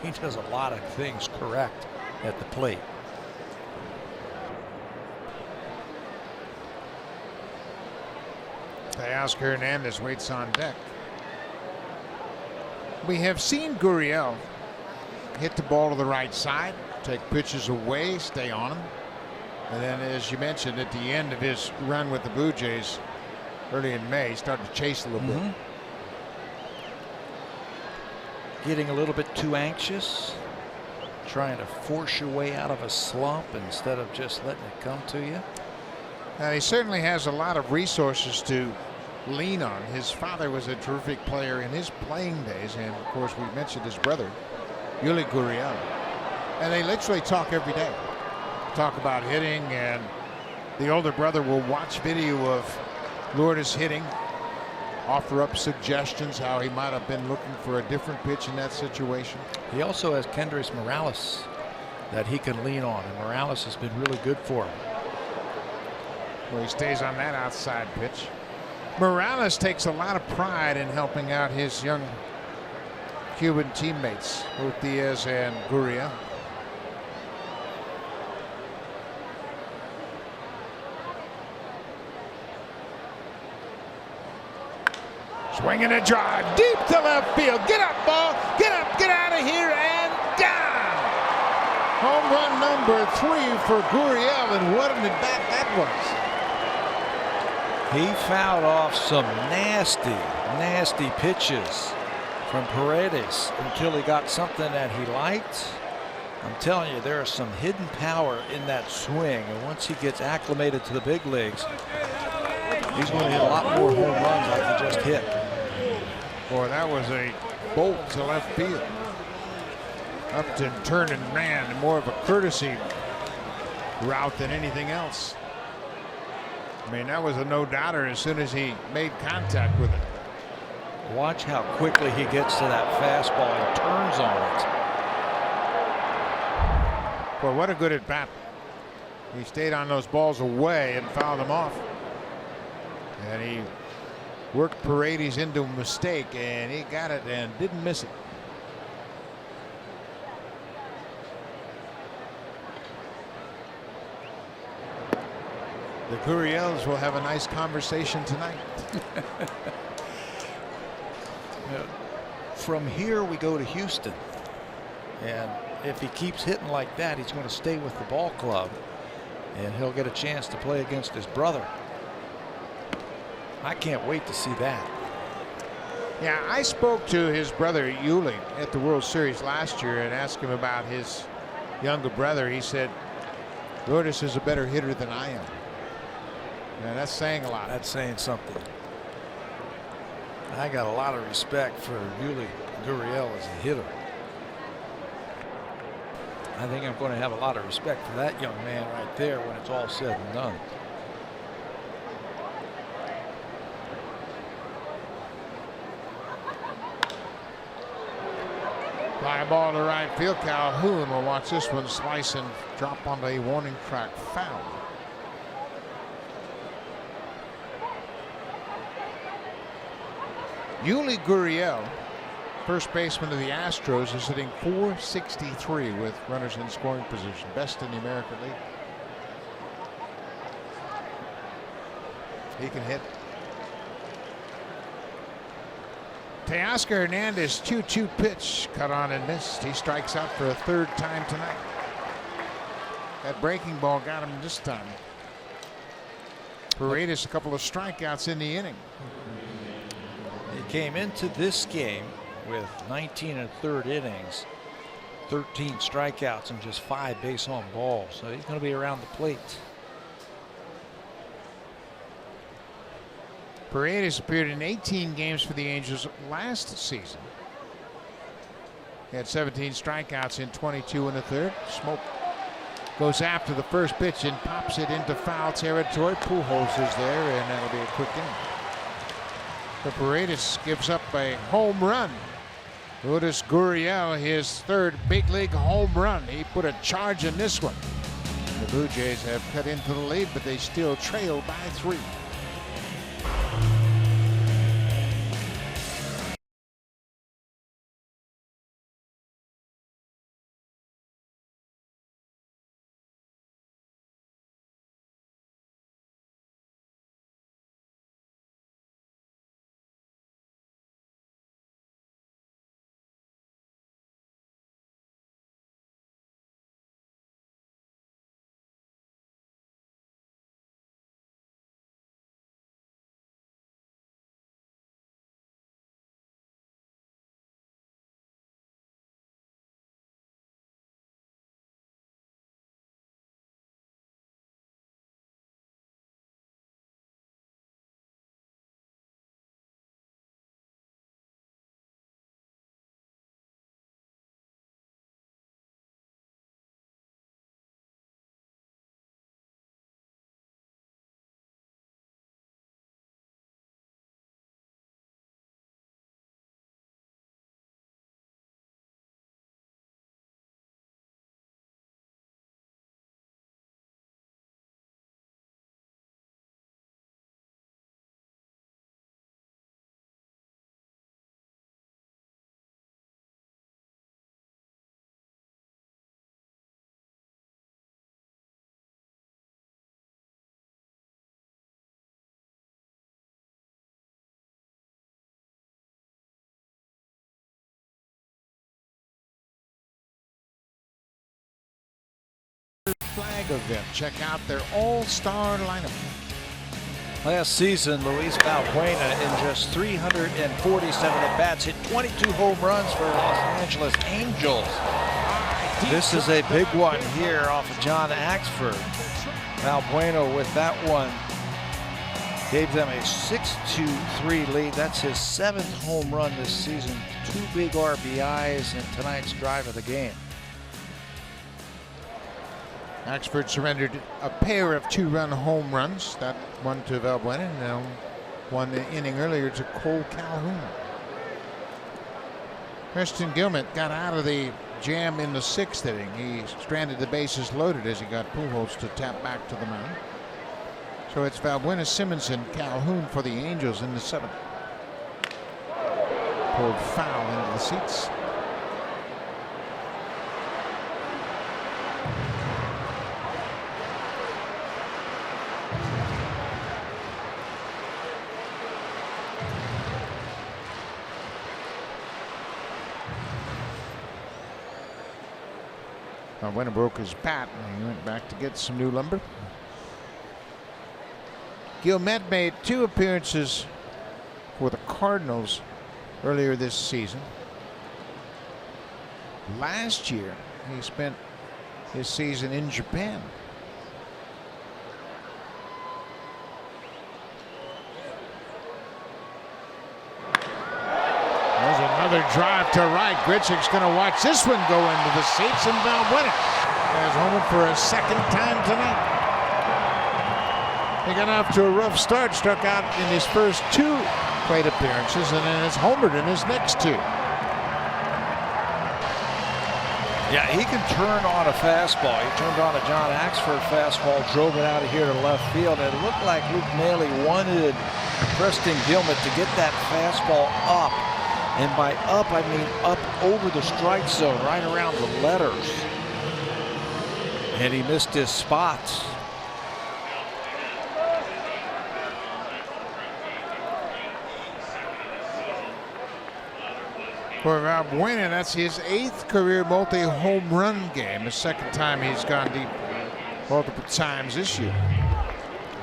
He does a lot of things correct at the plate. Teoscar Hernandez waits on deck. We have seen Gurriel hit the ball to the right side, take pitches away, stay on him. And then, as you mentioned, at the end of his run with the Blue Jays early in May, he started to chase a little bit. Getting a little bit too anxious, trying to force your way out of a slump instead of just letting it come to you. Now, he certainly has a lot of resources to lean on. His father was a terrific player in his playing days, and of course we mentioned his brother, Yuli Gurriel. And they literally talk every day. Talk about hitting, and the older brother will watch video of Lourdes hitting, offer up suggestions how he might have been looking for a different pitch in that situation. He also has Kendrys Morales that he can lean on, and Morales has been really good for him. Well, he stays on that outside pitch. Morales takes a lot of pride in helping out his young Cuban teammates, both Diaz and Gurriel. Swinging a drive deep to left field. Get up, ball. Get up, get out of here, and down. Home run number 3 for Gurriel, and what an at-bat that was. He fouled off some nasty pitches from Paredes until he got something that he liked. I'm telling you, there is some hidden power in that swing, and once he gets acclimated to the big leagues, he's going to hit a lot more home runs like he just hit. Boy, that was a bolt to left field. Upton turning man, more of a courtesy route than anything else. I mean, that was a no-doubter as soon as he made contact with it. Watch how quickly he gets to that fastball and turns on it. Boy, what a good at-bat. He stayed on those balls away and fouled them off. And he worked Paredes into a mistake, and he got it and didn't miss it. The Gurriels will have a nice conversation tonight. From here we go to Houston, and if he keeps hitting like that, he's going to stay with the ball club, and he'll get a chance to play against his brother. I can't wait to see that. Yeah, I spoke to his brother Yuli at the World Series last year and asked him about his younger brother. He said, Lourdes is a better hitter than I am. Yeah, that's saying a lot. That's saying something. I got a lot of respect for Yuli Gurriel as a hitter. I think I'm going to have a lot of respect for that young man right there when it's all said and done. Fly ball to right field. Calhoun will watch this one slice and drop onto a warning track foul. Yuli Gurriel, first baseman of the Astros, is hitting .463 with runners in scoring position, best in the American League. He can hit. Teoscar Hernandez 2-2 pitch, cut on and missed. He strikes out for a third time tonight. That breaking ball got him this time. Paredes a couple of strikeouts in the inning. He came into this game with 19 1/3 innings, 13 strikeouts, and just 5 base on balls. So he's going to be around the plate. Paredes appeared in 18 games for the Angels last season. He had 17 strikeouts in 22 1/3. Smoke goes after the first pitch and pops it into foul territory. Pujols is there, and that'll be a quick inning. So Paredes gives up a home run. Lourdes Gurriel, his third big league home run. He put a charge in this one. The Blue Jays have cut into the lead, but they still trail by 3. flag event. Check out their all-star lineup. Last season, Luis Valbuena, in just 347 at-bats, hit 22 home runs for Los Angeles Angels. This is a big one here off of John Axford. Valbuena with that one gave them a 6-3 lead. That's his 7th home run this season. 2 big RBIs in tonight's drive of the game. Axford surrendered a pair of 2-run home runs. That one to Valbuena, and now one inning earlier to Cole Calhoun. Preston Gilmet got out of the jam in the 6th inning. He stranded the bases loaded as he got Pujols to tap back to the mound. So it's Valbuena, Simmons, and Calhoun for the Angels in the 7th. Pulled foul into the seats. Valbuena broke his bat and he went back to get some new lumber. Gilmet made 2 appearances for the Cardinals earlier this season. Last year, he spent his season in Japan. There's another drive to right. Grichuk's going to watch this one go into the seats, and Valbuena has homered for a 2nd time tonight. He got off to a rough start, struck out in his first 2 plate appearances, and then has homered in his next 2. Yeah, he can turn on a fastball. He turned on a John Axford fastball, drove it out of here to left field. And it looked like Luke Maile wanted Preston Gilmet to get that fastball up. And by up, I mean up over the strike zone, right around the letters. And he missed his spots. For Valbuena, that's his 8th career multi-home run game. The 2nd time he's gone deep multiple times this year.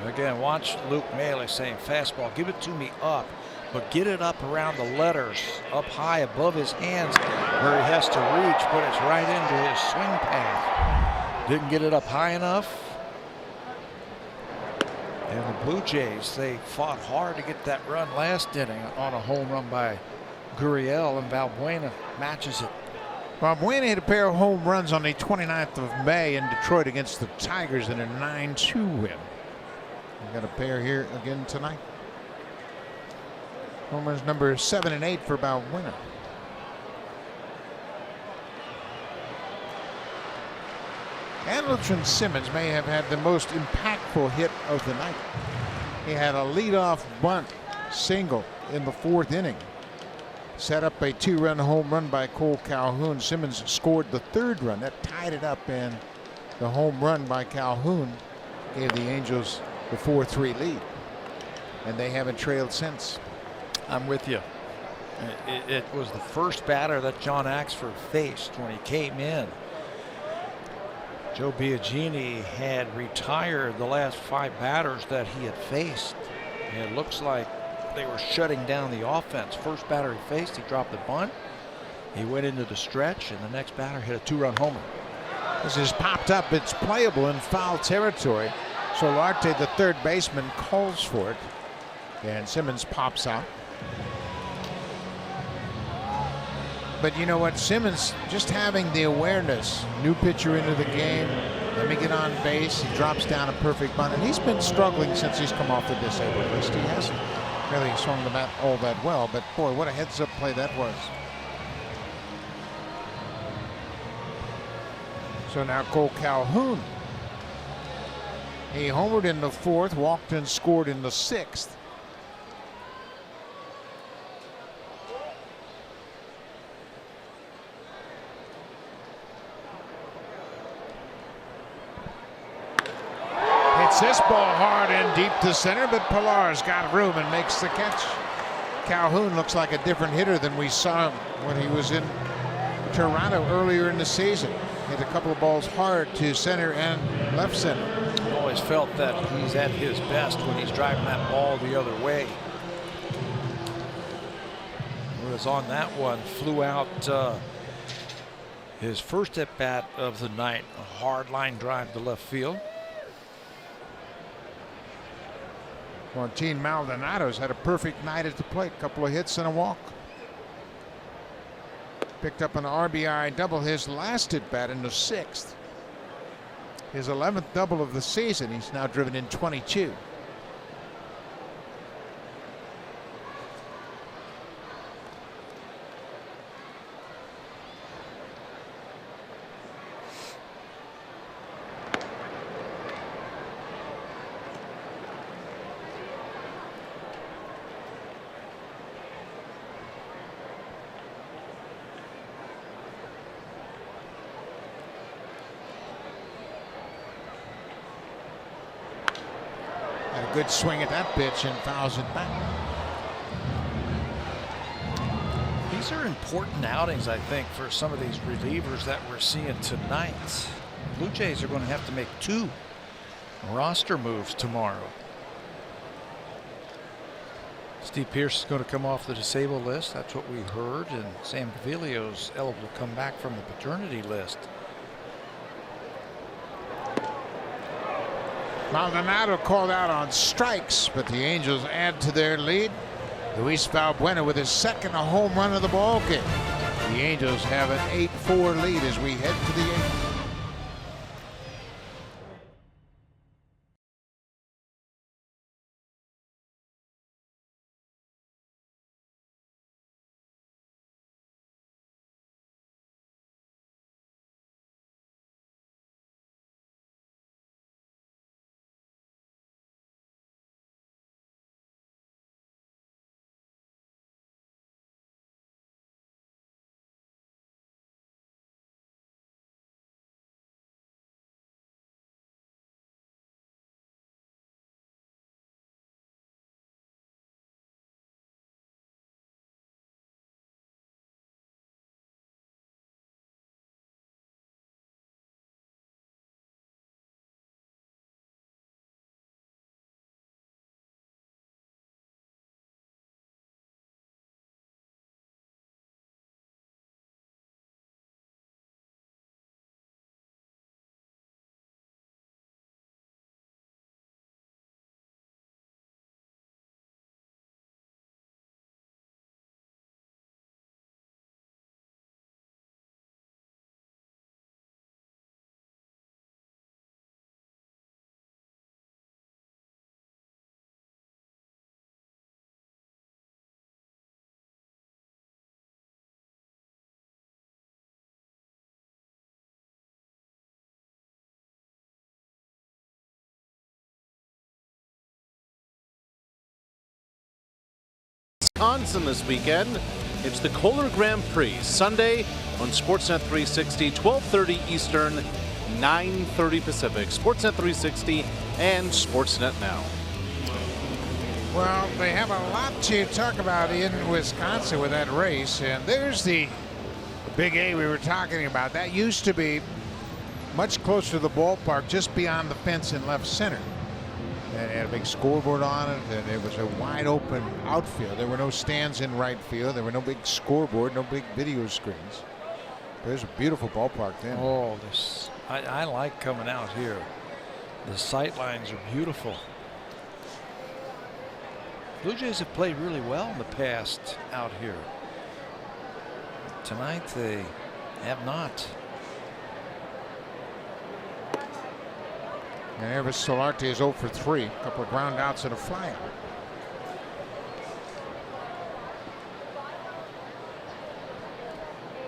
Again, watch Luke Maile saying fastball, give it to me up, but get it up around the letters, up high above his hands where he has to reach, but it's right into his swing path. Didn't get it up high enough. And the Blue Jays, they fought hard to get that run last inning on a home run by Gurriel, and Valbuena matches it. Valbuena hit a pair of home runs on the 29th of May in Detroit against the Tigers in a 9-2 win. We got a pair here again tonight. Home runs number 7 and 8 for Valbuena. Andrelton Simmons may have had the most impactful hit of the night. He had a leadoff bunt single in the 4th inning. Set up a 2-run home run by Cole Calhoun. Simmons scored the 3rd run. That tied it up, and the home run by Calhoun gave the Angels the 4-3 lead. And they haven't trailed since. I'm with you. It was the first batter that John Axford faced when he came in. Joe Biagini had retired the last 5 batters that he had faced. And it looks like they were shutting down the offense. First batter he faced, he dropped the bunt. He went into the stretch, and the next batter hit a 2-run homer. This is popped up. It's playable in foul territory. So Solarte, the 3rd baseman, calls for it. And Simmons pops out. But you know what? Simmons just having the awareness. New pitcher into the game. Let me get on base. He drops down a perfect bunt. And he's been struggling since he's come off the disabled list. He hasn't really swung the bat all that well, but boy, what a heads-up play that was. So now Cole Calhoun. He homered in the 4th, walked and scored in the 6th. Hits this ball hard and deep to center, but Pilar's got room and makes the catch. Calhoun looks like a different hitter than we saw him when he was in Toronto earlier in the season. hit a couple of balls hard to center and left center. I've always felt that he's at his best when he's driving that ball the other way. Was on that one, flew out his first at bat of the night, a hard line drive to left field. Martin Maldonado's had a perfect night at the plate, couple of hits and a walk. Picked up an RBI double his last at bat in the 6th. His 11th double of the season. He's now driven in 22. Good swing at that pitch and fouls it back. These are important outings, I think, for some of these relievers that we're seeing tonight. Blue Jays are going to have to make 2 roster moves tomorrow. Steve Pearce is going to come off the disabled list. That's what we heard. And Sam Gaviglio's eligible to come back from the paternity list. Maldonado called out on strikes, but the Angels add to their lead. Luis Valbuena with his second home run of the ball game. The Angels have an 8-4 lead as we head to the 8th. Wisconsin this weekend. It's the Kohler Grand Prix, Sunday on Sportsnet 360, 12:30 Eastern, 9:30 Pacific. Sportsnet 360 and Sportsnet Now. Well, they have a lot to talk about in Wisconsin with that race, and there's the Big A we were talking about. That used to be much closer to the ballpark, just beyond the fence in left center. And it had a big scoreboard on it, and it was a wide open outfield. There were no stands in right field. There were no big scoreboard, no big video screens. There's a beautiful ballpark then. Oh, I like coming out here. The sight lines are beautiful. Blue Jays have played really well in the past out here. Tonight they have not. And Elvis Solarte is 0 for 3. A couple of ground outs and a flyout.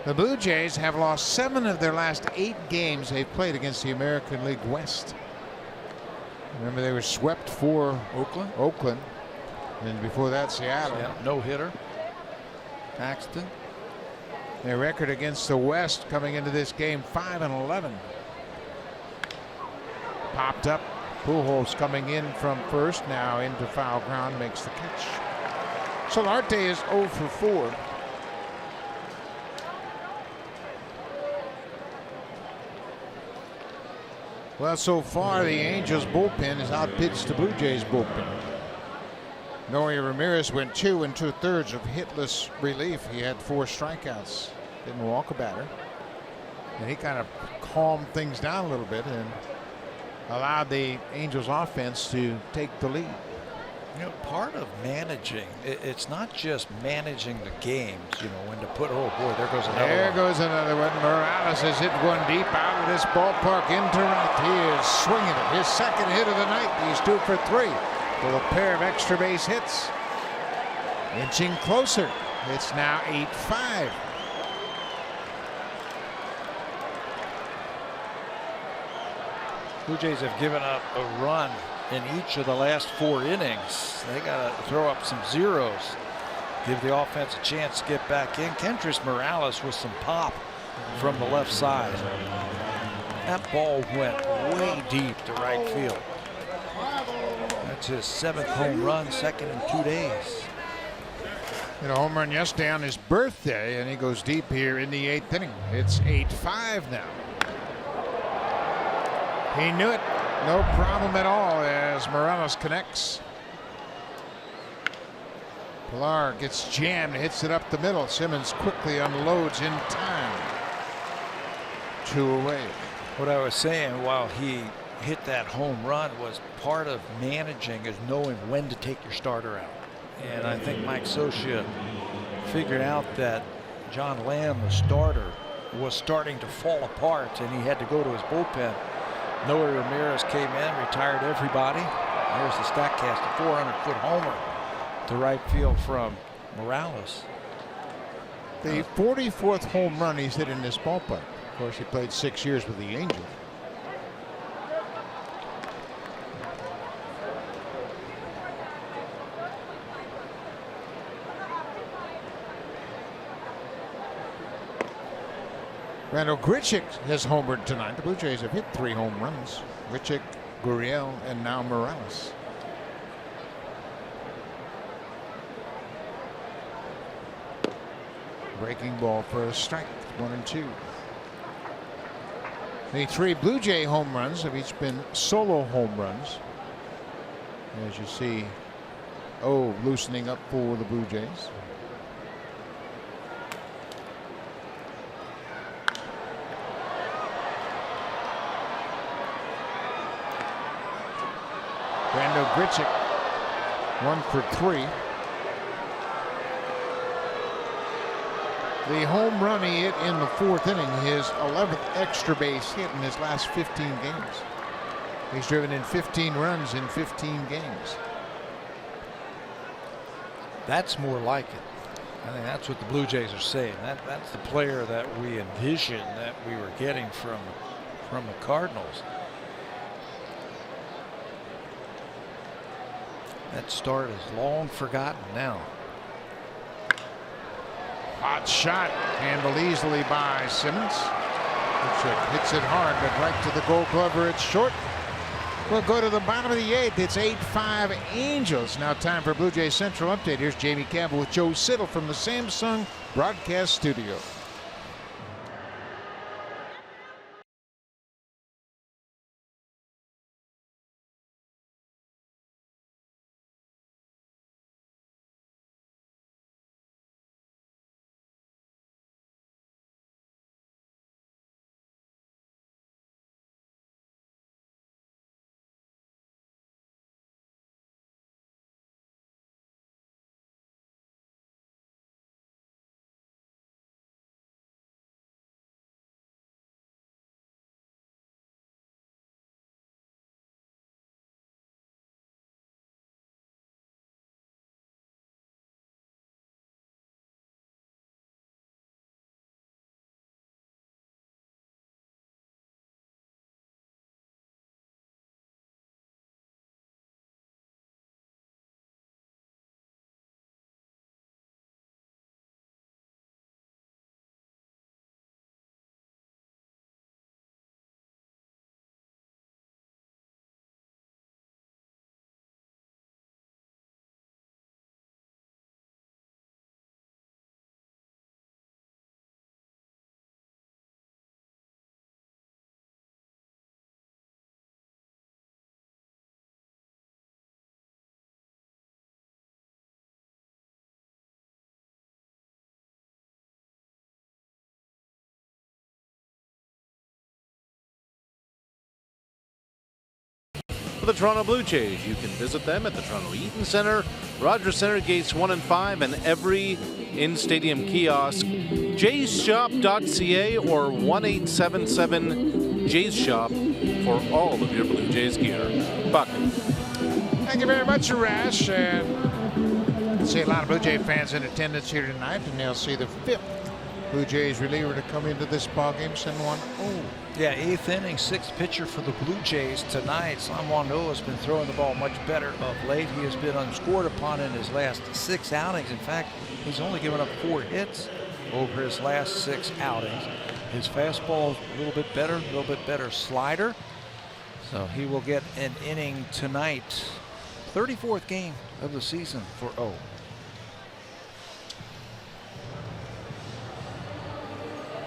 The Blue Jays have lost 7 of their last 8 games they've played against the American League West. Remember, they were swept for Oakland. And before that, Seattle. Yeah, no hitter. Paxton. Their record against the West coming into this game, 5-11. Popped up. Pujols coming in from first, now into foul ground, makes the catch. Solarte is 0 for 4. Well, so far the Angels bullpen has outpitched the Blue Jays bullpen. Noe Ramirez went 2 2/3 of hitless relief. He had 4 strikeouts, didn't walk a batter, and he kind of calmed things down a little bit and allowed the Angels offense to take the lead. You know, part of managing, it's not just managing the games, you know, when to put, oh boy, there goes another There one. goes another one. Morales has hit one deep out of this ballpark into right. He is swinging it. His second hit of the night. He's 2 for 3 with a pair of extra base hits. Inching closer. It's now 8-5. Blue Jays have given up a run in each of the last 4 innings. They got to throw up some zeros, give the offense a chance to get back in. Kendrys Morales with some pop from the left side. That ball went way deep to right field. That's his 7th home run, second in 2 days. Hit a home run yesterday on his birthday, and he goes deep here in the 8th inning. It's 8-5 now. He knew it. No problem at all as Morales connects. Pilar gets jammed, hits it up the middle. Simmons quickly unloads in time. 2 away. What I was saying while he hit that home run was part of managing is knowing when to take your starter out. And I think Mike Socia figured out that John Lamb, the starter, was starting to fall apart and he had to go to his bullpen. Noe Ramirez came in, retired everybody. There's the Statcast, a 400-foot homer to right field from Morales. The 44th home run he's hit in this ballpark. Of course, he played 6 years with the Angels. Randall Grichuk has homered tonight. The Blue Jays have hit 3 home runs. Grichuk, Gurriel, and now Morales. Breaking ball for a strike. 1 and 2. The 3 Blue Jay home runs have each been solo home runs. As you see, loosening up for the Blue Jays. Randall Grichuk 1 for 3. The home run he hit in the 4th inning, his 11th extra base hit in his last 15 games. He's driven in 15 runs in 15 games. That's more like it. I think that's what the Blue Jays are saying. That's the player that we envisioned that we were getting from the Cardinals. That start is long forgotten now. Hot shot handled easily by Simmons. Grichuk hits it hard, but right to the Gold Glover. It's short. We'll go to the bottom of the 8th. It's 8-5 Angels. Now time for Blue Jays Central Update. Here's Jamie Campbell with Joe Siddall from the Samsung Broadcast Studio. for the Toronto Blue Jays. You can visit them at the Toronto Eaton Centre, Rogers Centre, gates 1 and 5, and every in-stadium kiosk. JaysShop.ca or 1-877-JaysShop for all of your Blue Jays gear. Buck. Thank you very much, Rash. And I see a lot of Blue Jay fans in attendance here tonight, and they'll see the 5th Blue Jays reliever to come into this ballgame, San Juan O. Yeah, 8th inning, 6th pitcher for the Blue Jays tonight. San Juan O has been throwing the ball much better of late. He has been unscored upon in his last 6 outings. In fact, he's only given up 4 hits over his last 6 outings. His fastball is a little bit better slider. So he will get an inning tonight. 34th game of the season for O.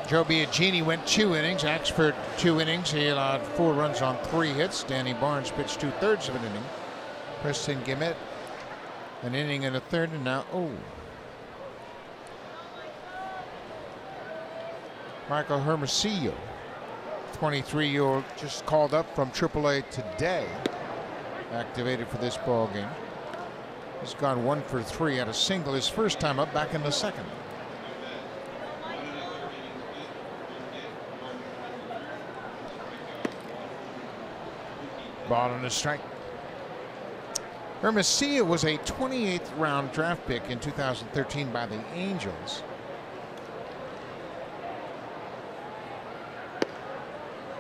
Joe Biagini went 2 innings. Axford 2 innings. He allowed 4 runs on 3 hits. Danny Barnes pitched 2/3 of an inning. Preston Gimet an inning and a third, and now Michael Hermosillo, 23-year-old, just called up from AAA today, activated for this ball game. He's gone 1 for 3 at a single his first time up back in the 2nd. Ball on the strike. Hermosillo was a 28th round draft pick in 2013 by the Angels.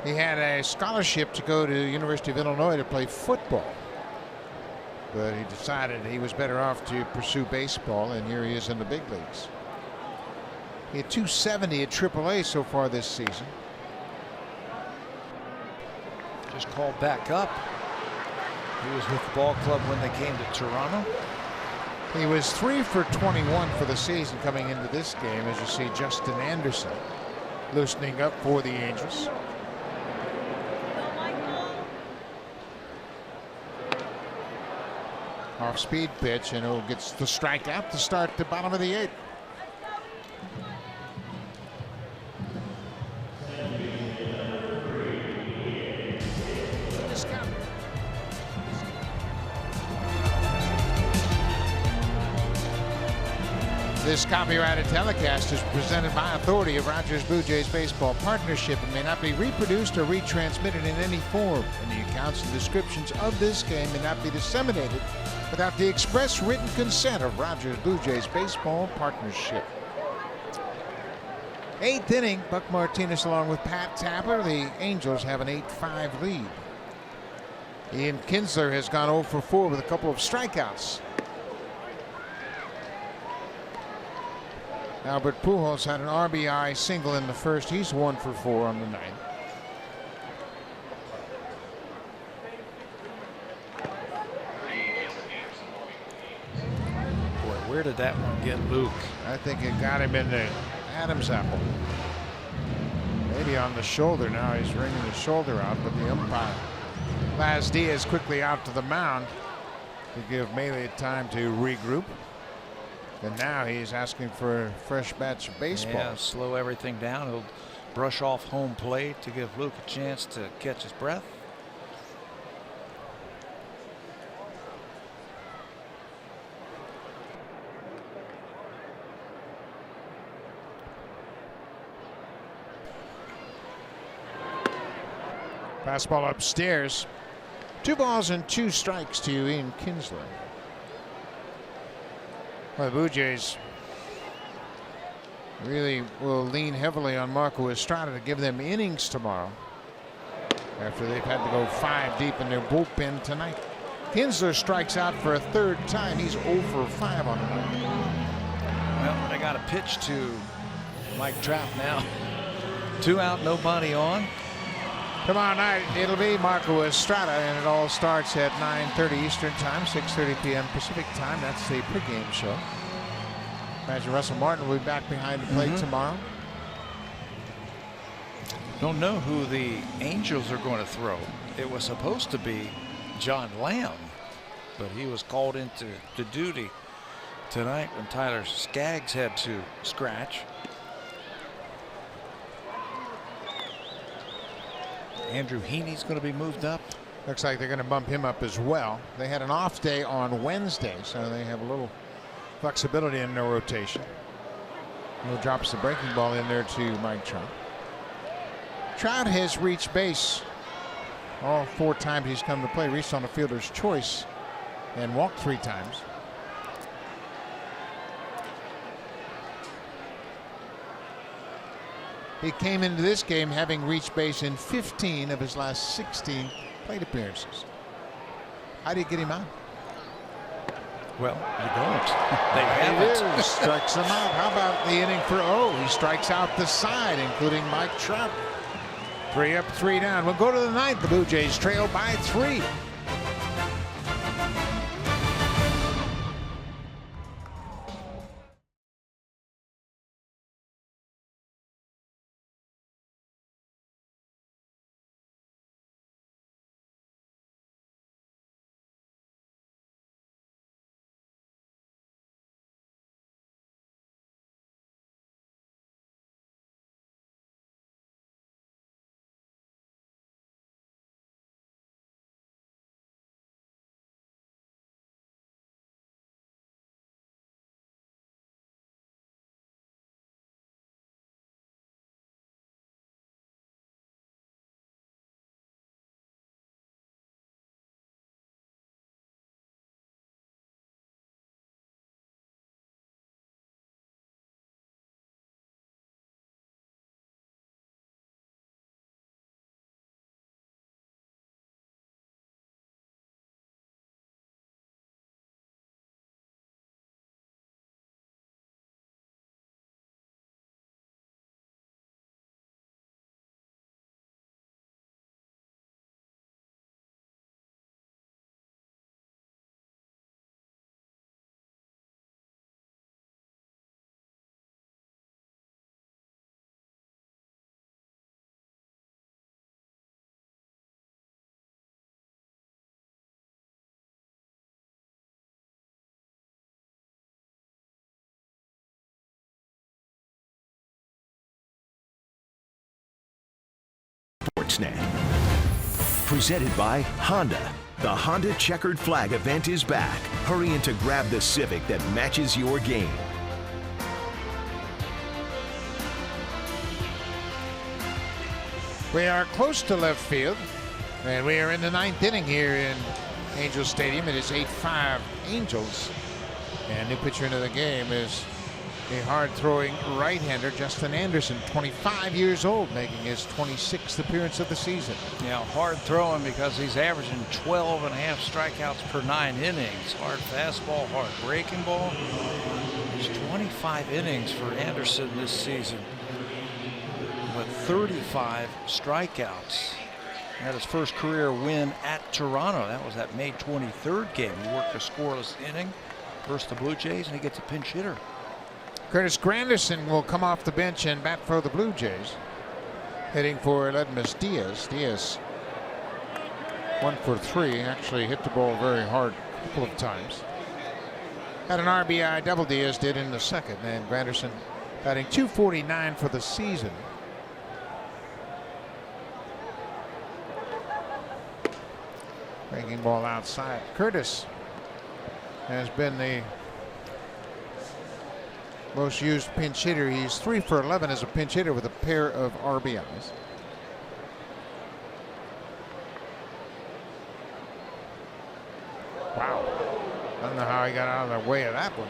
He had a scholarship to go to University of Illinois to play football, but he decided he was better off to pursue baseball, and here he is in the big leagues. He had 270 at AAA so far this season. Just called back up. He was with the ball club when they came to Toronto. He was 3 for 21 for the season coming into this game, as you see Justin Anderson loosening up for the Angels. Off-speed pitch, and O gets the strikeout to start the bottom of the 8th. This copyrighted telecast is presented by authority of Rogers Blue Jays Baseball Partnership and may not be reproduced or retransmitted in any form. And the accounts and descriptions of this game may not be disseminated without the express written consent of Rogers Blue Jays Baseball Partnership. 8th inning, Buck Martinez along with Pat Tapper. The Angels have an 8-5 lead. Ian Kinsler has gone 0 for 4 with a couple of strikeouts. Albert Pujols had an RBI single in the first. He's 1 for 4 on the 9th. Boy, where did that one get Luke? I think it got him in the Adam's apple. Maybe on the shoulder. Now he's wringing his shoulder out, but the umpire, Laz Diaz, quickly out to the mound to give Melee time to regroup. And now he's asking for a fresh batch of baseball. Yeah, slow everything down. He'll brush off home plate to give Luke a chance to catch his breath. Fastball upstairs. 2 balls and 2 strikes to Ian Kinsler. Well, the Blue Jays really will lean heavily on Marco Estrada to give them innings tomorrow after they've had to go 5 deep in their bullpen tonight. Kinsler strikes out for a 3rd time. He's 0 for 5 on the night. Well, they got a pitch to Mike Trout now. 2 out, nobody on. Tomorrow night it'll be Marco Estrada, and it all starts at 9:30 Eastern Time, 6:30 p.m. Pacific Time. That's the pregame show. Imagine Russell Martin will be back behind the plate tomorrow. Don't know who the Angels are going to throw. It was supposed to be John Lamb, but he was called into duty tonight when Tyler Skaggs had to scratch. Andrew Heaney's going to be moved up. Looks like they're going to bump him up as well. They had an off day on Wednesday, so they have a little flexibility in their rotation. He drops the breaking ball in there to Mike Trout. Trout has reached base all 4 times he's come to play. Reached on the fielder's choice and walked 3 times. He came into this game having reached base in 15 of his last 16 plate appearances. How do you get him out? Well, you don't. They haven't. Strikes him out. How about the inning for O? He strikes out the side, including Mike Trout. 3 up, 3 down. We'll go to the 9th. The Blue Jays trail by 3. Sportsnet. Presented by Honda. The Honda Checkered Flag event is back. Hurry in to grab the Civic that matches your game. We are close to left field, and we are in the 9th inning here in Angels Stadium. It is 8-5 Angels, and new pitcher into the game is a hard-throwing right-hander, Justin Anderson, 25 years old, making his 26th appearance of the season. Yeah, hard throwing because he's averaging 12 and a half strikeouts per 9 innings. Hard fastball, hard breaking ball. It's 25 innings for Anderson this season with 35 strikeouts. He had his first career win at Toronto. That was that May 23rd game. He worked a scoreless inning versus the Blue Jays, and he gets a pinch hitter. Curtis Granderson will come off the bench and bat for the Blue Jays. Hitting for Ledmus Diaz. Diaz 1 for 3. Actually hit the ball very hard a couple of times. Had an RBI double, Diaz did in the second. And Granderson batting .249 for the season. Breaking ball outside. Curtis has been the most used pinch hitter. He's 3 for 11 as a pinch hitter with a pair of RBIs. Wow. I don't know how he got out of the way of that one.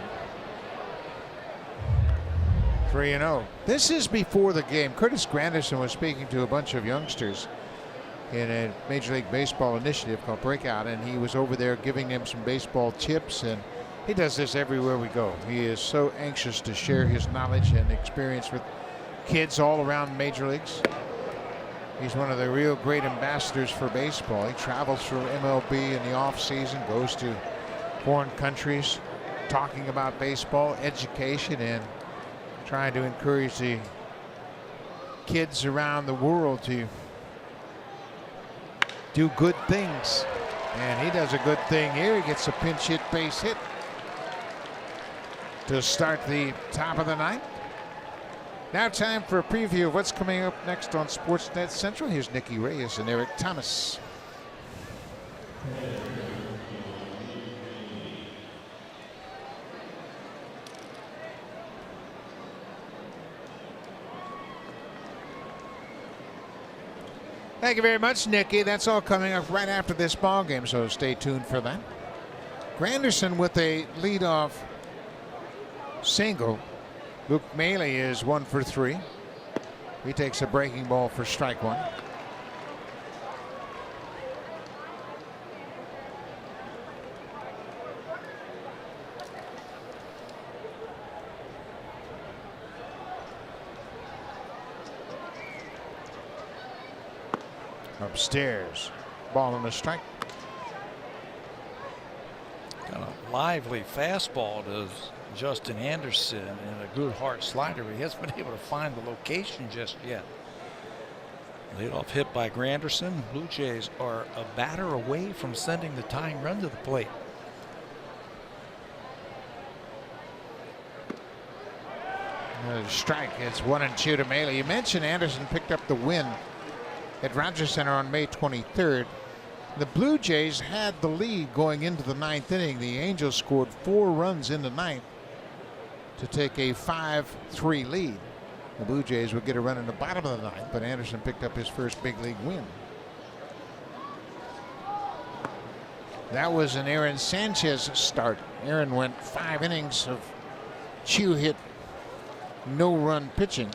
3-0. This is before the game. Curtis Granderson was speaking to a bunch of youngsters in a Major League Baseball initiative called Breakout, and he was over there giving them some baseball tips, and he does this everywhere we go. He is so anxious to share his knowledge and experience with kids all around major leagues. He's one of the real great ambassadors for baseball. He travels through MLB in the off season, goes to foreign countries talking about baseball, education, and trying to encourage the kids around the world to do good things. And he does a good thing here. He gets a pinch hit base hit to start the top of the 9th. Now time for a preview of what's coming up next on Sportsnet Central. Here's Nicky Reyes and Eric Thomas. Thank you very much, Nikki. That's all coming up right after this ball game, so stay tuned for that. Granderson with a leadoff single. Luke Maley is 1 for 3. He takes a breaking ball for strike one. Upstairs, ball on the strike. Got a lively fastball to Justin Anderson and a good hard slider, but he hasn't been able to find the location just yet. Leadoff hit by Granderson. Blue Jays are a batter away from sending the tying run to the plate. Another strike. It's 1-2 to Maley. You mentioned Anderson picked up the win at Rogers Center on May 23rd. The Blue Jays had the lead going into the 9th inning. The Angels scored 4 runs in the 9th to take a 5-3 lead. The Blue Jays would get a run in the bottom of the 9th, but Anderson picked up his first big league win. That was an Aaron Sanchez start. Aaron went 5 innings of chew hit, no run pitching.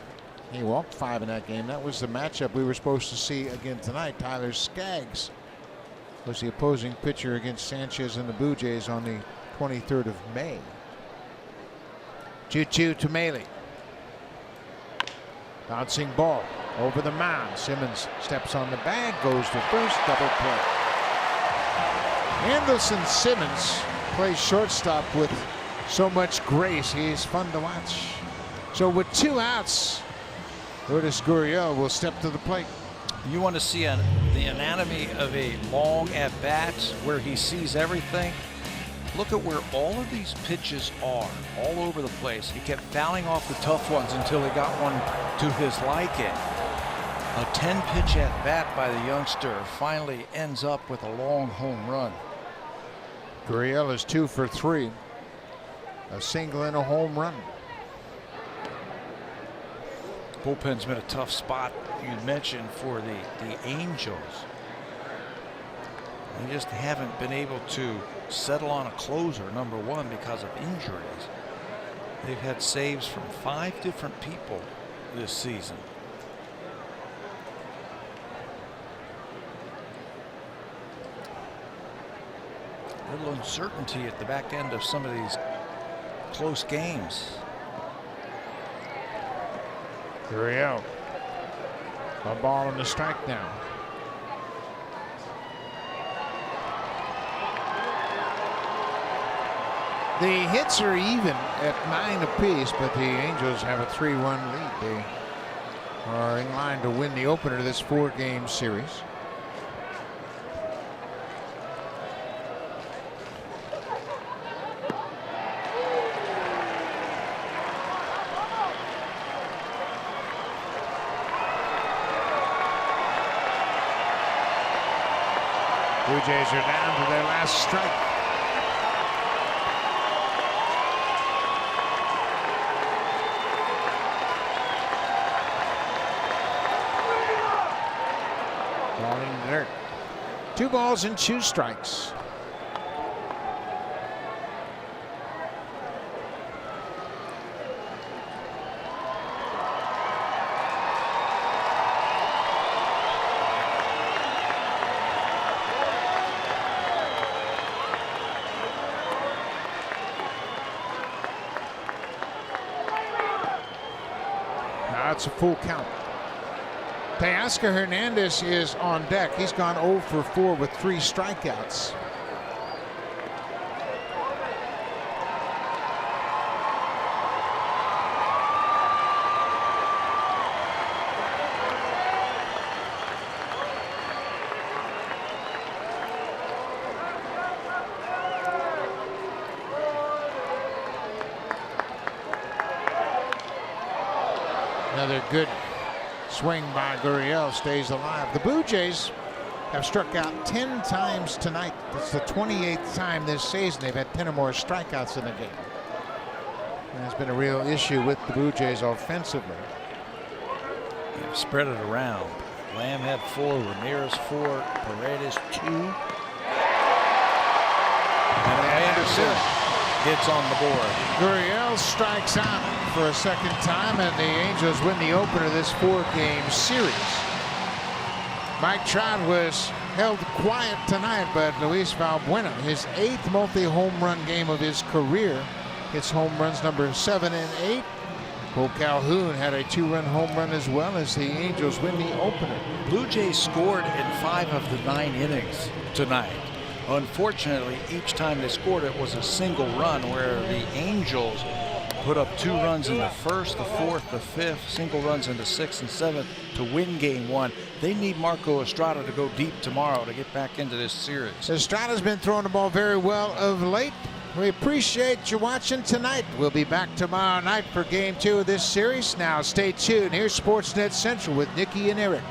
He walked 5 in that game. That was the matchup we were supposed to see again tonight. Tyler Skaggs was the opposing pitcher against Sanchez and the Blue Jays on the 23rd of May. 2-2 to Maley. Bouncing ball over the mound. Simmons steps on the bag, goes to first, double play. Anderson Simmons plays shortstop with so much grace. He's fun to watch. So with 2 outs, Lourdes Gurriel will step to the plate. You want to see the anatomy of a long at-bat where he sees everything? Look at where all of these pitches are, all over the place. He kept fouling off the tough ones until he got one to his liking. A 10-pitch at-bat by the youngster finally ends up with a long home run. Gurriel is 2 for 3. A single and a home run. Bullpen's been a tough spot, you mentioned, for the Angels. They just haven't been able to settle on a closer, number one, because of injuries. They've had saves from 5 different people this season. A little uncertainty at the back end of some of these close games. Gurriel. A ball on the strike now. The hits are even at 9 apiece, but the Angels have a 3-1 lead. They are in line to win the opener of this 4-game series. Blue Jays are down to their last strike. Ball in the dirt. 2 balls and 2 strikes. It's a full count. Teoscar Hernandez is on deck. He's gone 0 for 4 with 3 strikeouts. Another good swing by Gurriel stays alive. The Blue Jays have struck out 10 times tonight. It's the 28th time this season they've had 10 or more strikeouts in the game. And that's been a real issue with the Blue Jays offensively. They've spread it around. Lamb had 4, Ramirez 4, Paredes 2. And Anderson gets on the board. Gurriel strikes out for a second time, and the Angels win the opener of this 4-game series. Mike Trout was held quiet tonight, but Luis Valbuena, his 8th multi-home run game of his career, hits home runs number 7 and 8. Cole Calhoun had a 2-run home run as well as the Angels win the opener. Blue Jays scored in 5 of the 9 innings tonight. Unfortunately, each time they scored it was a single run, where the Angels put up 2 runs in the first, the 4th, the 5th, single runs in the 6th and 7th to win game 1. They need Marco Estrada to go deep tomorrow to get back into this series. Estrada's been throwing the ball very well of late. We appreciate you watching tonight. We'll be back tomorrow night for game 2 of this series. Now stay tuned. Here's Sportsnet Central with Nikki and Eric.